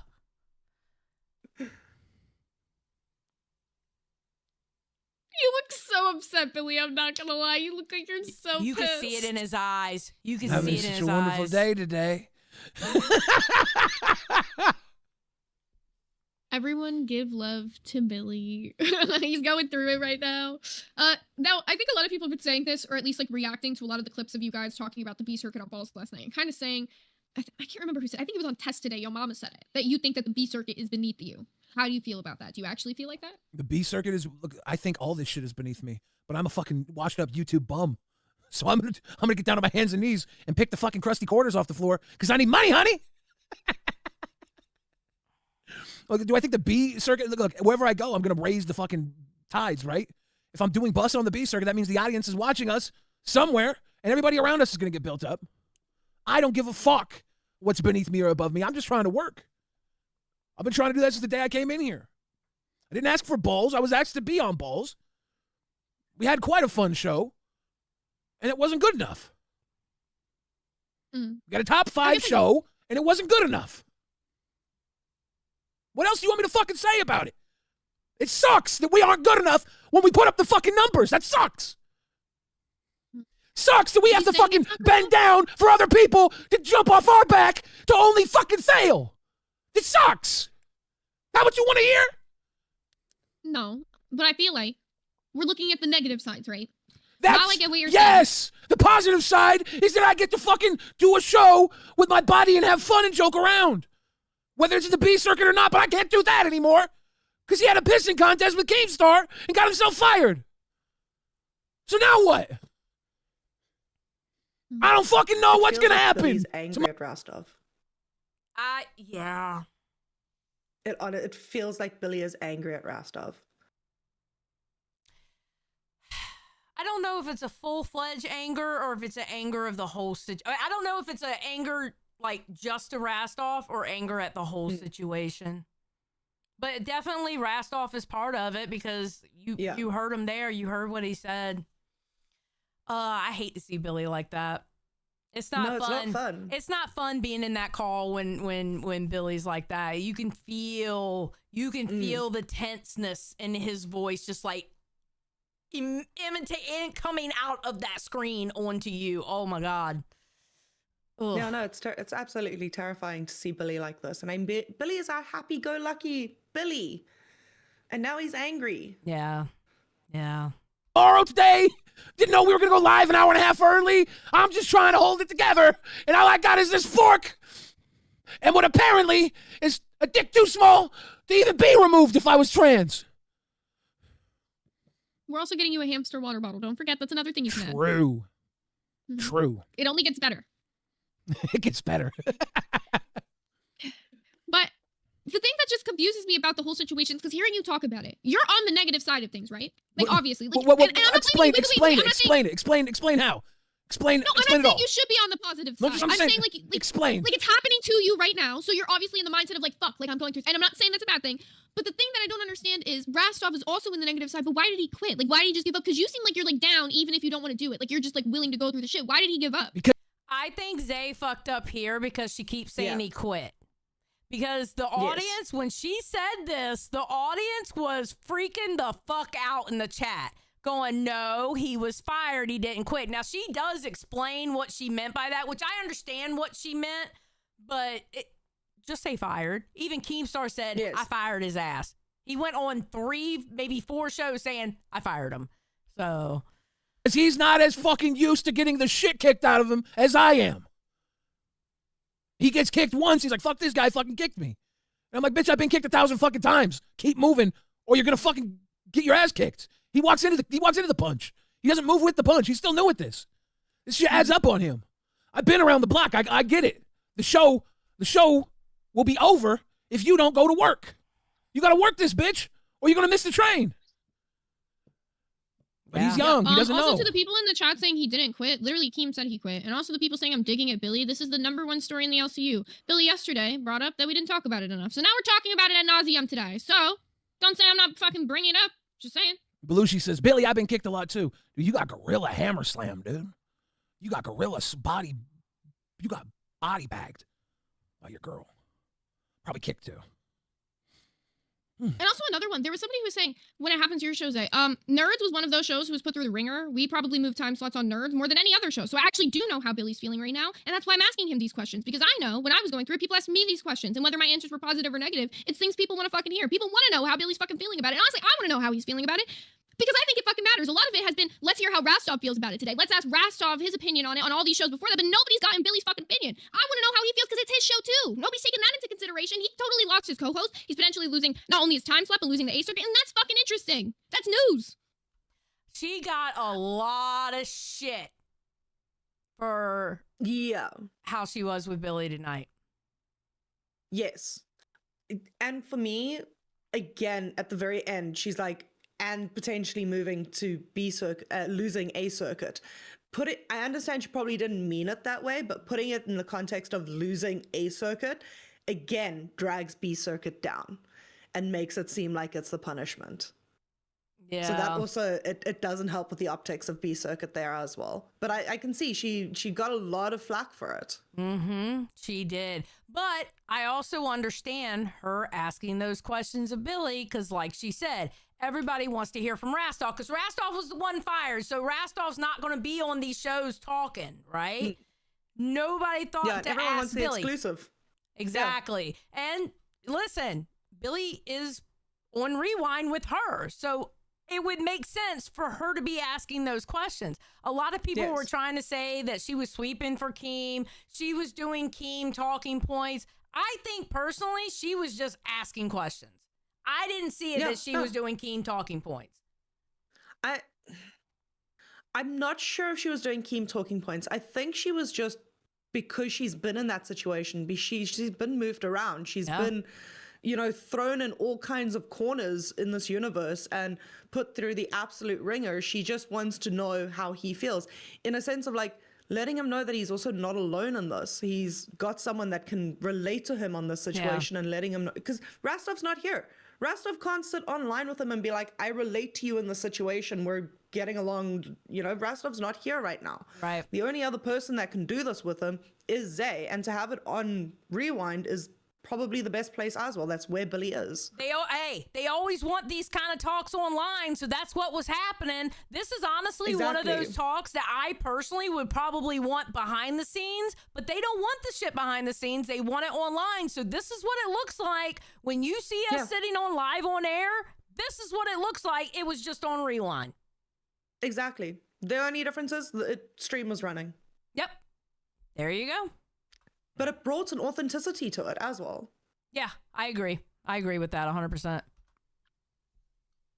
You look so upset, Billy. I'm not gonna lie. You look like you're so You pissed. can see it in his eyes. You can Having see it in such his a wonderful eyes. day today. Everyone give love to Billy. He's going through it right now. Now, I think a lot of people have been saying this, or at least like reacting to a lot of the clips of you guys talking about the B circuit on Balls last night, and kind of saying, I can't remember who said, I think it was on Test today, Yo Mama said it, that you think that the B circuit is beneath you. How do you feel about that? Do you actually feel like that? The B circuit is, look, I think all this shit is beneath me, but I'm a fucking washed up YouTube bum. So I'm gonna get down on my hands and knees and pick the fucking crusty quarters off the floor because I need money, honey. Look, do I think the B circuit, look, wherever I go, I'm gonna raise the fucking tides, right? If I'm doing bus on the B circuit, that means the audience is watching us somewhere and everybody around us is gonna get built up. I don't give a fuck what's beneath me or above me. I'm just trying to work. I've been trying to do that since the day I came in here. I didn't ask for balls. I was asked to be on balls. We had quite a fun show, and it wasn't good enough. We got a top 5 show, and it wasn't good enough. What else do you want me to fucking say about it? It sucks that we aren't good enough when we put up the fucking numbers. That sucks. Sucks that we have to fucking bend down for other people to jump off our back to only fucking fail. It sucks. That what you want to hear? No, but I feel like we're looking at the negative sides, right? That's, Not like what you're yes! The positive side is that I get to fucking do a show with my body and have fun and joke around. Whether it's the B circuit or not, but I can't do that anymore. Because he had a pissing contest with Keemstar and got himself fired. So now what? I don't fucking know what's going to happen. He's angry at Rastov. Yeah. It feels like Billy is angry at Rastov. I don't know if it's a full-fledged anger or if it's an anger of the whole situation. I don't know if it's an anger like just to Rastov or anger at the whole situation. But definitely Rastov is part of it because you heard him there. You heard what he said. I hate to see Billy like that. It's not fun. It's not fun. It's not fun being in that call when Billy's like that. You can feel the tenseness in his voice, just like imitating coming out of that screen onto you. Oh my God. Ugh. No, it's absolutely terrifying to see Billy like this. And Billy is our happy-go-lucky Billy, and now he's angry. Yeah. Tomorrow today, didn't know we were gonna go live an hour and a half early. I'm just trying to hold it together, and all I got is this fork, and what apparently is a dick too small to even be removed if I was trans. We're also getting you a hamster water bottle. Don't forget, that's another thing you can add. True. It only gets better. It gets better. But the thing that just confuses me about the whole situation is because hearing you talk about it, you're on the negative side of things, right? Like, obviously. Like, explain how. Explain No, I'm it not saying all. you should be on the positive No, side. I'm I'm saying- saying like explain. Like it's happening to you right now, so you're obviously in the mindset of like, fuck, like I'm going through. And I'm not saying that's a bad thing, but the thing that I don't understand is Rastov is also in the negative side. But why did he quit? Like, why did he just give up? Because you seem like you're like down, even if you don't want to do it. Like you're just like willing to go through the shit. Why did he give up? I think Zay fucked up here because she keeps saying he quit. Because the audience, when she said this, the audience was freaking the fuck out in the chat. Going, no, he was fired. He didn't quit. Now, she does explain what she meant by that, which I understand what she meant, but just say fired. Even Keemstar said, I fired his ass. He went on 3, maybe 4 shows saying, I fired him. So, Because he's not as fucking used to getting the shit kicked out of him as I am. He gets kicked once, he's like, fuck this guy fucking kicked me. And I'm like, bitch, I've been kicked 1,000 fucking times. Keep moving, or you're gonna fucking get your ass kicked. He walks into the punch. He doesn't move with the punch. He's still new at this. This shit adds up on him. I've been around the block. I get it. The show will be over if you don't go to work. You gotta work this bitch, or you're gonna miss the train. But he's young. He doesn't know. Also, to the people in the chat saying he didn't quit, literally Keem said he quit. And also the people saying I'm digging at Billy. This is the #1 story in the LCU. Billy yesterday brought up that we didn't talk about it enough. So now we're talking about it ad nauseum today. So don't say I'm not fucking bringing it up. Just saying. Belushi says, Billy, I've been kicked a lot too. Dude, you got gorilla hammer slam, dude. You got gorilla body. You got body bagged by your girl. Probably kicked too. And also another one, there was somebody who was saying, when it happens to your shows, Nerds was one of those shows who was put through the ringer. We probably moved time slots on Nerds more than any other show. So I actually do know how Billy's feeling right now. And that's why I'm asking him these questions. Because I know when I was going through it, people asked me these questions. And whether my answers were positive or negative, it's things people want to fucking hear. People want to know how Billy's fucking feeling about it. And honestly, I want to know how he's feeling about it. Because I think it fucking matters. A lot of it has been, let's hear how Rastov feels about it today. Let's ask Rastov his opinion on it on all these shows before that, but nobody's gotten Billy's fucking opinion. I want to know how he feels because it's his show too. Nobody's taking that into consideration. He totally lost his co-host. He's potentially losing not only his time slot, but losing the A circuit, and that's fucking interesting. That's news. She got a lot of shit for how she was with Billy tonight. Yes. And for me, again, at the very end, she's like, and potentially moving to B circuit, losing A circuit. I understand she probably didn't mean it that way, but putting it in the context of losing A circuit, again, drags B circuit down and makes it seem like it's the punishment. Yeah. So that also, it doesn't help with the optics of B circuit there as well. But I can see she got a lot of flack for it. Mm-hmm. She did. But I also understand her asking those questions of Billy because, like she said, everybody wants to hear from Rastov because Rastov was the one fired. So Rastov's not going to be on these shows talking, right? Nobody thought to everyone ask wants the Billy. exclusive. Exactly. Yeah. And listen, Billy is on Rewind with her. So it would make sense for her to be asking those questions. A lot of people were trying to say that she was sweeping for Keem. She was doing Keem talking points. I think personally, she was just asking questions. I didn't see it that she was doing Keem talking points. I'm not sure if she was doing Keem talking points. I think she was just, because she's been in that situation, she's been moved around. She's been, thrown in all kinds of corners in this universe and put through the absolute ringer. She just wants to know how he feels, in a sense of like letting him know that he's also not alone in this. He's got someone that can relate to him on this situation and letting him know, because Rastov's not here. Rastov can't sit online with him and be like, I relate to you in the situation. We're getting along. Rastov's not here right now. Right. The only other person that can do this with him is Zay. And to have it on Rewind is probably the best place as well. That's where Billy is. They always want these kind of talks online, so that's what was happening. This is honestly one of those talks that I personally would probably want behind the scenes, but they don't want the shit behind the scenes. They want it online. So this is what it looks like when you see us sitting on live on air. This is what it looks like. It was just on Rewind. Exactly. The only difference is the stream was running. Yep. There you go. But it brought an authenticity to it as well. Yeah, I agree. I agree with that 100%.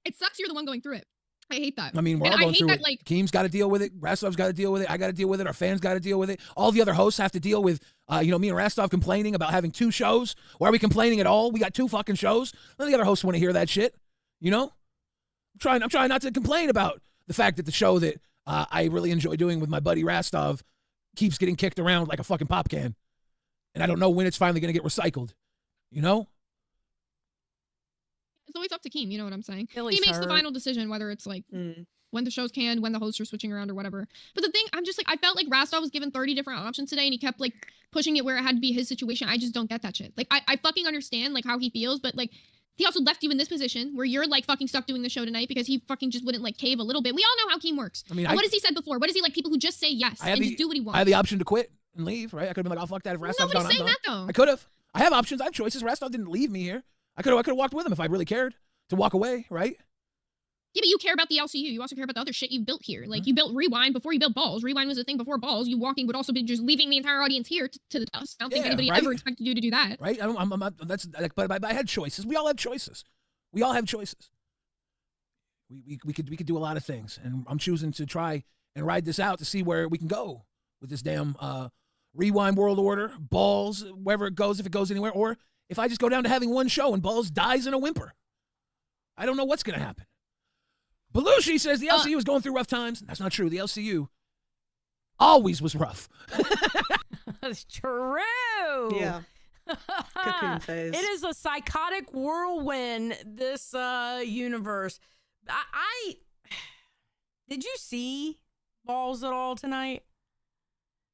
It sucks you're the one going through it. I hate that. I mean, we're all going through it. Keem's got to deal with it. Rastov's got to deal with it. I got to deal with it. Our fans got to deal with it. All the other hosts have to deal with, me and Rastov complaining about having 2 shows. Why are we complaining at all? We got 2 fucking shows. None of the other hosts want to hear that shit. I'm trying not to complain about the fact that the show that I really enjoy doing with my buddy Rastov keeps getting kicked around like a fucking pop can. And I don't know when it's finally going to get recycled, It's always up to Keem, you know what I'm saying? Billy's he makes the hurt. final decision, whether it's like when the shows can, when the hosts are switching around or whatever. But the thing, I'm just like, I felt like Rastov was given 30 different options today and he kept like pushing it where it had to be his situation. I just don't get that shit. Like, I fucking understand like how he feels, but like, he also left you in this position where you're like fucking stuck doing the show tonight because he fucking just wouldn't like cave a little bit. We all know how Keem works. I mean, what has he said before? What is he like? People who just say yes and just do what he wants. I had the option to quit and leave, right? I could have been like, "Oh fuck that!" If Rastov's gone, Nobody's saying that though. I could have. I have options. I have choices. Rastov didn't leave me here. I could have walked with him if I really cared to walk away, right? Yeah, but you care about the LCU. You also care about the other shit you built here. Like, you built Rewind before you built Balls. Rewind was a thing before Balls. You walking would also be just leaving the entire audience here to the dust. I don't think anybody ever expected you to do that. Right? I'm not, but I had choices. We all have choices. We all have choices. We could do a lot of things, and I'm choosing to try and ride this out to see where we can go with this damn Rewind World Order, Balls, wherever it goes, if it goes anywhere, or if I just go down to having one show and Balls dies in a whimper. I don't know what's going to happen. Belushi says the LCU is going through rough times. That's not true. The LCU always was rough. That's true. Yeah. Cocoon phase. It is a psychotic whirlwind, this universe. I did you see Balls at all tonight?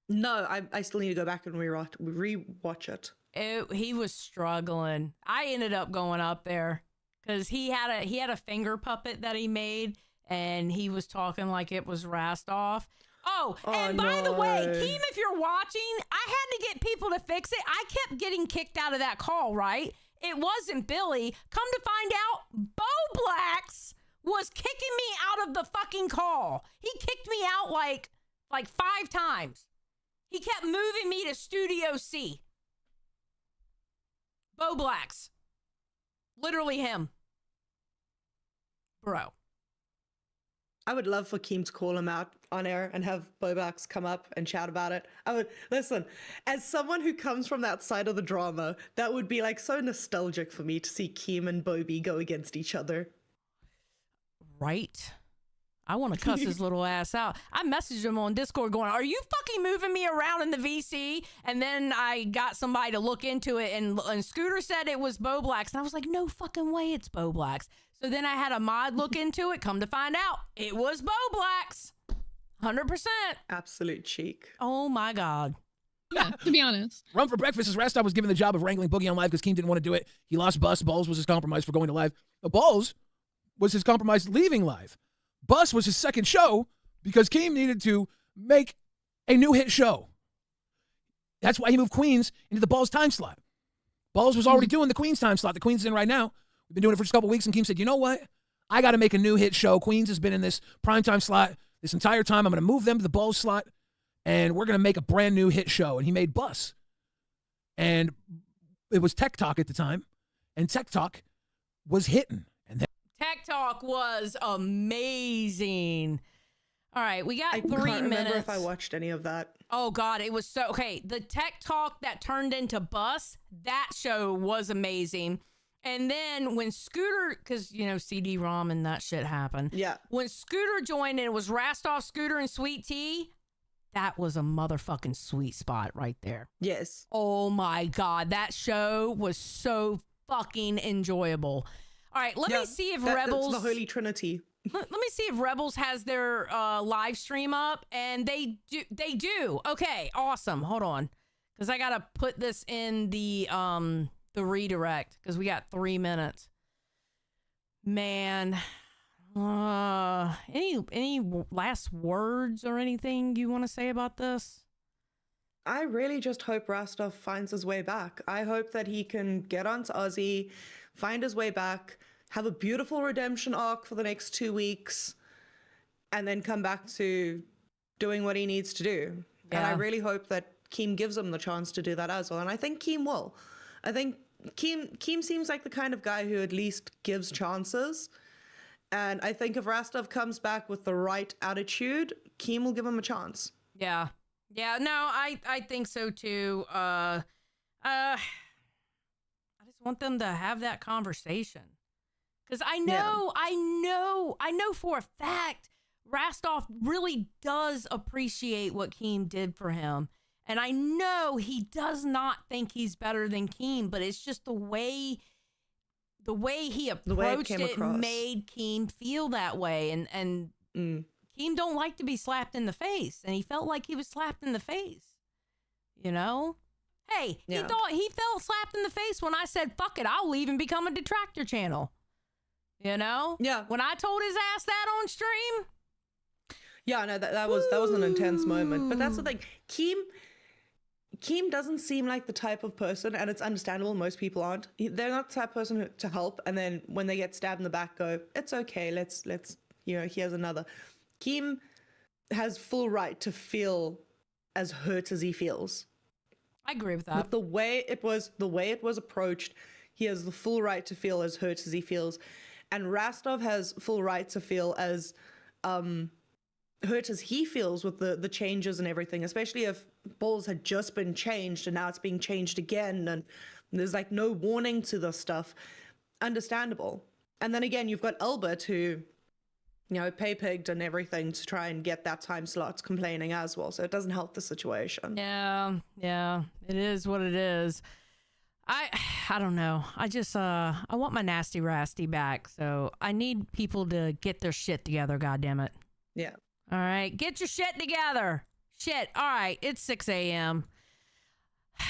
No, I still need to go back and rewatch it. He was struggling. I ended up going up there because he had a finger puppet that he made, and he was talking like it was Rastov. Oh, and by the way, Keem, if you're watching, I had to get people to fix it. I kept getting kicked out of that call, right? It wasn't Billy. Come to find out, Bo Blacks was kicking me out of the fucking call. He kicked me out like 5 times. He kept moving me to Studio C. Bo Blacks. Literally him. Bro. I would love for Keem to call him out on air and have Bobax come up and chat about it. I would listen, as someone who comes from that side of the drama, that would be like so nostalgic for me to see Keem and Bobby go against each other. Right? I want to cuss his little ass out. I messaged him on Discord going, are you fucking moving me around in the VC? And then I got somebody to look into it, and Scooter said it was Bo Blacks. And I was like, no fucking way it's Bo Blacks. So then I had a mod look into it. Come to find out, it was Bo Blacks. 100%. Absolute cheek. Oh my God. Yeah, to be honest. Run for breakfast as Rastov was given the job of wrangling Boogie on live because Keem didn't want to do it. He lost Bus. Balls was his compromise for going to live. Balls was his compromise leaving live. Bus was his second show because Keem needed to make a new hit show. That's why he moved Queens into the Balls time slot. Balls was already doing the Queens time slot. The Queens is in right now. We've been doing it for just a couple weeks, and Keem said, you know what? I got to make a new hit show. Queens has been in this primetime slot this entire time. I'm going to move them to the Balls slot, and we're going to make a brand new hit show. And he made Bus. And it was Tech Talk at the time, and Tech Talk was hitting. And then Tech Talk was amazing. All right, we got 3 minutes. I can't remember if I watched any of that. Oh, God, it was so... Okay, the Tech Talk that turned into Bus, that show was amazing. And then when Scooter... Because, you know, CD-ROM and that shit happened. Yeah. When Scooter joined and it was Rastov, Scooter, and Sweet Tea, that was a motherfucking sweet spot right there. Yes. Oh, my God. That show was so fucking enjoyable. All right, let me see if Rebels... That's the Holy Trinity. Let me see if Rebels has their live stream up, and they do. Okay, awesome. Hold on, because I gotta put this in the redirect because we got 3 minutes. Man, any last words or anything you want to say about this? I really just hope Rastov finds his way back. I hope that he can get onto Aussie, find his way back, have a beautiful redemption arc for the next 2 weeks, and then come back to doing what he needs to do. Yeah. And I really hope that Keem gives him the chance to do that as well. And I think Keem will. I think Keem seems like the kind of guy who at least gives chances. And I think if Rastov comes back with the right attitude, Keem will give him a chance. Yeah. Yeah, no, I think so too. I just want them to have that conversation. Because I know for a fact Rastov really does appreciate what Keem did for him. And I know he does not think he's better than Keem, but it's just the way he approached it made Keem feel that way. And Keem don't like to be slapped in the face. And he felt like he was slapped in the face. You know? Hey, he felt slapped in the face when I said, fuck it, I'll leave and become a detractor channel. You know? Yeah. When I told his ass that on stream. Yeah, no, that was an intense moment. But that's the thing. Keem doesn't seem like the type of person, and it's understandable, most people aren't. They're not the type of person to help, and then when they get stabbed in the back, go, it's okay, let's here's another. Keem has full right to feel as hurt as he feels. I agree with that. With the way it was approached, he has the full right to feel as hurt as he feels, and Rastov has full right to feel as hurt as he feels with the changes and everything, especially if balls had just been changed and now it's being changed again and there's like no warning to this stuff. Understandable. And then again, you've got Albert who, pay-pigged and everything to try and get that time slot, complaining as well. So it doesn't help the situation. Yeah, it is what it is. I don't know. I just I want my nasty Rasty back. So I need people to get their shit together. God damn it. Yeah. All right, get your shit together. Shit. All right, it's 6 a.m.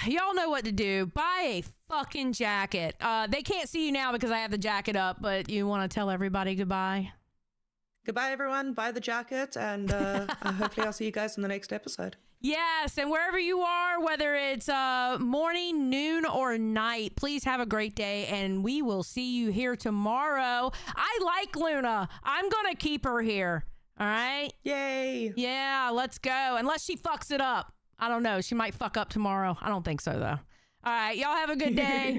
Y'all know what to do. Buy a fucking jacket. They can't see you now because I have the jacket up, but you want to tell everybody goodbye? Goodbye, everyone. Buy the jacket, and hopefully I'll see you guys in the next episode. Yes, and wherever you are, whether it's morning, noon, or night, please have a great day, and we will see you here tomorrow. I like Luna. I'm going to keep her here. All right? Yay. Yeah, let's go. Unless she fucks it up. I don't know. She might fuck up tomorrow. I don't think so, though. All right. Y'all have a good day.